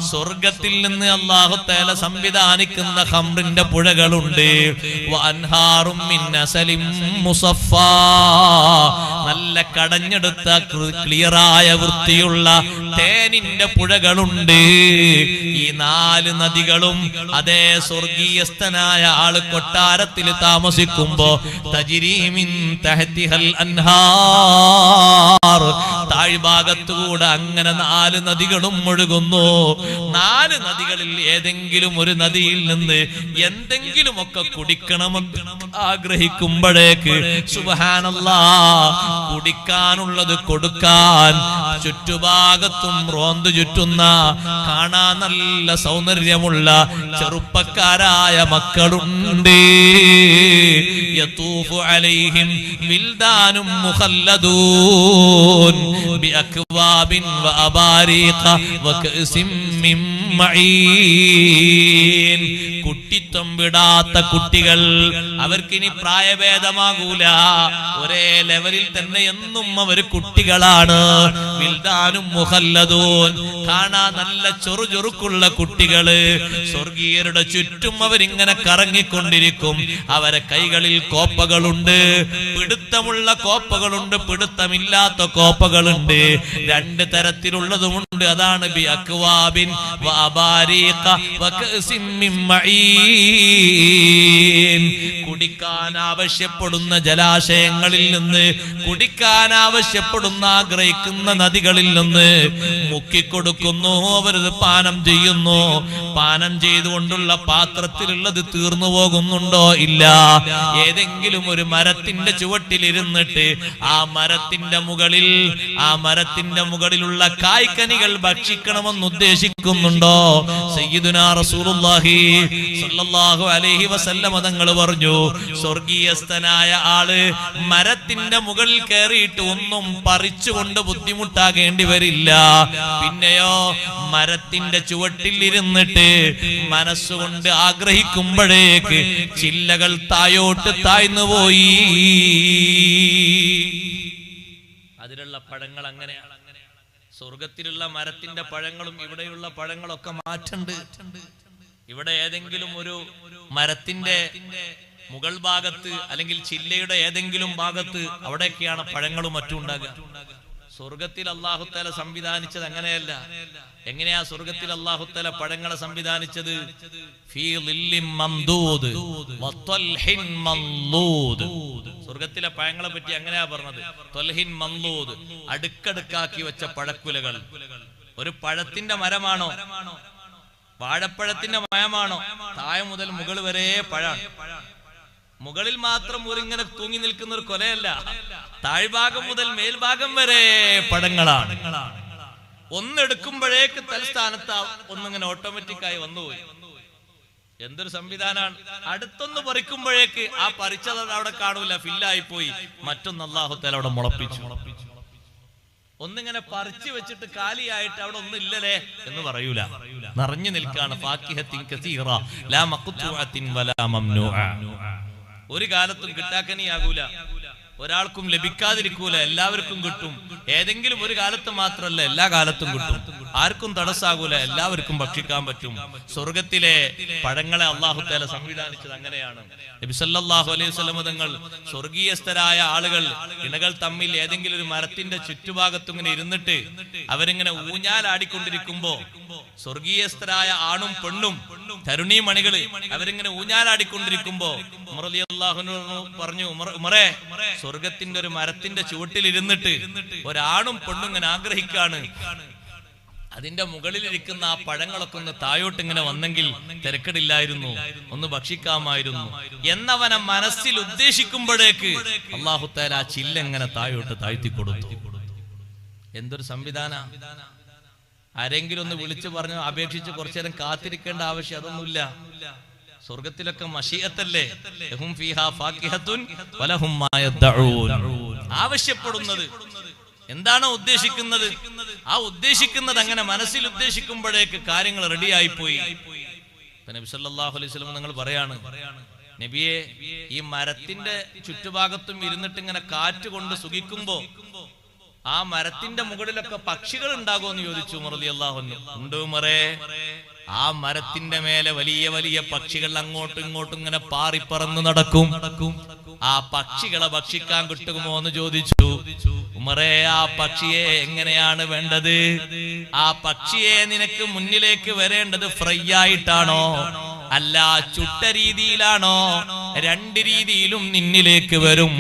സ്വർഗത്തിൽ നിന്ന് അല്ലാഹു തആല സംവിധാനിക്കുന്ന ഖംറിന്റെ പുഴകളുണ്ട്. വഅൻഹാറും മിൻ അസലിം മുസഫാ, നല്ല കടഞ്ഞെടുത്ത ക്ലിയറായ വൃത്തിയുള്ള തേനിന്റെ പുഴകളുണ്ട്. ഈ 4 നദികളും അതേ സ്വർഗീയസ്ഥനായ ആള് കൊട്ടാരത്തിൽ താമസിക്കുമ്പോ തജ്രീ മിൻ തഹ്തിഹൽ അൻഹാർ, താഴ്ഭാഗത്തുകൂടെ അങ്ങനെ 4 നദികളും ഒഴുകുന്നു. 4 നദികളിൽ ഏതെങ്കിലും ഒരു നദിയിൽ നിന്ന് എന്തെങ്കിലുമൊക്കെ കുടിക്കണമെന്ന് ആഗ്രഹിക്കുമ്പോഴേക്ക് സുബ്ഹാനല്ലാഹ് കുടിക്കാനുള്ളത് കൊടുക്കാൻ ചുറ്റുഭാഗത്തും റോന്തു ചുറ്റുന്ന കാണാൻ നല്ല സൗന്ദര്യമുള്ള ചെറുപ്പക്കാരായ മക്കളുണ്ട്. യതൂഫു അലൈഹിം വിൽദാനും മുഖല്ലദൂൻ ബിഅക്വാബിൻ വഅബാരീഖ വകഅസിം മിൻ മഈൻ. കുട്ടിത്വം വിടാത്ത കുട്ടികൾ, അവർക്കിനി പ്രായഭേദമാകൂല, ഒരേ ലെവലിൽ തന്നെ എന്നും അവർ കുട്ടികളാണ്. വിൽദാനും മുഖല്ലദൂൻ, കാണാൻ നല്ല ചൊറുചൊറുക്കുള്ള കുട്ടികള്. സ്വർഗീയരുടെ ചുറ്റും അവരിങ്ങനെ കറങ്ങിക്കൊണ്ടിരിക്കും. അവരെ കൈകളിൽ കോപ്പകളുണ്ട്, പിടുത്തമുള്ള കോപ്പകളുണ്ട്, പിടുത്തമില്ലാത്ത കോപ്പകളുണ്ട്. 2 തരത്തിലുള്ളതുമുണ്ട്. അതാണ് ബി അക്വാബിൻ വഅബാരീഖ വകഅസിം മിൻ മഈൻ. കുടിക്കാൻ ആവശ്യപ്പെടുന്ന ജലാശയങ്ങളിൽ നിന്ന്, കുടിക്കാൻ ആവശ്യപ്പെടുന്ന ആഗ്രഹിക്കുന്ന നദികളിൽ നിന്ന് മുക്കിക്കൊടുക്കുന്നു. അവരത് പാനം ചെയ്യുന്നു. പാനം ചെയ്തുകൊണ്ടുള്ള പാത്രത്തിലുള്ളത് തീർന്നു പോകുന്നുണ്ടോ? ഇല്ല. ഏതെങ്കിലും ഒരു മരത്തിന്റെ ചുവട്ടിലിരുന്നിട്ട് ആ മരത്തിന്റെ മുകളിലുള്ള കായ്ക്കനികൾ ഭക്ഷിക്കണമെന്ന് ഉദ്ദേശിക്കുന്നുണ്ടോ? സയ്യിദുനാ റസൂലുള്ളാഹി സ്വല്ലല്ലാഹു അലൈഹി വസല്ലം തങ്ങൾ പറഞ്ഞു, സ്വർഗീയസ്ഥനായ ആള് മരത്തിന്റെ മുകളിൽ കയറിയിട്ട് ഒന്നും പറിച്ചുകൊണ്ട് ബുദ്ധിമുട്ടാകേണ്ടി വരില്ല. പിന്നെയോ മരത്തിന്റെ ചുവട്ടിൽ ഇരുന്നിട്ട് മനസ്സുകൊണ്ട് ആഗ്രഹിക്കുമ്പോഴേക്ക് ചില്ലകൾ തായോട്ട് താഴ്ന്നുപോയി. അതിലുള്ള പഴങ്ങൾ അങ്ങനെയാണ്. സ്വർഗത്തിലുള്ള മരത്തിന്റെ പഴങ്ങളും ഇവിടെയുള്ള പഴങ്ങളൊക്കെ മാറ്റുണ്ട്. ഇവിടെ ഏതെങ്കിലും ഒരു മരത്തിന്റെ മുകൾ ഭാഗത്ത് അല്ലെങ്കിൽ ചില്ലയുടെ ഏതെങ്കിലും ഭാഗത്ത് അവിടെയൊക്കെയാണ് പഴങ്ങളും മറ്റും ഉണ്ടാകുക. സ്വർഗത്തിൽ അല്ലാഹു തആല സംവിധാനിച്ചത് അങ്ങനെയല്ല. എങ്ങനെയാ സ്വർഗത്തിൽ അല്ലാഹു തആല പഴങ്ങളെ സംവിധാനിച്ചത്? ഫീ ളില്ലിൻ മംദൂദ് വത്വൽഹിൻ മംലൂദ്. സ്വർഗത്തിലെ പഴങ്ങളെ പറ്റി അങ്ങനെയാ പറഞ്ഞത്. ത്വൽഹിൻ മംലൂദ്, അടുക്കടുക്കാക്കി വെച്ച പഴക്കുലകൾ. ഒരു പഴത്തിന്റെ മരമാണോ? വാഴപ്പഴത്തിന്റെ മയമാണോ? താഴെ മുതൽ മുകൾ വരെ പഴാണ്. മുകളിൽ മാത്രം ഒരിങ്ങനെ തൂങ്ങി നിൽക്കുന്ന ഒരു കൊലയല്ല, താഴ്ഭാഗം മുതൽ മേൽഭാഗം വരെ പഴങ്ങളാണ്. ഒന്നെടുക്കുമ്പോഴേക്ക് തൽസ്ഥാനത്ത് ഒന്നിങ്ങനെ ഓട്ടോമാറ്റിക്കായി വന്നുപോയി. എന്തൊരു സംവിധാനമാണ്! അടുത്തൊന്ന് പറിക്കുമ്പോഴേക്ക് ആ പറിച്ചത് അവിടെ കാണൂല, ഫില്ലായി പോയി. മറ്റൊന്ന് അല്ലാഹു തആല അവിടെ മുളപ്പിച്ചു. ഒന്നിങ്ങനെ പറിച്ചു വെച്ചിട്ട് കാലിയായിട്ട് അവിടെ ഒന്നും ഇല്ലല്ലേ എന്ന് പറയൂല, നിറഞ്ഞു നിൽക്കാണ്. ഫാക്കിഹത്തിൻ കസീറ ലാ മഖ്തൂഅത്തിൻ വലാ മംനൂഅ. ഒരു കാലത്തും കിട്ടാക്കനിയാകൂല, ഒരാൾക്കും ലഭിക്കാതിരിക്കൂല, എല്ലാവർക്കും കിട്ടും. ഏതെങ്കിലും ഒരു കാലത്ത് മാത്രമല്ല, എല്ലാ കാലത്തും കിട്ടും. ആർക്കും തടസ്സാകൂല, എല്ലാവർക്കും ഭക്ഷിക്കാൻ പറ്റും. സ്വർഗത്തിലെ പഴങ്ങളെ അല്ലാഹു തആല സംവിധാനിച്ചത് അങ്ങനെയാണ്. നബി സല്ലല്ലാഹു അലൈഹി വസല്ലം തങ്ങൾ സ്വർഗീയസ്ഥരായ ആളുകൾ ഇണകൾ തമ്മിൽ ഏതെങ്കിലും ഒരു മരത്തിന്റെ ചുറ്റുഭാഗത്ത് ഇങ്ങനെ ഇരുന്നിട്ട് അവരിങ്ങനെ ഊഞ്ഞാലാടിക്കൊണ്ടിരിക്കുമ്പോ, സ്വർഗീയസ്ഥരായ ആണും പെണ്ണും തരുണീമണികള് അവരിങ്ങനെ ഊഞ്ഞാലാടിക്കൊണ്ടിരിക്കുമ്പോ ഉമർ റളിയല്ലാഹു അൻഹു പറഞ്ഞു, ഉമറേ, സ്വർഗത്തിന്റെ ഒരു മരത്തിന്റെ ചുവട്ടിൽ ഇരുന്നിട്ട് ഒരാണും പെണ്ണും ഇങ്ങനെ ആഗ്രഹിക്കാണ്, അതിന്റെ മുകളിലിരിക്കുന്ന ആ പഴങ്ങളൊക്കെ ഒന്ന് തായോട്ട് ഇങ്ങനെ വന്നെങ്കിൽ തിരക്കടില്ലായിരുന്നു, ഒന്ന് ഭക്ഷിക്കാമായിരുന്നു എന്നവനെ മനസ്സിൽ ഉദ്ദേശിക്കുമ്പോഴേക്ക് അല്ലാഹു തആല ആ ചില്ല ഇങ്ങനെ തായോട്ട് താഴ്ത്തി കൊടുത്തു. എന്തൊരു സംവിധാന! ആരെങ്കിലും ഒന്ന് വിളിച്ചു പറഞ്ഞു അപേക്ഷിച്ച് കുറച്ചു നേരം കാത്തിരിക്കേണ്ട ആവശ്യം അതൊന്നുമില്ല. സ്വർഗത്തിലൊക്കെ മശീഅത്തല്ലേ. ലഹും ഫീഹാ ഫാക്കിഹത്തുൻ വലഹും മാ യദ്ഊൻ. ആവശ്യപ്പെടുന്നത് എന്താണോ ഉദ്ദേശിക്കുന്നത്, ആ ഉദ്ദേശിക്കുന്നത് അങ്ങനെ മനസ്സിൽ ഉദ്ദേശിക്കുമ്പോഴേക്ക് കാര്യങ്ങൾ റെഡിയായി പോയി. നബി സല്ലല്ലാഹു അലൈഹി വസല്ലം നിങ്ങൾ പറയാണ്, നബിയെ, ഈ മരത്തിന്റെ ചുറ്റുഭാഗത്തും ഇരുന്നിട്ട് ഇങ്ങനെ കാറ്റ് കൊണ്ട് സുഖിക്കുമ്പോ ആ മരത്തിന്റെ മുകളിലൊക്കെ പക്ഷികൾ ഉണ്ടാകുമെന്ന് ചോദിച്ചു ഉമർ റളിയല്ലാഹു അൻഹു. ഉണ്ട് ഉമറേ, ആ മരത്തിന്റെ മേലെ വലിയ വലിയ പക്ഷികൾ അങ്ങോട്ടും ഇങ്ങോട്ടും ഇങ്ങനെ പാറിപ്പറന്ന് നടക്കും. ആ പക്ഷികളെ ഭക്ഷിക്കാൻ കിട്ടുമോ എന്ന് ചോദിച്ചു. ഉമറേ, ആ പക്ഷിയെ എങ്ങനെയാണ് വേണ്ടത്? ആ പക്ഷിയെ നിനക്ക് മുന്നിലേക്ക് വരേണ്ടത് ഫ്രൈ ആയിട്ടാണോ അല്ല ചുട്ട രീതിയിലാണോ? രണ്ട് രീതിയിലും നിന്നിലേക്ക് വരും.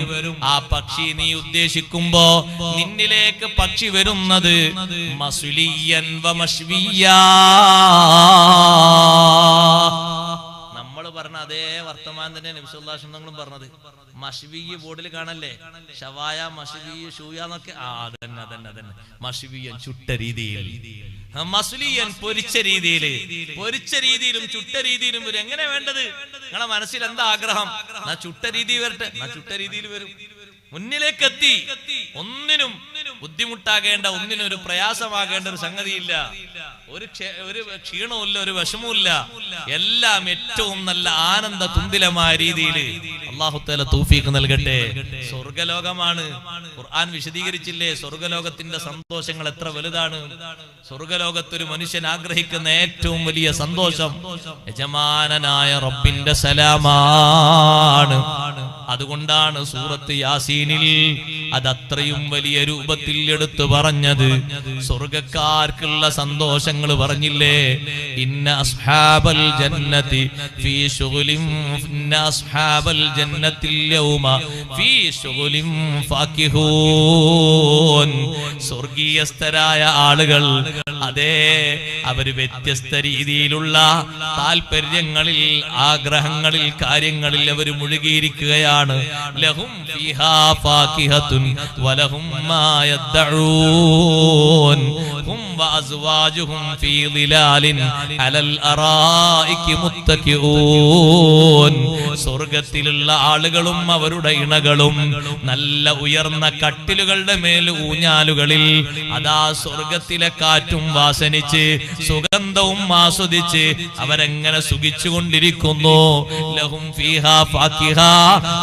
ആ പക്ഷി നീ ഉദ്ദേശിക്കുമ്പോ നിന്നിലേക്ക് പക്ഷി വരുന്നത് മസ്ലിയൻ വ മശ്വിയാ, നമ്മൾ പറഞ്ഞ അതേ വർത്തമാനം തന്നെ നബി സല്ലല്ലാഹു അലൈഹി വസല്ലം പറഞ്ഞത്. മശ്വിയ ബോർഡിൽ കാണല്ലേ, ഷവായ മശ്വിയ ഷൂയ എന്നൊക്കെ. അതന്നെ മശ്വിയൻ ചുട്ട രീതിയിൽ, മസ്ലിയൻ പൊരിച്ച രീതിയില്. പൊരിച്ച രീതിയിലും ചുട്ട രീതിയിലും വരും. എങ്ങനെ വേണ്ടത്? നിങ്ങളെ മനസ്സിൽ എന്താ ആഗ്രഹം? എന്നാ ചുട്ട രീതി വരട്ടെ, എന്നാ ചുട്ട രീതിയിൽ വരും. മുന്നിലേക്ക് എത്തി. ഒന്നിനും ബുദ്ധിമുട്ടാകേണ്ട, ഒന്നിനും ഒരു പ്രയാസമാകേണ്ട ഒരു സംഗതിയില്ല. ഒരു ക്ഷീണവുമില്ല, ഒരു വിഷമവുമില്ല. എല്ലാം ഏറ്റവും നല്ല ആനന്ദ തുന്തിലമായ രീതിയിൽ അല്ലാഹു തആല തൗഫീഖ് നൽകട്ടെ. സ്വർഗലോകമാണ്. ഖുർആൻ വിശദീകരിച്ചില്ലേ സ്വർഗലോകത്തിന്റെ സന്തോഷങ്ങൾ എത്ര വലുതാണ്. സ്വർഗലോകത്തൊരു മനുഷ്യൻ ആഗ്രഹിക്കുന്ന ഏറ്റവും വലിയ സന്തോഷം യജമാനനായ റബ്ബിന്റെ സലാമാണ്. അതുകൊണ്ടാണ് സൂറത്ത് യാസീനിൽ അതത്രയും വലിയ രൂപത്തിൽ എടുത്തു പറഞ്ഞത്. സ്വർഗക്കാർക്കുള്ള സന്തോഷങ്ങൾ പറഞ്ഞില്ലേ, ഇന്ന അസ്ഹാബൽ ജന്നതി ഫീ ശുഗ്ലിൻ, ഇന്ന അസ്ഹാബൽ ജന്നത്തിൽ യൗമ ഫീ ശുഗ്ലിൻ ഫാകിഹൂൻ. സ്വർഗീയസ്ഥരായ ആളുകൾ, അതേ, അവര് വ്യത്യസ്ത രീതിയിലുള്ള താല്പര്യങ്ങളിൽ, ആഗ്രഹങ്ങളിൽ, കാര്യങ്ങളിൽ അവർ മുഴുകിയിരിക്കുകയാണ്. ലഹും ഫീഹാ ഫാകിഹത്തുൻ വലഹും മാ യദ്ദഊൻ ഹും വഅസ്വാജുഹും ഫീ ളിലാലിൻ അലൽ അറായികി മുത്തഖിഊൻ. സ്വർഗ്ഗത്തിലുള്ള ആളുകളും അവരുടെ ഇണകളും നല്ല ഉയർന്ന കട്ടിലുകളുടെ മേൽ ഊഞ്ഞാലുകളിൽ അതാ സ്വർഗ്ഗത്തിലെ കാറ്റും വാസനിച്ച് സുഗന്ധവും ആസ്വദിച്ച് അവരെങ്ങനെ സുഖിച്ചുകൊണ്ടിരിക്കുന്നു. ലഹും ഫീഹാ ഫാകിഹ,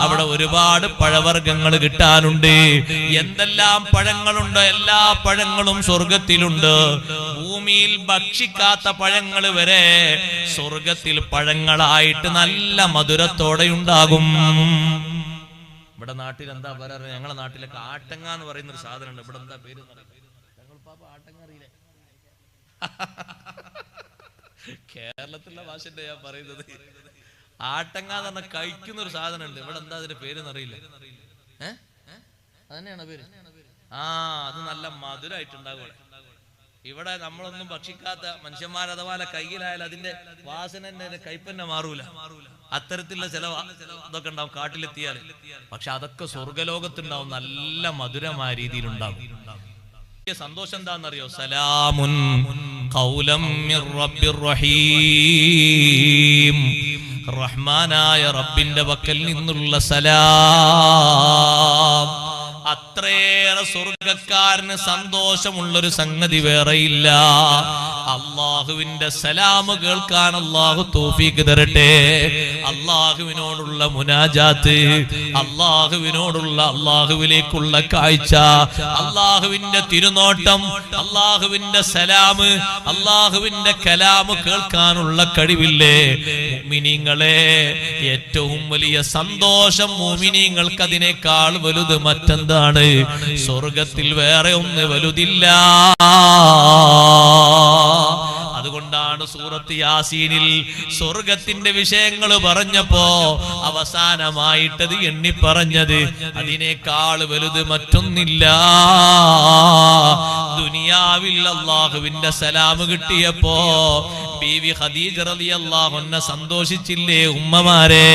അവിടെ ഒരുപാട് പഴവർഗ്ഗങ്ങൾ കിട്ടാനുണ്ട്. എന്തെല്ലാം പഴങ്ങളുണ്ടോ എല്ലാ പഴങ്ങളും സ്വർഗത്തിലുണ്ട്. ഭൂമിയിൽ ഭക്ഷിക്കാത്ത പഴങ്ങൾ വരെ സ്വർഗത്തിൽ പഴങ്ങളായിട്ട് നല്ല മധുരത്തോടെ ഉണ്ടാകും. ഇവിടെ നാട്ടിൽ എന്താ പറയാറ്? ഞങ്ങളെ നാട്ടിലൊക്കെ ആട്ടങ്ങ എന്ന് പറയുന്ന ഒരു സാധനം ഉണ്ട്. ഇവിടെ എന്താ പേര്? ആട്ടങ്ങ അറിയില്ലേ? കേരളത്തിലുള്ള ഭാഷന്റെ ഞാൻ പറയുന്നത്. ആട്ടങ്ങ എന്ന് പറഞ്ഞാൽ കഴിക്കുന്ന ഒരു സാധനം ഉണ്ട്. ഇവിടെ എന്താ അതിന്റെ പേരെന്ന് അറിയില്ല. അതന്നെയാണ് പേര്. അത് നല്ല മധുരമായിട്ടുണ്ടാകും. ഇവിടെ നമ്മളൊന്നും ഭക്ഷിക്കാത്ത മനുഷ്യന്മാർ അഥവാ കയ്യിലായാലും അതിന്റെ വാസന തന്നെ കയ്പന്നെ മാറൂല. അത്തരത്തിലുള്ള ചില ഇതൊക്കെ ഉണ്ടാവും കാട്ടിലെത്തിയാൽ. പക്ഷെ അതൊക്കെ സ്വർഗലോകത്തുണ്ടാവും, നല്ല മധുരമായ രീതിയിലുണ്ടാവും. സന്തോഷം എന്താണെന്നറിയോ? സലാമുൻ ഖൗലം മിർ റബ്ബിർ റഹീം. റഹ്മാനായ റബ്ബിന്റെ പക്കൽ നിന്നുള്ള സലാം. അത്രയേറെ സ്വർഗക്കാരന് സന്തോഷമുള്ളൊരു സംഗതി വേറെയില്ല. അള്ളാഹുവിന്റെ സലാം കേൾക്കാൻ അള്ളാഹു തൗഫീഖ് തരട്ടെ. അള്ളാഹുവിനോടുള്ള മുനാജാത്ത്, അള്ളാഹുവിനോടുള്ള അള്ളാഹുവിലേക്കുള്ള കാഴ്ച, അള്ളാഹുവിന്റെ തിരുനോട്ടം, അള്ളാഹുവിന്റെ സലാം, അള്ളാഹുവിന്റെ കലാം കേൾക്കാനുള്ള കഴിവില്ലേ മുഅ്മിനീങ്ങളെ? ഏറ്റവും വലിയ സന്തോഷം മുഅ്മിനീങ്ങൾക്ക് അതിനേക്കാൾ വലുത് മറ്റെന്താണ്? സ്വർഗത്തിൽ വേറെ ഒന്ന് വലുതില്ല. അതുകൊണ്ടാണ് സൂറത്ത് യാസീനിൽ സ്വർഗത്തിന്റെ വിഷയങ്ങൾ പറഞ്ഞപ്പോ അവസാനമായിട്ടത് എണ്ണി പറഞ്ഞത് അതിനേക്കാൾ വലുത് മറ്റൊന്നില്ല. ദുനിയാവിൽ അല്ലാഹുവിന്റെ സലാം കിട്ടിയപ്പോ ബീവി ഖദീജ റളിയല്ലാഹു അൻഹ സന്തോഷിച്ചില്ലേ ഉമ്മമാരെ?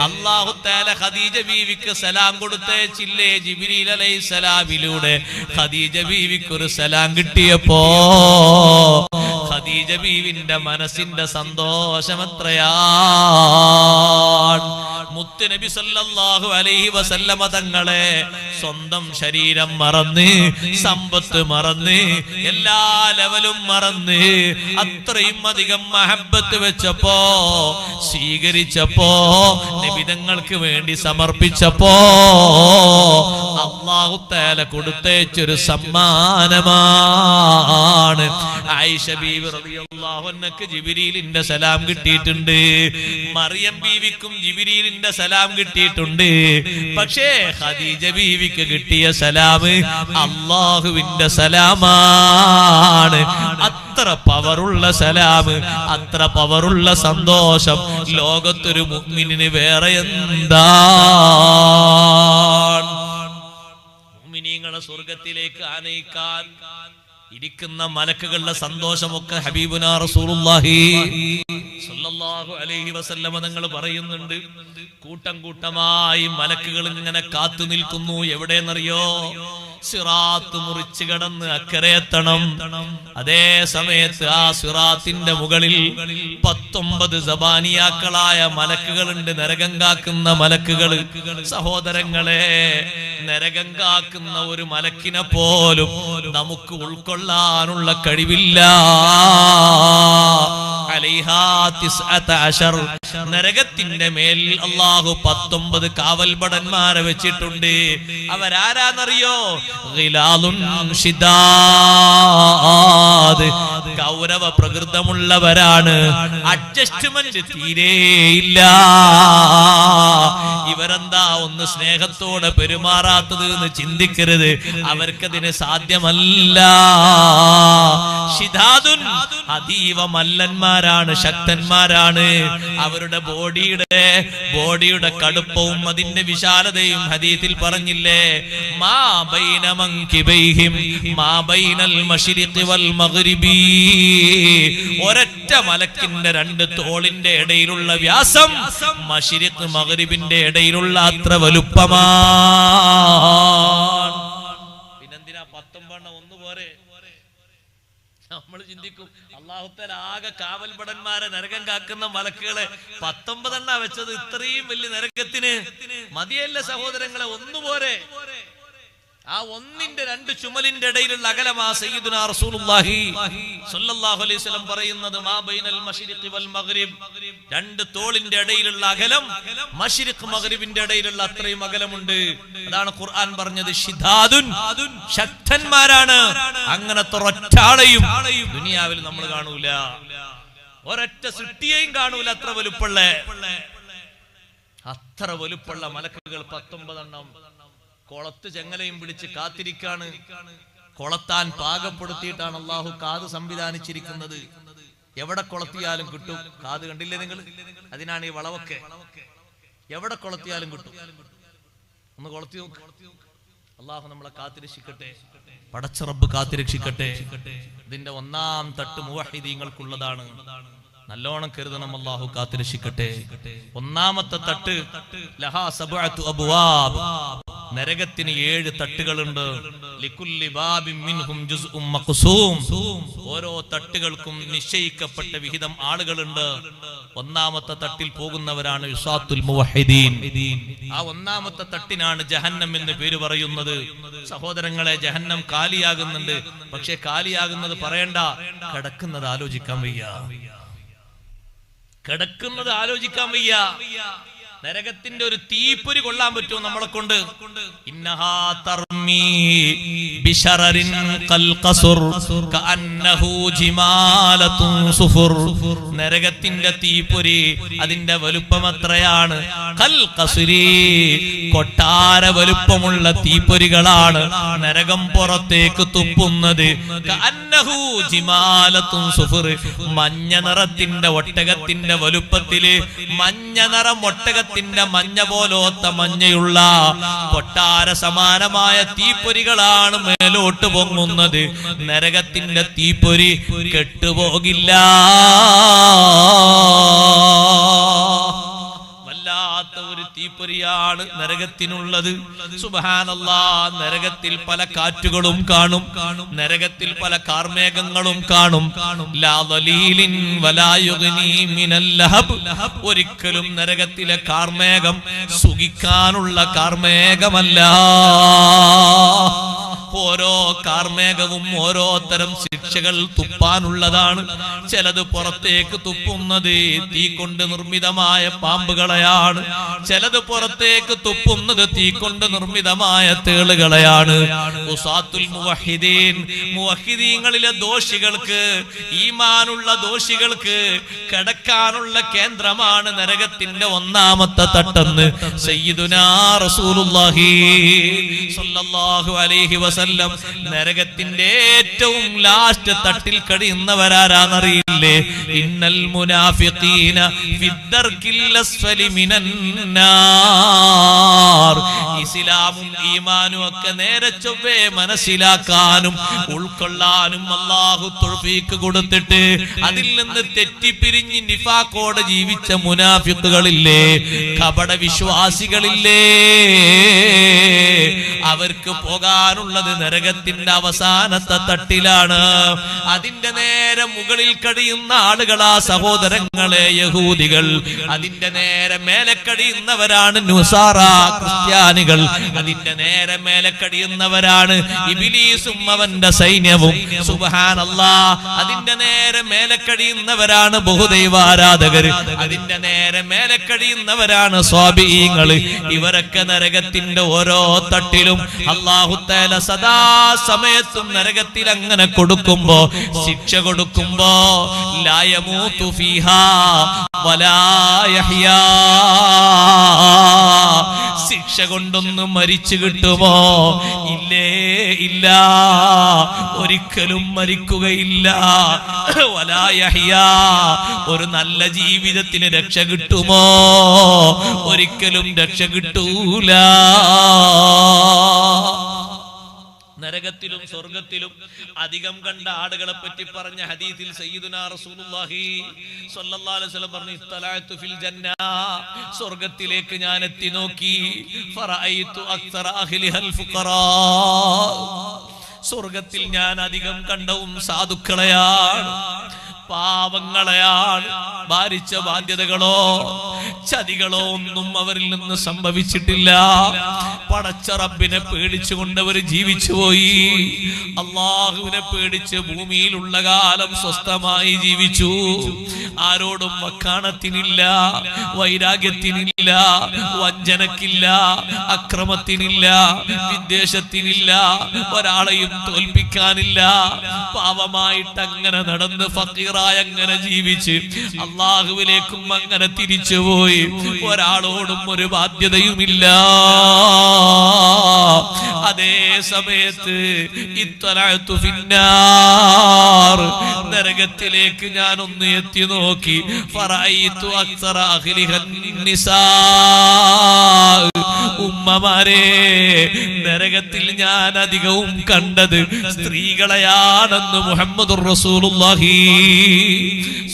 അല്ലാഹു തആല ഖദീജ ബീവിക്ക് സലാം കൊടുത്തേച്ചില്ലേ? ജിബ്രീൽ അലൈഹിസ്സലാമിലൂടെ ഖദീജ ബീവിക്ക് ഒരു സലാം കിട്ടിയപ്പോ ഖദീജ ബീവിന്റെ മനസ്സിന്റെ സന്തോഷം എത്രയാണ്. മുത്തുനബി സല്ലല്ലാഹു അലൈഹി വസല്ലമ തങ്ങളെ സ്വന്തം ശരീരം മറന്ന്, സമ്പത്ത് മറന്ന്, എല്ലാ ലെവലും മറന്ന് അത്രയും അധികം മഹബത്ത് വെച്ചപ്പോ, സ്വീകരിച്ചപ്പോ, നബി തങ്ങൾക്ക് വേണ്ടി സമർപ്പിച്ചപ്പോ അല്ലാഹു തആല കൊടുത്തയച്ചൊരു സമ്മാനമാണ്. ആയിഷ ബീവി റളിയല്ലാഹു അൻഹക്ക് ജിബ്രീലിന്റെ സലാം കിട്ടിയിട്ടുണ്ട്, മറിയം ബീവിക്കും ജിബ്രീലിന്റെ സലാം കിട്ടിയിട്ടുണ്ട്. പക്ഷേ ഖദീജ ബീവിക്ക് കിട്ടിയ സലാം അല്ലാഹുവിന്റെ സലാമാണ്. അത്ര പവറുള്ള സലാം, അത്ര പവറുള്ള സന്തോഷം ലോകത്തൊരു മുഅ്മിനിന് വേറെ എന്താണ്? മുഅ്മിനീങ്ങളെ സ്വർഗ്ഗത്തിലേക്ക് ആനയിക്കാൻ ഇരിക്കുന്ന മലക്കുകളുടെ സന്തോഷമൊക്കെ ഹബീബുനാ റസൂലുള്ളാഹി സ്വല്ലല്ലാഹു അലൈഹി വസല്ലമ തങ്ങൾ പറയുന്നുണ്ട്. കൂട്ടം കൂട്ടമായി മലക്കുകൾ ഇങ്ങനെ കാത്തു നിൽക്കുന്നു. എവിടെയെന്നറിയോ? സിറാത്ത് മുറിച്ചു കടന്ന് അക്കരെ എത്തണം. അതേ സമയത്ത് ആ സിറാത്തിന്റെ മുകളിൽ 19 സബാനിയാക്കളായ മലക്കുകളുണ്ട്, നരകം കാക്കുന്ന മലക്കുകൾ. സഹോദരങ്ങളെ, നരകം കാക്കുന്ന ഒരു മലക്കിനെ പോലും നമുക്ക് ഉൾക്കൊള്ളാനുള്ള കഴിവില്ല. നരകത്തിന്റെ മേൽ അല്ലാഹു 19 കാവൽഭടന്മാരെ വെച്ചിട്ടുണ്ട്. അവരാരാന്നറിയോ? ഗൗരവ പ്രകൃതമുള്ളവരാണ്. അഡ്ജസ്റ്റ്മെന്റ് തീരെയില്ല. ഇവരെന്താ ഒന്ന് സ്നേഹത്തോടെ പെരുമാറാത്തത് എന്ന് ചിന്തിക്കരുത്. അവർക്കതിന് സാധ്യമല്ല. ശിദാദുൻ, അതീവ മല്ലന്മാരാണ്, ശക്തന്മാരാണ്. അവരുടെ ബോഡിയുടെ കടുപ്പവും അതിന്റെ വിശാലതയും ഹദീസിൽ പറഞ്ഞില്ലേ? മാ ബൈന മൻകിബൈഹിം മാ ബൈനൽ മശ്രിഖി വൽ മഗ്രിബി. ഒരൊറ്റ മലക്കിന്റെ 2 തോളിന്റെ ഇടയിലുള്ള വ്യാസം മശ്രിഖ് മഗ്രിബിന്റെ ഇടയിലുള്ള അത്ര വലുപ്പമാണ്. പിന്നെന്തിനാ 19 ഒന്നുപോലെ? നമ്മൾ ചിന്തിക്കും അല്ലാഹു തആല ആകെ കാവൽഭടന്മാരെ നരകം കാക്കുന്ന മലക്കുകളെ 19 വെച്ചത് ഇത്രയും വലിയ നരകത്തിന് മതിയല്ല സഹോദരങ്ങളെ? ഒന്നുപോലെ. ആ ഒന്നിന്റെ 2 ചുമലിന്റെ ഇടയിലുള്ള അകലമാ സയ്യിദുനാ റസൂലുള്ളാഹി സ്വല്ലല്ലാഹു അലൈഹി വസല്ലം പറയുന്നത്. മാ ബൈനൽ മശ്രിഖി വൽ മഗ്രിബ്, 2 തോളിന്റെ ഇടയിലുള്ള അകലം മശ്രിഖ് മഗ്രിബിന്റെ ഇടയിലുള്ള അത്രയും അകലമുണ്ട്. അതാണ് ഖുർആൻ പറഞ്ഞത് ശിദാദുൻ, ശക്തന്മാരാണ്. അങ്ങനത്തെ ഒരൊറ്റാളെയും ദുനിയാവിൽ നമ്മൾ കാണൂല, ഒരൊറ്റ സൃഷ്ടിയെയും കാണൂല. അത്ര വലുപ്പുള്ള മലക്കുകൾ 19 കൊളത്ത് ചെങ്ങലയും പിടിച്ച് കാത്തിരിക്കാണ്. കൊളത്താൻ പാകപ്പെടുത്തിയിട്ടാണ് അള്ളാഹു കാത് സംവിധാനിച്ചിരിക്കുന്നത്. എവിടെ കൊളത്തിയാലും കിട്ടും. കാത് കണ്ടില്ലേ നിങ്ങൾ? അതിനാണ് ഈ വളവൊക്കെ. എവിടെ കൊളത്തിയാലും കിട്ടും. ഒന്ന് കൊളത്തി നോക്ക്. അള്ളാഹു നമ്മളെ കാത്തിരക്ഷിക്കട്ടെ, പടച്ച റബ്ബ് കാത്തിരക്ഷിക്കട്ടെ. ഇതിന്റെ 1-ാം തട്ട് മുവഹിദീങ്ങൾക്കുള്ളതാണ്. നല്ലോണം കരുതണം. അല്ലാഹു കാത്തിരക്ഷിക്കട്ടെ. 1-ാമത്തെ തട്ട് ലഹാ സബ്അതു അബ്വാബ്, നരകത്തിന് 7 തട്ടുകളുണ്ട്. ലികുല്ലി ബാബിൻ മിൻഹും ജുസ്ഉം മഖ്സൂം, ഓരോ തട്ടുകൾക്കും നിശ്ചയിക്കപ്പെട്ട വിഹിതം ആളുകളുണ്ട്. 1-ാമത്തെ തട്ടിൽ പോകുന്നവരാണ് ഇസാത്തുൽ മുവഹിദീൻ. ആ 1-ാമത്തെ തട്ടിനാണ് ജഹന്നം എന്ന് പേര് പറയുന്നത്. സഹോദരങ്ങളെ, ജഹന്നം കാലിയാകുന്നുണ്ട്. പക്ഷെ കാലിയാകുന്നത് പറയണ്ട, കിടക്കുന്നത് ആലോചിക്കാൻ വയ്യ. കിടക്കുന്നത് ആലോചിക്കാൻ വയ്യ. നരകത്തിന്റെ ഒരു തീപ്പൊരി കൊള്ളാൻ പറ്റുമോ നമ്മളെ കൊണ്ട്? ഇന്നഹാ തർമീ ബിശറരിൻ ഖൽ ഖസ്ർ കഅന്നഹു ജിമാലത്തുൻ സുഫർ. നരകത്തിന്റെ തീപ്പൊരി അതിന്റെ വലുപ്പം എത്രയാണ്? ഖൽ ഖസ്രി, കൊട്ടാര വലുപ്പമുള്ള തീപ്പൊരികളാണ് നരകം പുറത്തേക്ക് തുപ്പുന്നത്. കഅന്നഹു ജിമാലത്തുൻ സുഫർ, മഞ്ഞ നിറത്തിന്റെ ഒട്ടകത്തിന്റെ വലുപ്പത്തില്, മഞ്ഞ നിറം ഒട്ടകത്തിന്റെ മഞ്ഞ പോലോത്ത മഞ്ഞയുള്ള കൊട്ടാര സമാനമായ തീപ്പൊരികളാണ് മേലോട്ട് പൊങ്ങുന്നത്. നരകത്തിന്റെ തീപ്പൊരി കെട്ടുപോകില്ല. വല്ലാത്ത ഒരു തീപ്പൊരിയാണ് നരകത്തിനുള്ളത്. സുബ്ഹാനല്ലാഹ്, നരകത്തിൽ പല കാറ്റുകളും കാണും, നരകത്തിൽ പല കാർമേഘങ്ങളും കാണും. ലാ ദലീലിൻ വലാ യുഗ്നി മിനൽ ലഹബ്, ഒരിക്കലും നരകത്തിലെ കാർമേഘം സുഖിക്കാനുള്ള കാർമേഘമല്ല. ഓരോ കാർമേഘവും ഓരോ തരം ശിക്ഷകൾ തുപ്പാനുള്ളതാണ്. ചിലത് പുറത്തേക്ക് തുപ്പുന്നത് തീ കൊണ്ട് നിർമ്മിതമായ പാമ്പുകളെയാണ്, ചിലത് പുറത്തേക്ക് തുപ്പുന്നത് തീ കൊണ്ട് നിർമ്മിതമായ തേളുകളെയാണ്. ഉസാത്തുൽ മുവഹിദീൻ, മുവഹിദീങ്ങളിലെ ദോഷികൾക്ക്, ഈമാനുള്ള ദോഷികൾക്ക് കിടക്കാനുള്ള കേന്ദ്രമാണ് നരകത്തിന്റെ ഒന്നാമത്തെ തട്ടെന്ന് സയ്യിദുനാ റസൂലുള്ളാഹി സ്വല്ലല്ലാഹു അലൈഹി വസല്ലം നരകത്തിന്റെ ഏറ്റവും ലാസ്റ്റ് തട്ടിൽ കഴിയുന്നവരാരാന്നറിയില്ലേ? ഇന്നൽ മുനാഫിഖീന ഫിദ്ദർകിൽ അസ്ഫലി മിനന്നാർ. ഇസ്ലാമും ഈമാനും ഒക്കെ നേരെ ചൊവ്വേ മനസ്സിലാക്കാനും ഉൾക്കൊള്ളാനും അല്ലാഹു തൗഫീഖ് കൊടുത്തിട്ട് അതിൽ നിന്ന് തെറ്റിപ്പിരിഞ്ഞ് നിഫാഖോടെ ജീവിച്ച മുനാഫിഖുകളില്ലേ, കപട വിശ്വാസികളില്ലേ, അവർക്ക് പോകാനുള്ളത് നരകത്തിന്റെ അവസാനത്തെ തട്ടിലാണ്. അതിന്റെ നേരെ മുകളിൽ കഴിയുന്ന ആളുകളാ സഹോദരങ്ങളെ യഹൂദികൾ. അതിന്റെ നേരെ മേലെ കഴിയുന്നവരാണ് നുസാറ ക്രിസ്ത്യാനികൾ. അതിന്റെ നേരെ മേലെ കഴിയുന്നവരാണ് ഇബ്ലീസും അവന്റെ സൈന്യവും. സുബ്ഹാനല്ലാഹ്, അതിന്റെ നേരെ മേലെ കഴിയുന്നവരാണ് ബഹുദൈവാരാധകർ. അതിന്റെ നേരെ മേലെ കഴിയുന്നവരാണ് സ്വാബീങ്ങൾ. ഇവരൊക്കെ നരകത്തിന്റെ ഓരോ തട്ടിലും അല്ലാഹു തആല സദാ സമയത്തും നരകത്തിൽ അങ്ങനെ കൊടുക്കുമ്പോ, ശിക്ഷ കൊടുക്കുമ്പോ ലാ യമൂതു ഫീഹാ വലാ യഹ്യാ, ശിക്ഷ കൊണ്ടൊന്നും മരിച്ചു കിട്ടുമോ? ഇല്ലേ, ഇല്ല, ഒരിക്കലും മരിക്കുകയില്ല. വലാ യഹ്യാ, ഒരു നല്ല ജീവിതത്തിന് രക്ഷ കിട്ടുമോ? ഒരിക്കലും രക്ഷ കിട്ടൂല. നരകത്തിലും സ്വർഗത്തിലും അധികം കണ്ട ആളുകളെ പറ്റി പറഞ്ഞ ഹദീസിൽ സയ്യിദുനാ റസൂലുള്ളാഹി സ്വല്ലല്ലാഹു അലൈഹി വസല്ലം പറഞ്ഞു, ഇത്തലഅതു ഫിൽ ജന്ന, സ്വർഗത്തിലേക്ക് ഞാൻ എത്തി നോക്കി. ഫറഅയ്തു അക്സറ അഹ്ലിഹൽ ഫുഖറാ, സ്വർഗത്തിൽ ഞാൻ അധികം കണ്ടവും സാധുക്കളെയാണ്, പാവങ്ങളെയാണ്. ഭാരിച്ച ബാധ്യതകളോ ചതികളോ ഒന്നും അവരിൽ നിന്ന് സംഭവിച്ചിട്ടില്ല. പടച്ച റബ്ബിനെ പേടിച്ചുകൊണ്ട് അവർ ജീവിച്ചുപോയി. അള്ളാഹുവിനെ പേടിച്ച് ഭൂമിയിലുള്ള കാലം സ്വസ്ഥമായി ജീവിച്ചു. ആരോടും വക്കാണത്തിനില്ല, വൈരാഗ്യത്തിനില്ല, വഞ്ചനക്കില്ല, അക്രമത്തിനില്ല, വിദ്വേഷത്തിനില്ല, ഒരാളെയും തോൽപ്പിക്കാനില്ല. പാവമായിട്ട് അങ്ങനെ നടന്ന് ഫക്കീറായി അങ്ങനെ ജീവിച്ച് അള്ളാഹുവിലേക്കും അങ്ങനെ തിരിച്ചുപോയി. ഒരാളോടും ഒരു ബാധ്യതയുമില്ല. അതേ സമയത്ത് ഇത്തലഅതു ഫിന്നാർ, നരകത്തിലേക്ക് ഞാൻ ഒന്ന് എത്തി നോക്കി. ഫറഅയ്തു അക്സറ അഹ്ലിഹൻ നിസാ, ഉമ്മമാരെ, നരകത്തിൽ ഞാൻ അധികവും കണ്ടത് സ്ത്രീകളെയാണെന്ന് മുഹമ്മദുർ റസൂലുള്ളാഹി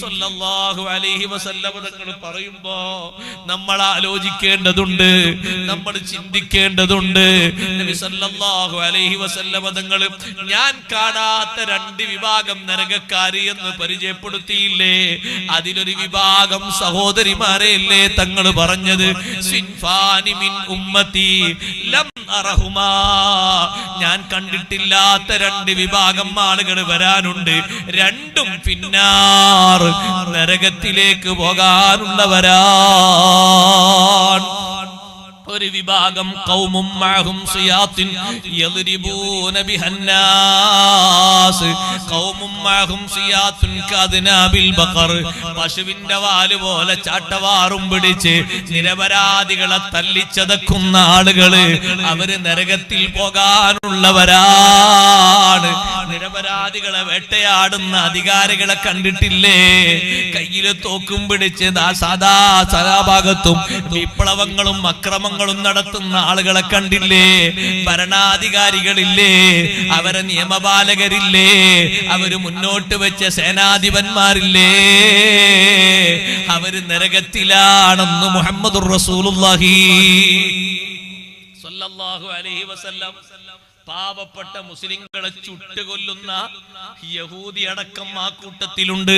സ്വല്ലല്ലാഹു അലൈഹി വസല്ലം തങ്ങൾ പറയുമ്പോ നമ്മൾ ആലോചിക്കേണ്ടതുണ്ട്, നമ്മൾ ചിന്തിക്കേണ്ടതുണ്ട്. നബി സല്ലല്ലാഹു അലൈഹി വസല്ലം തങ്ങൾ ഞാൻ കാണാത്ത രണ്ട് വിഭാഗം നരകക്കാരി എന്ന് പരിചയപ്പെടുത്തിയില്ലേ? അതിലൊരു വിഭാഗം സഹോദരിമാരെയല്ലേ തങ്ങൾ പറഞ്ഞത്? സിൻഫാനി മിൻ ഉമ്മത്തി ലം അറഹുമാ, ഞാൻ കണ്ടിട്ടില്ലാത്ത രണ്ട് വിഭാഗം ആളുകൾ വരാനുണ്ട്. രണ്ടും പിന്നാർ, നരകത്തിലേക്ക് പോകാനുള്ളവരാണ്. ഒരു വിഭാഗം ഖൗമും മഅഹും സിയാത്തിൻ യദ്രിബൂന ബിഹന്നാസ്, ഖൗമും മഅഹും സിയാത്തുൻ കദ്നാബിൽ ബഖർ, പശുവിന്റെ വാല് പോലെ ചാട്ടവാറും പിടിച്ച് നിരപരാധികളെ തല്ലിച്ചതക്കുന്ന ആളുകള്, അവര് നരകത്തിൽ പോകാനുള്ളവരാണ്. നിരപരാധികളെ വേട്ടയാടുന്ന അധികാരികളെ കണ്ടിട്ടില്ലേ? കയ്യില് തോക്കും പിടിച്ച് സദാ ഭാഗത്തും വിപ്ലവങ്ങളും അക്രമങ്ങളും അതിക്രമങ്ങളും നടത്തുന്ന ആളുകളെ കണ്ടില്ലേ? ഭരണാധികാരികളില്ലേ? അവരെ നിയമപാലകരില്ലേ? അവര് മുന്നോട്ട് വെച്ച സേനാധിപന്മാരില്ലേ? അവര് നരകത്തിലാണെന്ന് മുഹമ്മദുർ റസൂലുള്ളാഹി സ്വല്ലല്ലാഹു അലൈഹി വസല്ലം. പാവപ്പെട്ട മുസ്ലിങ്ങളെ ചുട്ടുകൊല്ലുന്ന യഹൂദി അടക്കം ആ കൂട്ടത്തിലുണ്ട്.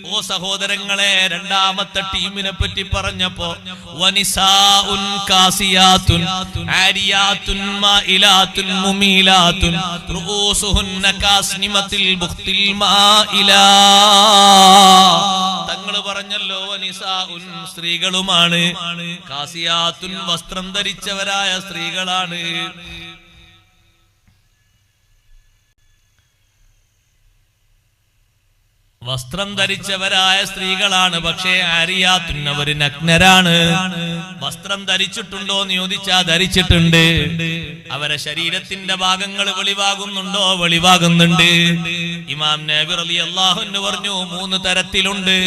ഓ സഹോദരങ്ങളെ, രണ്ടാമത്തെ ടീമിനെ പറ്റി പറഞ്ഞപ്പോ വനിസാഉൻ കാസിയാത്തുൻ ആരിയാത്തുൻ മായിലാത്തുൻ മുമീലാത്തുൻ റൂസുഹുന്ന കാസ്നിമത്തിൽ ബുഖ്തിൽ മായിലാ. തങ്ങൾ പറഞ്ഞല്ലോ വനിസാഉൻ സ്ത്രീകളുമാണ്, കാസിയാത്തുൻ വസ്ത്രം ധരിച്ചവരായ സ്ത്രീകളാണ്. വസ്ത്രം ധരിച്ചവരായ സ്ത്രീകളാണ്. പക്ഷേ ആരിയാത്തുൻ അവര് നഗ്നരാണ്. വസ്ത്രം ധരിച്ചിട്ടുണ്ടോ എന്ന് ചോദിച്ചാ ധരിച്ചിട്ടുണ്ട്. അവരെ ശരീരത്തിന്റെ ഭാഗങ്ങൾ വെളിവാകുന്നുണ്ടോ? വെളിവാകുന്നുണ്ട്. ഇമാം നബി റളിയല്ലാഹു അൻഹു പറഞ്ഞു 3 തരത്തിലുണ്ട്.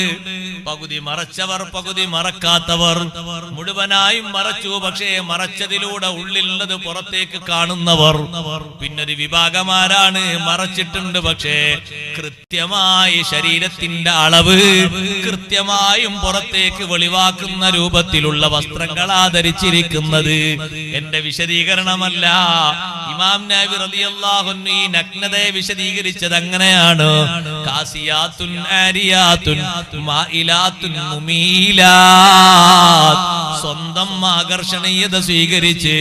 പകുതി മറച്ചവർ, പകുതി മറക്കാത്തവർ. മുഴുവനായും മറച്ചു, പക്ഷേ മറച്ചതിലൂടെ ഉള്ളിലുള്ളത് പുറത്തേക്ക് കാണുന്നവർ. പിന്നൊരു വിഭാഗമാരാണ് മറച്ചിട്ടുണ്ട്, പക്ഷേ കൃത്യമായി ശരീരത്തിന്റെ അളവ് കൃത്യമായും പുറത്തേക്ക് വെളിവാക്കുന്ന രൂപത്തിലുള്ള വസ്ത്രങ്ങളാ ധരിച്ചിരിക്കുന്നത്. എന്റെ വിശദീകരണമല്ല. ഇമാം നബി റളിയല്ലാഹു അൻഹു ഈ നഗ്നതയെ വിശദീകരിച്ചത് അങ്ങനെയാണ്. കാസിയാത്തുൻ ആരിയാത്തുൻ മായിലാത്തുൻ മുമീലാത്ത്. സ്വന്തം ആകർഷണീയത സ്വീകരിച്ച്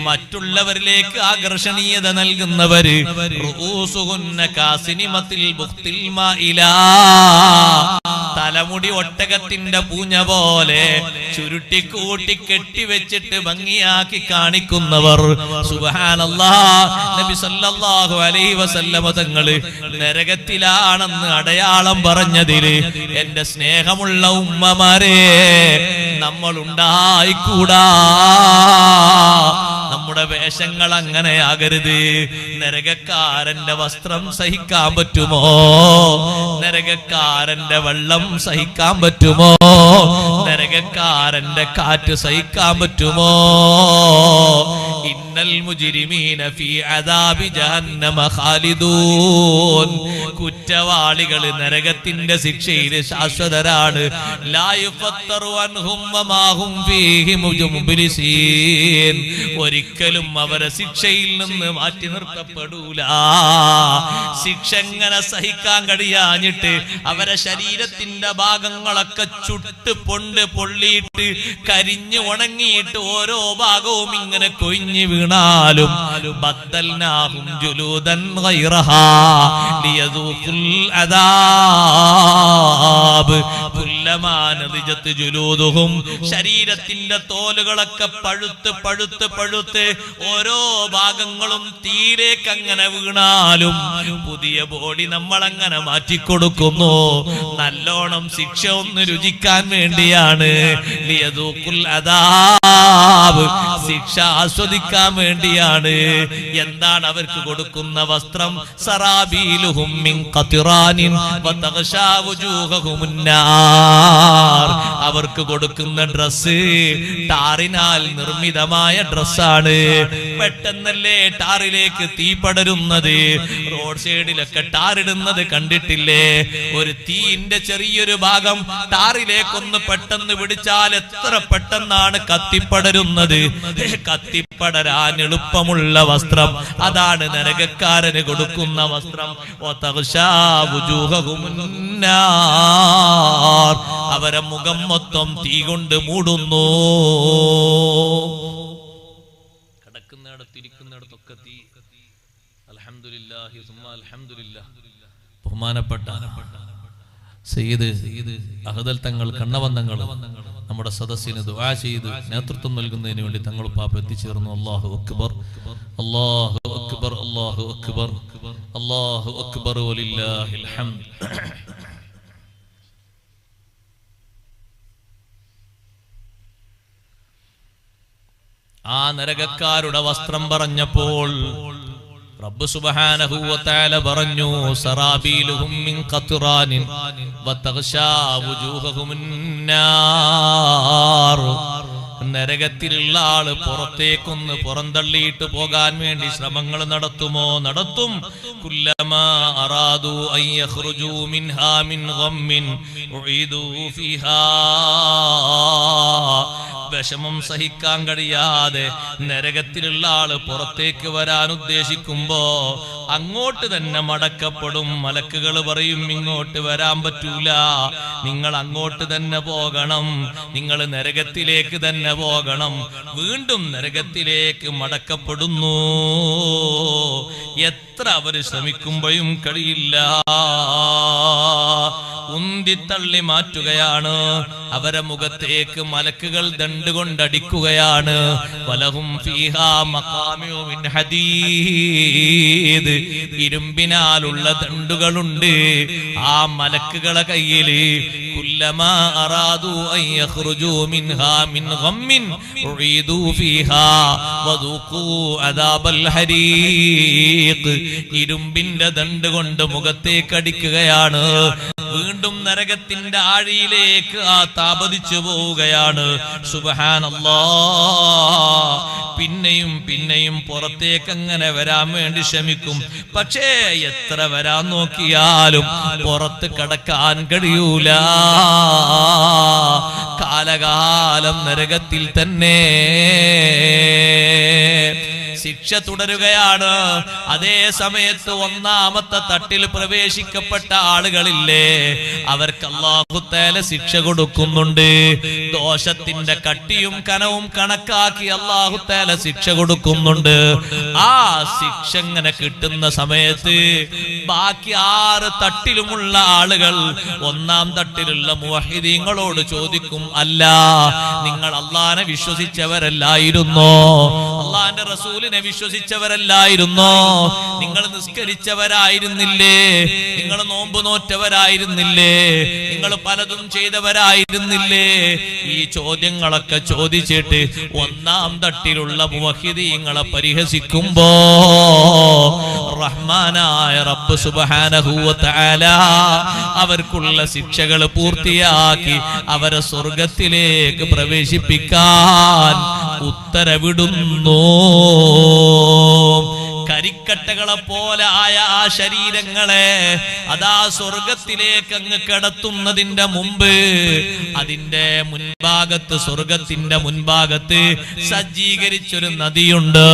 മറ്റുള്ളവരിലേക്ക് ആകർഷണീയത നൽകുന്നവര്. റൂസുഹുന്ന കാസിനിമത്തിൽ ബുഖ്തിൽ മായിലാ. തലമുടി ഒട്ടകത്തിന്റെ പൂഞ്ഞ പോലെ ചുരുട്ടിക്കൂട്ടി കെട്ടിവെച്ചിട്ട് ഭംഗിയാക്കി കാണിക്കുന്നവർ. സുബ്ഹാനല്ലാഹ്. നബി സല്ലല്ലാഹു അലൈഹി വസല്ലമ തങ്ങള് നരകത്തിലാണെന്ന് അടയാളം പറഞ്ഞതില് എന്റെ സ്നേഹമുള്ള ഉമ്മമാരെ, നമ്മൾ ഉണ്ടായിക്കൂടാ. നമ്മുടെ വേഷങ്ങൾ അങ്ങനെയാകരുത്. നരകക്കാരന്റെ വസ്ത്രം സഹിക്കാൻ പറ്റുമോ? നരകക്കാരന്റെ വെള്ളം സഹിക്കാൻ പറ്റുമോ? നരകക്കാരന്റെ കാറ്റ് സഹിക്കാൻ പറ്റുമോ? ഇന്നൽ മുജ്രിമീന ഫീ അദാബി ജഹന്നമ ഖാലിദൂൻ. കുറ്റവാളികൾ നരകത്തിന്റെ ശിക്ഷയിൽ ശാശ്വതരാണ്. ലാ യുഫത്തറു അൻഹും വമാ ഹും ഫീഹി മുബ്ലിസീൻ. ഒരിക്കലും അവരെ ശിക്ഷയിൽ നിന്ന് മാറ്റി നിർത്തപ്പെടൂല. ശിക്ഷ എങ്ങനെ സഹിക്കാൻ കഴിയാഞ്ഞിട്ട് അവരെ ശരീരത്തിന്റെ ഭാഗങ്ങളൊക്കെ ചുട്ട് പൊള്ളിയിട്ട് കരിഞ്ഞു ഉണങ്ങിയിട്ട് ഓരോ ഭാഗവും ഇങ്ങനെ കൊഴിഞ്ഞു വീണാലും ബദ്ദൽനാഹും ജുലൂദൻ ഗൈറഹാ ലിയദൂഖുൽ അദാബ് കുല്ലമാ നദിജത് ജുലൂദുഹും. ശരീരത്തിന്റെ തോലുകളൊക്കെ പഴുത്ത് ഓരോ ഭാഗങ്ങളും തീരേക്ക് അങ്ങനെ വീണാലും പുതിയ ബോഡി നമ്മൾ അങ്ങനെ മാറ്റിക്കൊടുക്കുന്നു. നല്ലോണം ശിക്ഷ ഒന്ന് രുചിക്കാൻ വേണ്ടിയാണ്. ലിയദൂഖുൽ അദാബ്, ശിക്ഷ ആസ്വദിക്കാൻ വേണ്ടിയാണ്. എന്താണ് അവർക്ക് കൊടുക്കുന്ന വസ്ത്രം? സറാബീലുഹും മിൻ ഖത്റാനിൻ വതഗ്ശാ വുജൂഹഹുമുൻ നാർ. അവർക്ക് കൊടുക്കുന്ന ഡ്രസ് ടാറിനാൽ നിർമ്മിതമായ ഡ്രസ്സാണ്. പെട്ടെന്നല്ലേ ടാറിലേക്ക് തീ പടരുന്നത്? റോഡ് സൈഡിലൊക്കെ ടാറിടുന്നത് കണ്ടിട്ടില്ലേ? ഒരു തീന്റെ ചെറിയൊരു ഭാഗം ടാറിലേക്കൊന്ന് പെട്ടെന്ന് പിടിച്ചാൽ എത്ര പെട്ടെന്നാണ് കത്തിപ്പടരുന്നത്. കത്തിപ്പടരാൻ എളുപ്പമുള്ള വസ്ത്രം അതാണ് നരകക്കാരന് കൊടുക്കുന്ന വസ്ത്രം. അവരെ മുഖം മൊത്തം തീ കൊണ്ട് മൂടുന്നു. കിടക്കുന്നിടത്തിരിക്കുന്നിടത്തൊക്കെ തീ. അൽഹംദുലില്ലാഹി സുമ്മ അൽഹംദുലില്ലാഹ്. ബഹുമാനപ്പെട്ട സയ്യിദ് അഹ്ദൽ തങ്ങൾ കണ്ണവന്തങ്ങൾ നമ്മുടെ സദസ്സിന് ദുആ ചെയ്ത് നേതൃത്വം നൽകുന്നതിന് വേണ്ടി തങ്ങൾ പാപ്പ എത്തിച്ചേർന്നു. അല്ലാഹു അക്ബർ, അല്ലാഹു അക്ബർ, അല്ലാഹു അക്ബർ, അല്ലാഹു അക്ബർ വലില്ലാഹിൽ ഹംദ്. ആ നരകക്കാരുടെ വസ്ത്രം പറഞ്ഞപ്പോൾ റബ്ബ് സുബ്ഹാനഹു വ തആല പറഞ്ഞു സറാബീലുഹും മിൻ ഖത്റാനിൻ വതഗ്ശാ വുജൂഹഹുമുൻ നാർ. നരകത്തിലുള്ള ആള് പുറത്തേക്കൊന്ന് പുറന്തള്ളിയിട്ട് പോകാൻ വേണ്ടി ശ്രമങ്ങൾ നടത്തുമോ? നടത്തും. കുല്ലമാ അറാദു അൻ യഖ്റുജു മിൻഹാ മിൻ ഗമ്മിൻ ഉഈദു ഫീഹാ. വിഷമം സഹിക്കാൻ കഴിയാതെ നരകത്തിലുള്ള ആള് പുറത്തേക്ക് വരാൻ ഉദ്ദേശിക്കുമ്പോ അങ്ങോട്ട് തന്നെ മടക്കപ്പെടും. മലക്കുകൾ പറയും, ഇങ്ങോട്ട് വരാൻ പറ്റൂല, നിങ്ങൾ അങ്ങോട്ട് തന്നെ പോകണം, നിങ്ങൾ നരകത്തിലേക്ക് തന്നെ പോകണം. വീണ്ടും നരകത്തിലേക്ക് മടക്കപ്പെടുന്നു. എത്ര അവര് ശ്രമിക്കുമ്പോഴും കഴിയില്ല. ഉന്തിത്തള്ളി മാറ്റുകയാണ്. അവരെ മുഖത്തേക്ക് മലക്കുകൾ ദണ്ട് കൊണ്ടടിക്കുകയാണ്. വലഹും ഫീഹാ മഖാമിഉ മിൻ ഹദീദ്. ഇരുമ്പിനാലുള്ള ദണ്ടുകളുണ്ട് ആ മലക്കുകളെ കയ്യില്. കുല്ലമാ അറാദു അൻ യഖ്റുജു മിൻഹാ മിൻ ഗമ്മിൻ ഉഈദു ഫീഹാ വദൂഖൂ അദാബൽ ഹരീഖ്. ഇരുമ്പിന്റെ ദണ്ട് കൊണ്ട് മുഖത്തേക്ക് അടിക്കുകയാണ്. വീണ്ടും നരകത്തിന്റെ ആഴിയിലേക്ക് ആ താപതിച്ചു പോവുകയാണ്. സുബ്ഹാനല്ലാഹ്. പിന്നെയും പിന്നെയും പുറത്തേക്ക് അങ്ങനെ വരാൻ വേണ്ടി ശ്രമിക്കും. പക്ഷേ എത്ര വരാൻ നോക്കിയാലും പുറത്ത് കടക്കാൻ കഴിയൂല. കാലകാലം നരകത്തിൽ തന്നെ. ശിക്ഷ തുടരുകയാണ്. അതേ സമയത്ത് ഒന്നാമത്തെ തട്ടിൽ പ്രവേശിക്കപ്പെട്ട ആളുകളില്ലേ, അവർക്ക് അല്ലാഹു തആല ശിക്ഷ കൊടുക്കുന്നുണ്ട്. ദോഷത്തിന്റെ കട്ടിയും കനവും കണക്കാക്കി അല്ലാഹു തആല ശിക്ഷ കൊടുക്കുന്നുണ്ട്. ആ ശിക്ഷ ഇങ്ങനെ കിട്ടുന്ന സമയത്ത് ബാക്കി 6 തട്ടിലുമുള്ള ആളുകൾ ഒന്നാം തട്ടിലുള്ള മുവഹിദീങ്ങളോട് ചോദിക്കും, അല്ല, നിങ്ങൾ അല്ലാഹനെ വിശ്വസിച്ചവരല്ലായിരുന്നോ? അല്ലാഹുവിന്റെ റസൂലിനെ വിശ്വസിച്ചവരല്ലായിരുന്നോ? നിങ്ങൾ നിസ്കരിച്ചവരായിരുന്നില്ലേ? നിങ്ങൾ നോമ്പ് നോറ്റവരായിരുന്നില്ലേ? നിങ്ങൾ പലതും ചെയ്തവരായിരുന്നില്ലേ? ഈ ചോദ്യങ്ങളൊക്കെ ചോദിച്ചിട്ട് ഒന്നാം തട്ടിലുള്ള മുവഹിദീങ്ങളെ പരിഹസിക്കുമ്പോ റഹ്മാനായ റബ്ബ് സുബ്ഹാനഹു വ തആല അവർക്കുള്ള ശിക്ഷകൾ പൂർത്തിയാക്കി അവരെ സ്വർഗത്തിലേക്ക് പ്രവേശിപ്പിക്കാൻ ഉത്തരവിടുന്നു. കരിക്കട്ടകളെ പോലെ ആയ ആ ശരീരങ്ങളെ അതാ സ്വർഗത്തിലേക്ക് അങ്ങ് കടത്തുന്നതിന്റെ മുമ്പ് അതിന്റെ മുൻഭാഗത്ത്, സ്വർഗത്തിന്റെ മുൻഭാഗത്ത് സജ്ജീകരിച്ചൊരു നദിയുണ്ട്.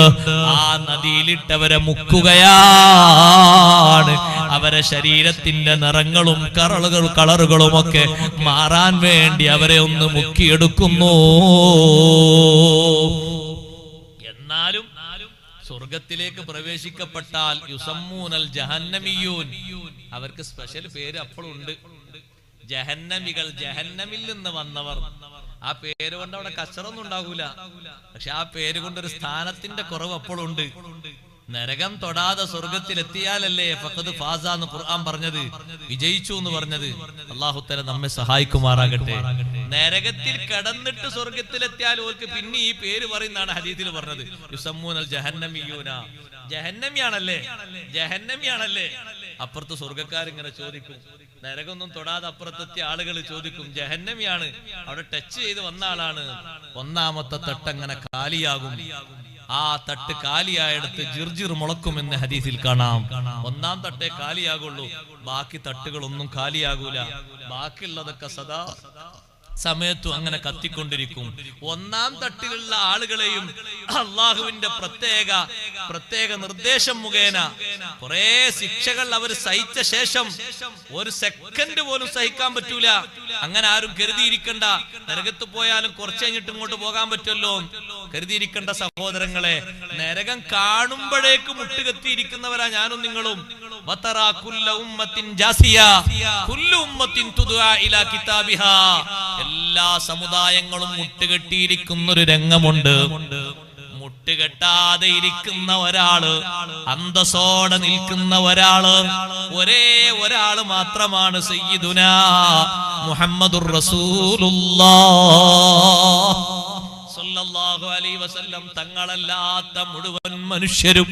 ആ നദിയിലിട്ടവരെ മുക്കുകയാണ്. അവരെ ശരീരത്തിന്റെ നിറങ്ങളും കളറുകളും ഒക്കെ മാറാൻ വേണ്ടി അവരെ ഒന്ന് മുക്കിയെടുക്കുന്നു. എന്നാലും സ്വർഗത്തിലേക്ക് പ്രവേശിക്കപ്പെട്ടാൽ യുസമ്മൂനൽ ജഹന്നമിയൂൻ, അവർക്ക് സ്പെഷ്യൽ പേര് അപ്പോഴുണ്ട്. ജഹന്നമികൾ, ജഹന്നമിൽ നിന്ന് വന്നവർ. ആ പേര് കൊണ്ട് അവിടെ കച്ചറൊന്നും ഉണ്ടാകൂല, പക്ഷെ ആ പേര് കൊണ്ടൊരു സ്ഥാനത്തിന്റെ കുറവ് അപ്പോഴുണ്ട്. നരകം തൊടാതെ സ്വർഗത്തിലെത്തിയാലല്ലേ ഫഖദ് ഫാസ എന്ന് ഖുർആൻ പറഞ്ഞത്, വിജയിച്ചു എന്ന് പറഞ്ഞത്. അല്ലാഹു തആല നമ്മെ സഹായിക്കുമാറാകട്ടെ. നരകത്തിൽ കടന്നിട്ട് സ്വർഗത്തിലെത്തിയാൽ ഓർക്ക് പിന്നെ ഈ പേര് പറയുന്നതാണ് ഹദീസിൽ പറഞ്ഞത്. യുസമ്മൂനൽ ജഹന്നമിയൂന. ജഹന്നമിയാണല്ലേ, ജഹന്നമിയാണല്ലേ. അപ്പുറത്ത് സ്വർഗക്കാരിങ്ങനെ ചോദിക്കും, നരകൊന്നും തൊടാതെ അപ്പുറത്തെത്തിയ ആളുകൾ ചോദിക്കും, ജഹന്നമിയാണ്, അവിടെ ടച്ച് ചെയ്ത് വന്ന ആളാണ്. ഒന്നാമത്തെ തട്ടങ്ങനെ കാലിയാകും. ആ തട്ട് കാലിയായെടുത്ത് ജിർജിർ മുളക്കുമെന്ന് ഹദീസിൽ കാണാം. ഒന്നാം തട്ടേ കാലിയാകുള്ളൂ, ബാക്കി തട്ടുകളൊന്നും കാലിയാകൂല. ബാക്കിയുള്ളതൊക്കെ സദാ സമയത്തും അങ്ങനെ കത്തിക്കൊണ്ടിരിക്കും. ഒന്നാം തട്ടിലുള്ള ആളുകളെയും അള്ളാഹുവിന്റെ പ്രത്യേക നിർദ്ദേശം മുഖേന കുറെ ശിക്ഷകൾ അവർ സഹിച്ച ശേഷം ഒരു സെക്കൻഡ് പോലും സഹിക്കാൻ പറ്റൂല. അങ്ങനെ ആരും കരുതിയിരിക്കണ്ട, നരകത്ത് പോയാലും കുറച്ച് കഴിഞ്ഞിട്ട് ഇങ്ങോട്ട് പോകാൻ പറ്റുമല്ലോ. കരുതിയിരിക്കേണ്ട സഹോദരങ്ങളെ, നരകം കാണുമ്പോഴേക്ക് മുട്ടുകത്തിയിരിക്കുന്നവരാ ഞാനും നിങ്ങളും. എല്ലാ സമുദായങ്ങളും മുട്ടുകെട്ടിയിരിക്കുന്ന ഒരു രംഗമുണ്ട്. മുട്ടുകെട്ടാതെ ഇരിക്കുന്ന ഒരാള്, അന്തസ്സോടെ നിൽക്കുന്ന ഒരാള്, ഒരാള് മാത്രമാണ് സയ്യിദുനാ മുഹമ്മദുർ റസൂലുള്ളാഹ് സല്ലല്ലാഹു അലൈഹി വസല്ലം. തങ്ങളല്ലാത്ത മുഴുവൻ മനുഷ്യരും,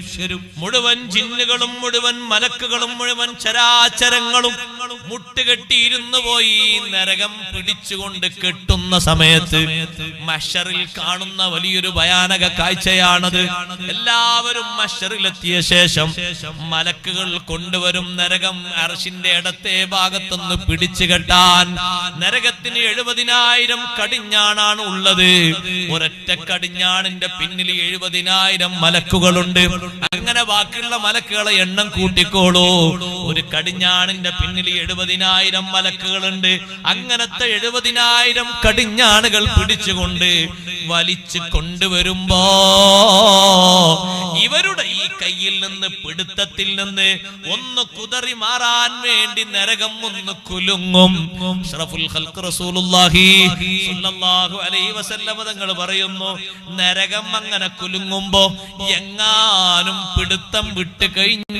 മുഴുവൻ ജിന്നുകളും, മുഴുവൻ മലക്കുകളും, മുഴുവൻ ചരാചരങ്ങളും മുട്ടുകെട്ടിയിരുന്നു പോയി. നരകം പിടിച്ചുകൊണ്ട് കെട്ടുന്ന സമയത്ത് മഹ്ശറിൽ കാണുന്ന വലിയൊരു ഭയാനക കാഴ്ചയാണത്. എല്ലാവരും മഹ്ശറിലെത്തിയ ശേഷം മലക്കുകൾ കൊണ്ടുവരും നരകം അർശിന്റെ ഇടത്തെ ഭാഗത്തൊന്ന് പിടിച്ചു കെട്ടാൻ. നരകത്തിന് 70,000 കടിഞ്ഞാണാണ് ഉള്ളത്. ഒരൊറ്റ കടിഞ്ഞാണിന്റെ പിന്നിൽ 70,000 മലക്കുകളുണ്ട്. അങ്ങനെ ബാക്കിയുള്ള മലക്കുകളെ എണ്ണം കൂട്ടിക്കോളൂ. ഒരു കടിഞ്ഞാണിന്റെ പിന്നിൽ 70,000 മലക്കുകളുണ്ട്. അങ്ങനത്തെ 70,000 കടിഞ്ഞാണുകൾ പിടിച്ചുകൊണ്ട് വലിച്ചു കൊണ്ടുവരുമ്പോ ഇവരുടെ ഈ കയ്യിൽ നിന്ന് പിടുത്തത്തിൽ നിന്ന് ഒന്ന് കുതറി മാറാൻ വേണ്ടി നരകം ഒന്ന് കുലുങ്ങും. അഷ്റഫുൽ ഖൽഖ് റസൂലുള്ളാഹി സ്വല്ലല്ലാഹു അലൈഹി വസല്ലം തങ്ങൾ പറയുന്നു, നരകം അങ്ങനെ കുലുങ്ങുമ്പോ എങ്ങാനും പിടുത്തം വിട്ട് കഴിഞ്ഞാൽ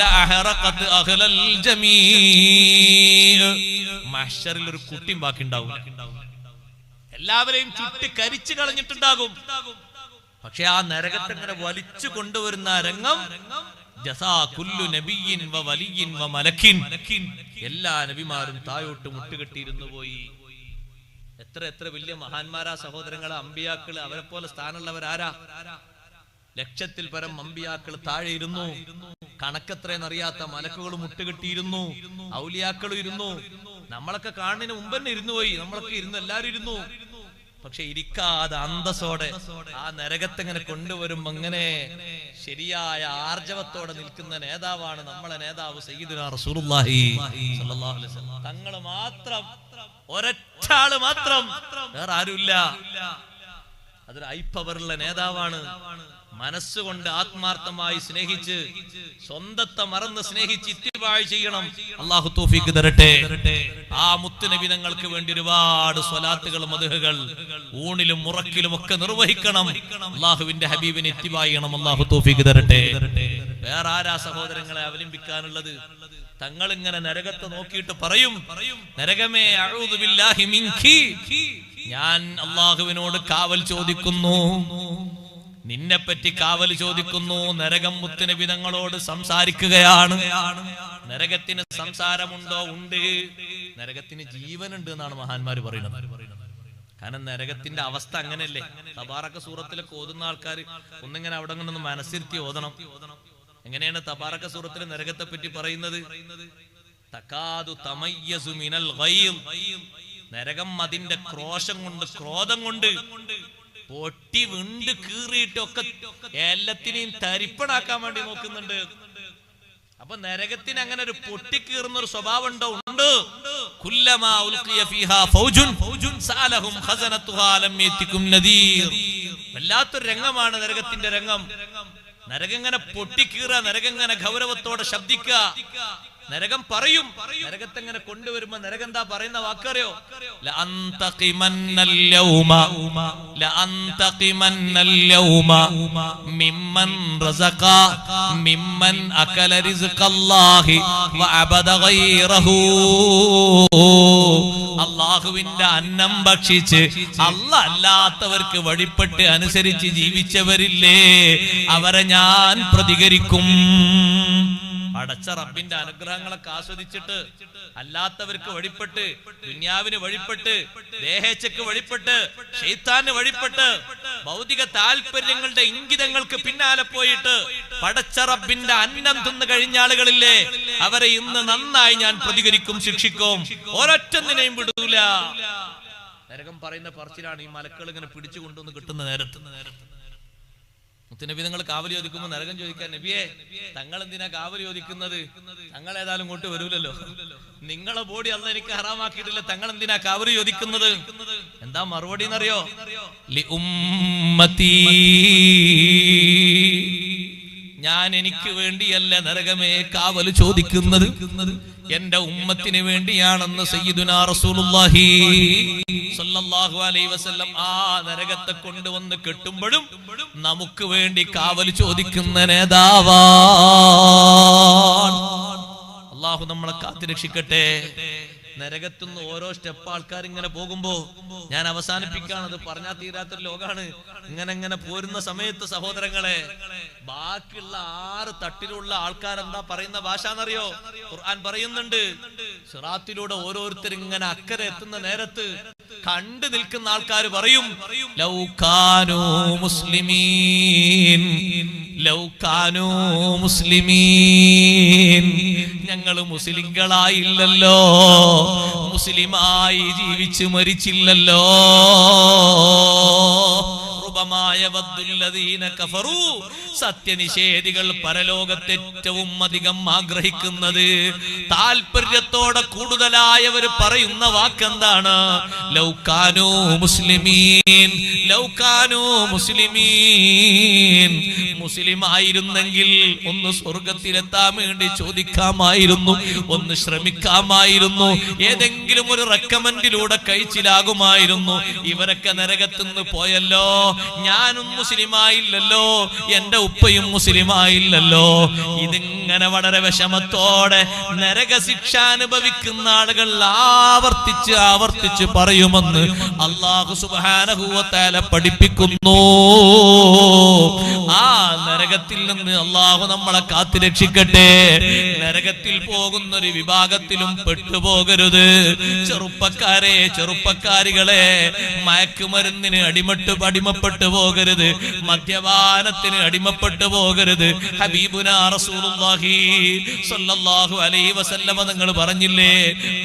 ലഅഹറഖത് അഹ്ലൽ ജമീഅ്, മഹ്ശറിൽ ഒരു കുട്ടിയും ബാക്കി ഉണ്ടാവില്ല. എല്ലാവരെയും ചുട്ടി കരിച്ചു കളഞ്ഞിട്ടുണ്ടാകും. പക്ഷെ ആ നരകത്തെ ഇങ്ങനെ വലിച്ചു കൊണ്ടുവരുന്ന രംഗം ജസാ കുല്ലു നബിയ്യിൻ വ വലിയ്യിൻ വ മലക്കിൻ, എല്ലാ നബിമാരും തായോട്ട് മുട്ടുകെട്ടിയിരുന്നു പോയി. എത്ര എത്ര വലിയ മഹാന്മാരാ സഹോദരങ്ങളെ, അമ്പിയാക്കള്, അവരെ പോലെ സ്ഥാനമുള്ളവരാരാ? ലക്ഷത്തിൽ പരം അമ്പിയാക്കൾ താഴെ ഇരുന്നു. കണക്കെത്രയെന്നറിയാത്ത മലക്കുകൾ മുട്ടുകെട്ടിയിരുന്നു. ഔലിയാക്കളും ഇരുന്നു. നമ്മളൊക്കെ കാണുന്നതിന് മുമ്പ് തന്നെ ഇരുന്നു പോയി. നമ്മളൊക്കെ ഇരുന്നു, എല്ലാരും ഇരുന്നു. പക്ഷെ ഇരിക്കാതെ അന്തസ്സോടെ ആ നരകത്തെങ്ങനെ കൊണ്ടുവരുമ്പോ അങ്ങനെ ശരിയായ ആർജവത്തോടെ നിൽക്കുന്ന നേതാവാണ് നമ്മളെ നേതാവ് സയ്യിദുനാ റസൂലുള്ളാഹി സ്വല്ലല്ലാഹു അലൈഹി വസല്ലം. തങ്ങള് മാത്രം, ഒരൊറ്റ ആള് മാത്രം, വേറെ ആരുമില്ല. അതൊരു ഹൈ പവറുള്ള നേതാവാണ്. മനസ്സുകൊണ്ട് ആത്മാർത്ഥമായി സ്നേഹിച്ച്, സ്വന്തത്തെ മറന്ന് സ്നേഹിച്ച് ഇത്തിബാഅ് ചെയ്യണം. അല്ലാഹു തൗഫീഖ് തരട്ടെ. ആ മുത്തുനബി തങ്ങൾക്ക് വേണ്ടി ഒരുപാട് സ്വലാത്തുകൾ, മദ്ഹുകൾ ഊണിലും മുറക്കിലും ഒക്കെ നിർവഹിക്കണം. അല്ലാഹുവിന്റെ ഹബീബിനെ ഇത്തിബാഅ് ചെയ്യണം. അല്ലാഹു തൗഫീഖ് തരട്ടെ. വേറെ ആരാ സഹോദരങ്ങളെ അവലംബിക്കാനുള്ളത്? തങ്ങൾ ഇങ്ങനെ നരകത്തെ നോക്കിയിട്ട് പറയും, നരകമേ അഊദു ബില്ലാഹി മിൻകി, ഞാൻ അല്ലാഹുവിനോട് കാവൽ ചോദിക്കുന്നു, നിന്നെപ്പറ്റി കാവൽ ചോദിക്കുന്നു. നരകം മുത്തുനബി തങ്ങളോട് സംസാരിക്കുകയാണ്. നരകത്തിന് സംസാരമുണ്ടോ? ഉണ്ട്. നരകത്തിന് ജീവനുണ്ട് എന്നാണ് മഹാന്മാര് പറയുന്നത്. കാരണം നരകത്തിന്റെ അവസ്ഥ അങ്ങനെയല്ലേ. തബാറക സൂറത്തിലൊക്കെ ഓതുന്ന ആൾക്കാർ ഒന്നിങ്ങനെ അവിടെ നിന്ന് മനസ്സിരുത്തി ഓതണം. എങ്ങനെയാണ് തബാറക സൂറത്തിൽ നരകത്തെ പറ്റി പറയുന്നത്? തകാദു തമയ്യസു മിനൽ ഗൈദ്, നരകം അതിന്റെ ക്രോശം കൊണ്ട്, ക്രോധം കൊണ്ട് പൊട്ടി വിണ്ട് കീറിയിട്ടൊക്കെ എല്ലാത്തിനെയും തരിപ്പണാക്കാൻ വേണ്ടി നോക്കുന്നുണ്ട്. അപ്പൊ നരകത്തിന് അങ്ങനെ ഒരു പൊട്ടിക്കീറുന്ന ഒരു സ്വഭാവം ഉണ്ടോ? ഉണ്ട്. കുല്ലമാ ഉൽഖിയ ഫീഹാ ഫൗജുൻ സഅലഹും ഖസനതുഹാ ലം യതികും നദീർ. വല്ലാത്തൊരു രംഗമാണ് നരകത്തിന്റെ രംഗം. നരകം ഇങ്ങനെ പൊട്ടിക്കീറ, നരകം ഇങ്ങനെ ഗൗരവത്തോടെ ശബ്ദിക്കുക. നരകം പറയും. നരകത്തെ ഇങ്ങനെ കൊണ്ടുവരുമ്പോ നരകം എന്താ പറയുന്ന വാക്കറിയോ? ലഅന്തഖിമന്നൽ യൗമ മിമ്മൻ റസഖ മിമ്മൻ അകല റിസ്ഖല്ലാഹി വഅബദ ഗൈറഹു. അല്ലാഹുവിന്റെ അന്നം ഭക്ഷിച്ച് അല്ലാഹ് അല്ലാത്തവർക്ക് വഴിപ്പെട്ട് അനുസരിച്ച് ജീവിച്ചവരില്ലേ, അവരെ ഞാൻ പ്രതികരിക്കും. അടച്ച റബ്ബിന്റെ അനുഗ്രഹങ്ങളൊക്കെ ആസ്വദിച്ചിട്ട് അല്ലാത്തവർക്ക് വഴിപ്പെട്ട്, ദുനിയാവിന് വഴിപ്പെട്ട്, ദേഹേച്ഛയ്ക്ക് വഴിപ്പെട്ട്, ശൈത്താന് വഴിപ്പെട്ട്, ഭൗതിക താല്പര്യങ്ങളുടെ ഇംഗിതങ്ങൾക്ക് പിന്നാലെ പോയിട്ട് പടച്ച റബ്ബിന്റെ അന്നം തിന്നു കഴിഞ്ഞ ആളുകളില്ലേ, അവരെ ഇന്ന് നന്നായി ഞാൻ പ്രതികരിക്കും, ശിക്ഷിക്കും, ഒരൊറ്റൊന്നിനെയും വിടൂല. നരകം പറയുന്ന പറച്ചിലാണ് ഈ മലക്കൾ ഇങ്ങനെ പിടിച്ചു കൊണ്ടുവന്ന് കിട്ടുന്ന നേരത്ത്. മുത്തുനബി നിങ്ങൾ കാവൽ ചോദിക്കുമ്പോൾ നരകം ചോദിക്കാൻ, നബിയെ തങ്ങൾ എന്തിനാ കാവൽ ചോദിക്കുന്നത്? തങ്ങൾ ഏതായാലും ഇങ്ങോട്ട് വരൂലല്ലോ, നിങ്ങളെ ബോഡി അല്ല എനിക്ക് ഹറാമാക്കിയിട്ടില്ല, തങ്ങൾ എന്തിനാ കാവൽ ചോദിക്കുന്നത്? എന്താ മറുപടി എന്നറിയോ? ലി ഉമ്മത്തി, ഞാൻ എനിക്ക് വേണ്ടിയല്ല നരകമേ കാവൽ ചോദിക്കുന്നത്, എന്റെ ഉമ്മത്തിന് വേണ്ടിയാണെന്ന് സയ്യിദുനാ റസൂലുള്ളാഹി സ്വല്ലല്ലാഹു അലൈഹി വസല്ലം ആ നരകത്തെ കൊണ്ടുവന്ന് കെട്ടുമ്പോഴും നമുക്ക് വേണ്ടി കാവൽ ചോദിക്കുന്ന നേതാവാണ്. അല്ലാഹു നമ്മളെ കാത്തുരക്ഷിക്കട്ടെ. നരകത്തുനിന്ന് ഓരോ സ്റ്റെപ്പ് ആൾക്കാർ ഇങ്ങനെ പോകുമ്പോ, ഞാൻ അവസാനിപ്പിക്കാണത് പറഞ്ഞാൽ തീരാത്തൊരു ലോകാണ്. ഇങ്ങനെ പോരുന്ന സമയത്ത് സഹോദരങ്ങളെ, ബാക്കിയുള്ള 6 തട്ടിലുള്ള ആൾക്കാരെന്താ പറയുന്ന ഭാഷ എന്നറിയോ? ഖുർആൻ പറയുന്നുണ്ട്, സിറാത്തിലൂടെ ഓരോരുത്തർ ഇങ്ങനെ അക്കരെ എത്തുന്ന നേരത്ത് കണ്ടു നിൽക്കുന്ന ആൾക്കാർ പറയും, ലൗ കാനൂ മുസ്ലിമീൻ, ലൗ കാനൂ മുസ്ലിമീൻ, ഞങ്ങൾ മുസ്ലിങ്ങളായില്ലല്ലോ, മുസ്ലിമായി ജീവിച്ചു മരിച്ചില്ലല്ലോ. സത്യനിഷേധികൾ പരലോകത്തെ ഏറ്റവും അധികം ആഗ്രഹിക്കുന്നത്, താല്പര്യത്തോടെ കൂടുതലായവർ പറയുന്ന വാക്കെന്താണ്? ലൗ കാനൂ മുസ്ലിമീൻ, ലൗ കാനൂ മുസ്ലിമീൻ, മുസ്ലിം ആയിരുന്നെങ്കിൽ ഒന്ന് സ്വർഗത്തിലെത്താൻ വേണ്ടി ചോദിക്കാമായിരുന്നു, ഒന്ന് ശ്രമിക്കാമായിരുന്നു, ഏതെങ്കിലും ഒരു റെക്കമെൻഡിലൂടെ കഴിച്ചിലാകുമായിരുന്നു. ഇവരൊക്കെ നരകത്തുനിന്ന് പോയല്ലോ, ഞാനും മുസ്ലിമായില്ലല്ലോ, എന്റെ ഉപ്പയും മുസ്ലിമായില്ലല്ലോ. ഇതിങ്ങനെ വളരെ വിഷമത്തോടെ നരകശിക്ഷ അനുഭവിക്കുന്ന ആളുകൾ ആവർത്തിച്ച് ആവർത്തിച്ച് പറയുമെന്ന് അല്ലാഹു സുബ്ഹാനഹു വ തആല പഠിപ്പിക്കുന്നു. ആ നരകത്തിൽ നിന്ന് അല്ലാഹു നമ്മളെ കാത്തുരക്ഷിക്കട്ടെ. നരകത്തിൽ പോകുന്ന ഒരു വിഭാഗത്തിലും പെട്ടുപോകരുത്. ചെറുപ്പക്കാരെ, ചെറുപ്പക്കാരികളെ, മയക്കുമരുന്നിന് അടിമപ്പെട്ടു പോകരുത്, മദ്യപാനത്തിന് അടിമപ്പെട്ടു പോകരുത്. ഹബീബുനാ റസൂലുള്ളാഹി സ്വല്ലല്ലാഹു അലൈഹി വസല്ലമ നിങ്ങൾ പറഞ്ഞില്ലേ,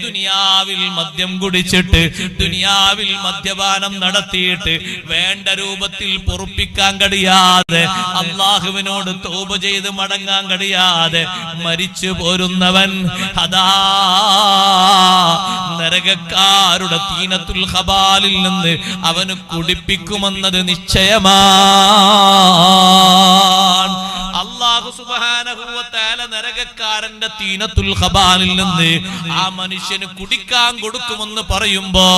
ദുനിയാവിൽ മദ്യം കുടിച്ചിട്ട്, ദുനിയാവിൽ മദ്യപാനം നടത്തിയിട്ട് വേണ്ട രൂപത്തിൽ പൊറുപ്പിക്കാൻ കഴിയാതെ, അല്ലാഹുവിനോട് തൗബ ചെയ്ത് മടങ്ങാൻ കഴിയാതെ മരിച്ചു പോരുന്നവൻ അതാ നരകക്കാരുടെ തീനത്തുൽ ഖബാലിൽ നിന്ന് അവന് കുടിപ്പിക്കുമെന്നത് നിശ്ചയമാണ്. അല്ലാഹു സുബ്ഹാനഹു വ തആല നരകക്കാരന്റെ തീനത്തുൽ ഖബാലിൽ നിന്ന് ആ മനുഷ്യന് കുടിക്കാൻ കൊടുക്കുമെന്ന് പറയുമ്പോ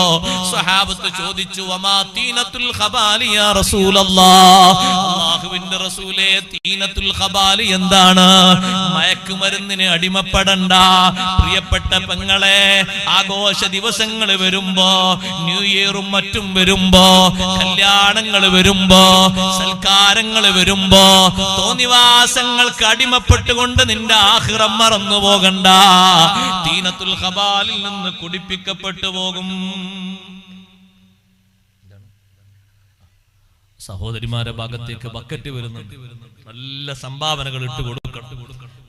സ്വഹാബത്ത് ചോദിച്ചു, വമാ തീനത്തുൽ ഖബാലി യാ റസൂലല്ലാഹ്, അല്ലാഹുവിന്റെ റസൂലേ, തീനത്തുൽ ഖബാലി എന്താണ്? മയക്കുമരുന്നിന് അടിമപ്പെടണ്ട. പ്രിയപ്പെട്ട പെങ്ങളെ, ആഘോഷ ദിവസങ്ങൾ വരുമ്പോ, ന്യൂ ഇയറും മറ്റും വരുമ്പോ, കല്യാണങ്ങൾ വരുമ്പോ, സൽക്കാരങ്ങൾ വരുമ്പോ, തോന്നിവാസങ്ങൾക്ക് അടിമപ്പെട്ടുകൊണ്ട് നിന്റെ ആഖിറം മറന്നു പോകണ്ട. തീനത്തുൽ ഖബാലിൽ നിന്ന് കുടിപ്പിക്കപ്പെട്ടു പോകും. സഹോദരിമാരെ ഭാഗത്തേക്ക് ബക്കറ്റ് വരുന്നുണ്ട്, നല്ല സംഭാവനകൾ ഇട്ട് കൊടുക്കണം.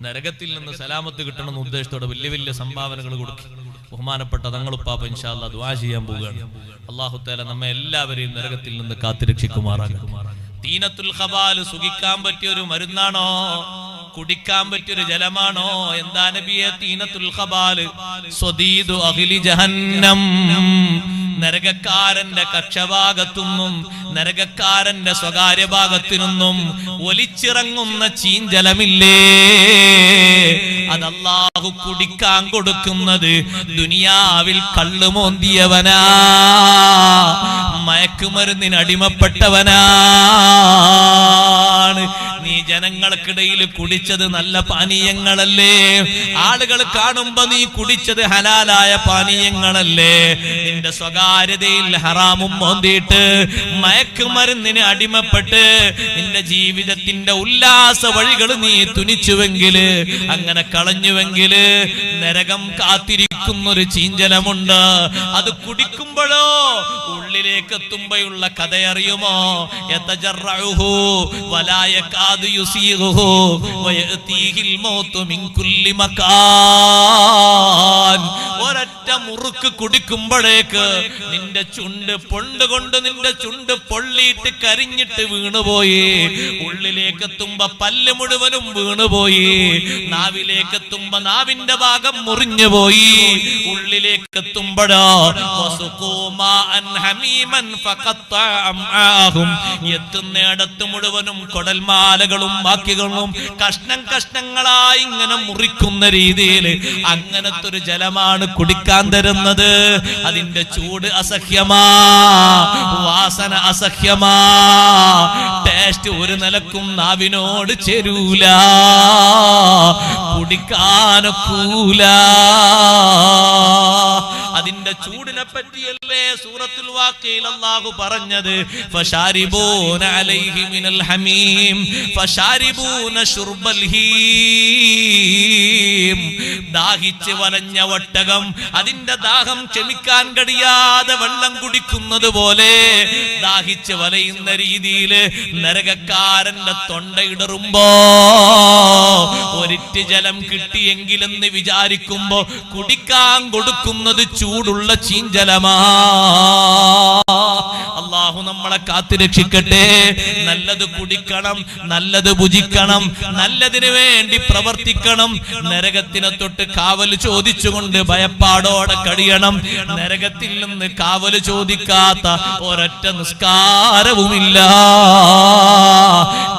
നരകത്തിൽ നിന്ന് സലാമത്ത് കിട്ടണമെന്ന ഉദ്ദേശത്തോടെ വലിയ വലിയ സംഭാവനകൾ കൊടുക്കും. ബഹുമാനപ്പെട്ട തങ്ങളുപ്പാപ്പ ഇൻഷാ അല്ലാഹ് ദുആ ചെയ്യാൻ പോവുകയാണ്. അല്ലാഹു തആല നമ്മെ എല്ലാവരെയും നരകത്തിൽ നിന്ന് കാത്തുരക്ഷിക്കുമാറാകട്ടെ. തീനത്തുൽ ഖബാൽ സുഖിക്കാൻ പറ്റിയ ഒരു മരുന്നാണോ? കുടിക്കാൻ പറ്റിയൊരു ജലമാണോ? എന്താ നബിയെ തീനത്തുൽ ഖബാൽ? സ്വദീദു അഹ്ലി ജഹന്നം, നരകക്കാരന്റെ കക്ഷഭാഗത്തുനിന്നും നരകക്കാരന്റെ സ്വകാര്യ ഭാഗത്തു നിന്നും ഒലിച്ചിറങ്ങുന്ന ചീഞ്ചലമില്ലേ, അത് അല്ലാഹു കുടിക്കാൻ കൊടുക്കുന്നത് ദുനിയാവിൽ കള്ളുമോന്തിയവനാ, മയക്കുമരുന്നിന് അടിമപ്പെട്ടവനാണ്. നീ ജനങ്ങൾക്കിടയിൽ കുടിച്ചത് നല്ല പാനീയങ്ങളല്ലേ? ആളുകൾ കാണുമ്പോ നീ കുടിച്ചത് ഹലാലായ പാനീയങ്ങളല്ലേ? നിന്റെ സ്വകാര്യതയിൽ ഹറാമും മോന്തിയിട്ട് മയക്കുമരുന്നിന് അടിമപ്പെട്ട് നിന്റെ ജീവിതത്തിന്റെ ഉല്ലാസ വഴികൾ നീ തുനിച്ചുവെങ്കില്, അങ്ങനെ കളഞ്ഞുവെങ്കില്, നരകം കാത്തിരിക്കുന്നൊരു ചീഞ്ചലമുണ്ട്. അത് കുടിക്കുമ്പോഴോ ഉള്ളിലേക്ക് എത്തുമ്പോഴുള്ള കഥയറിയുമോ? യതജറഉഹു വലാ യകാദു യുസീഗുഹു വയതീഹിൽ മൗതു മിൻ കുല്ലി മകാൻ. ഒരൊറ്റ മുറുക്ക് കുടിക്കുമ്പോഴേക്ക് നിന്റെ ചുണ്ട് പൊണ്ടുകൊണ്ട് നിന്റെ ചുണ്ട് പൊള്ളിയിട്ട് കരിഞ്ഞിട്ട് വീണുപോയി. ഉള്ളിലേക്ക് എത്തുമ്പോ പല്ല് മുഴുവനും വീണുപോയി. നാവിലേക്ക് എത്തുമ്പോ നാവിന്റെ ഭാഗം മുറിഞ്ഞുപോയി. ഉള്ളിലേക്ക് എത്തുമ്പോഴോ എത്തുന്നിടത്ത് മുഴുവനും കൊടൽമാലകളും ബാക്കികളും കഷ്ണം കഷ്ണങ്ങളായി ഇങ്ങനെ മുറിക്കുന്ന രീതിയിൽ അങ്ങനത്തെ ഒരു ജലമാണ് കുടിക്കാൻ തരുന്നത്. അതിന്റെ ചൂട് അസഹ്യമാ, വാസന അസഹ്യമാ, ടേസ്റ്റ് ഒരു നിലക്കും നാവിനോട് ചേരൂല, കുടിക്കാനൊക്കൂല. അതിന്റെ ചൂടിനെ പറ്റിയല്ലേ സൂറത്തുൽ വാഖിയയിൽ അല്ലാഹു പറഞ്ഞത്, ഫശാരിബൂന അലൈഹി മിനൽ ഹമീം ഫശാരിബൂന ശുർബൽ ഹീം. ദാഹിച്ച് വലഞ്ഞ ഒട്ടകം അതിന്റെ ദാഹം ക്ഷമിക്കാൻ കഴിയാതെ വെള്ളം കുടിക്കുന്നത് പോലെ ദാഹിച്ച് വലയുന്ന രീതിയിൽ നരകക്കാരന്റെ തൊണ്ടയിടറുമ്പോ ഒരിറ്റ് ജലം കിട്ടിയെങ്കിലെന്ന് വിചാരിക്കുമ്പോ കുടിക്കാൻ കൊടുക്കുന്നത് ചൂടുള്ള ചീഞ്ചലമാ. അല്ലാഹു നമ്മളെ കാത്തുരക്ഷിക്കട്ടെ. നല്ലത് കുടിക്കണം, നല്ലത് ഭുജിക്കണം, നല്ലതിനു വേണ്ടി പ്രവർത്തിക്കണം. നരകത്തിനെ തൊട്ട് കാവൽ ചോദിച്ചുകൊണ്ട് ഭയപ്പാടോടെ കഴിയണം. നരകത്തിൽ നിന്ന് കാവൽ ചോദിക്കാത്ത ഒരൊറ്റ നിസ്കാരവുമില്ല,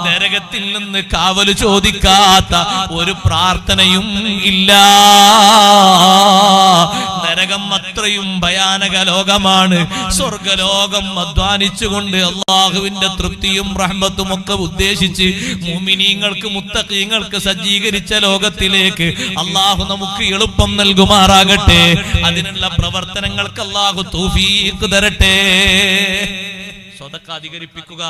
നരകത്തിൽ നിന്ന് കാവൽ ചോദിക്കാത്ത ഒരു പ്രാർത്ഥനയും ഇല്ല. നരകം അത്രയും ഭയാനക ലോകമാണ്. സ്വർഗലോകം അധ്വാനിച്ചുകൊണ്ട് അള്ളാഹുവിന്റെ തൃപ്തിയും റഹ്മത്തും ഒക്കെ ഉദ്ദേശിച്ച് മുഅ്മിനീങ്ങൾക്ക് മുത്തഖീങ്ങൾക്ക് സജ്ജീകരിച്ച ലോകത്തിലേക്ക് അള്ളാഹു നമുക്ക് എളുപ്പം നൽകുമാറാകട്ടെ. അതിനുള്ള പ്രവർത്തനങ്ങൾക്ക് അള്ളാഹു തൗഫീഖ് തരട്ടെ. സ്വതക്ക അധികരിപ്പിക്കുക.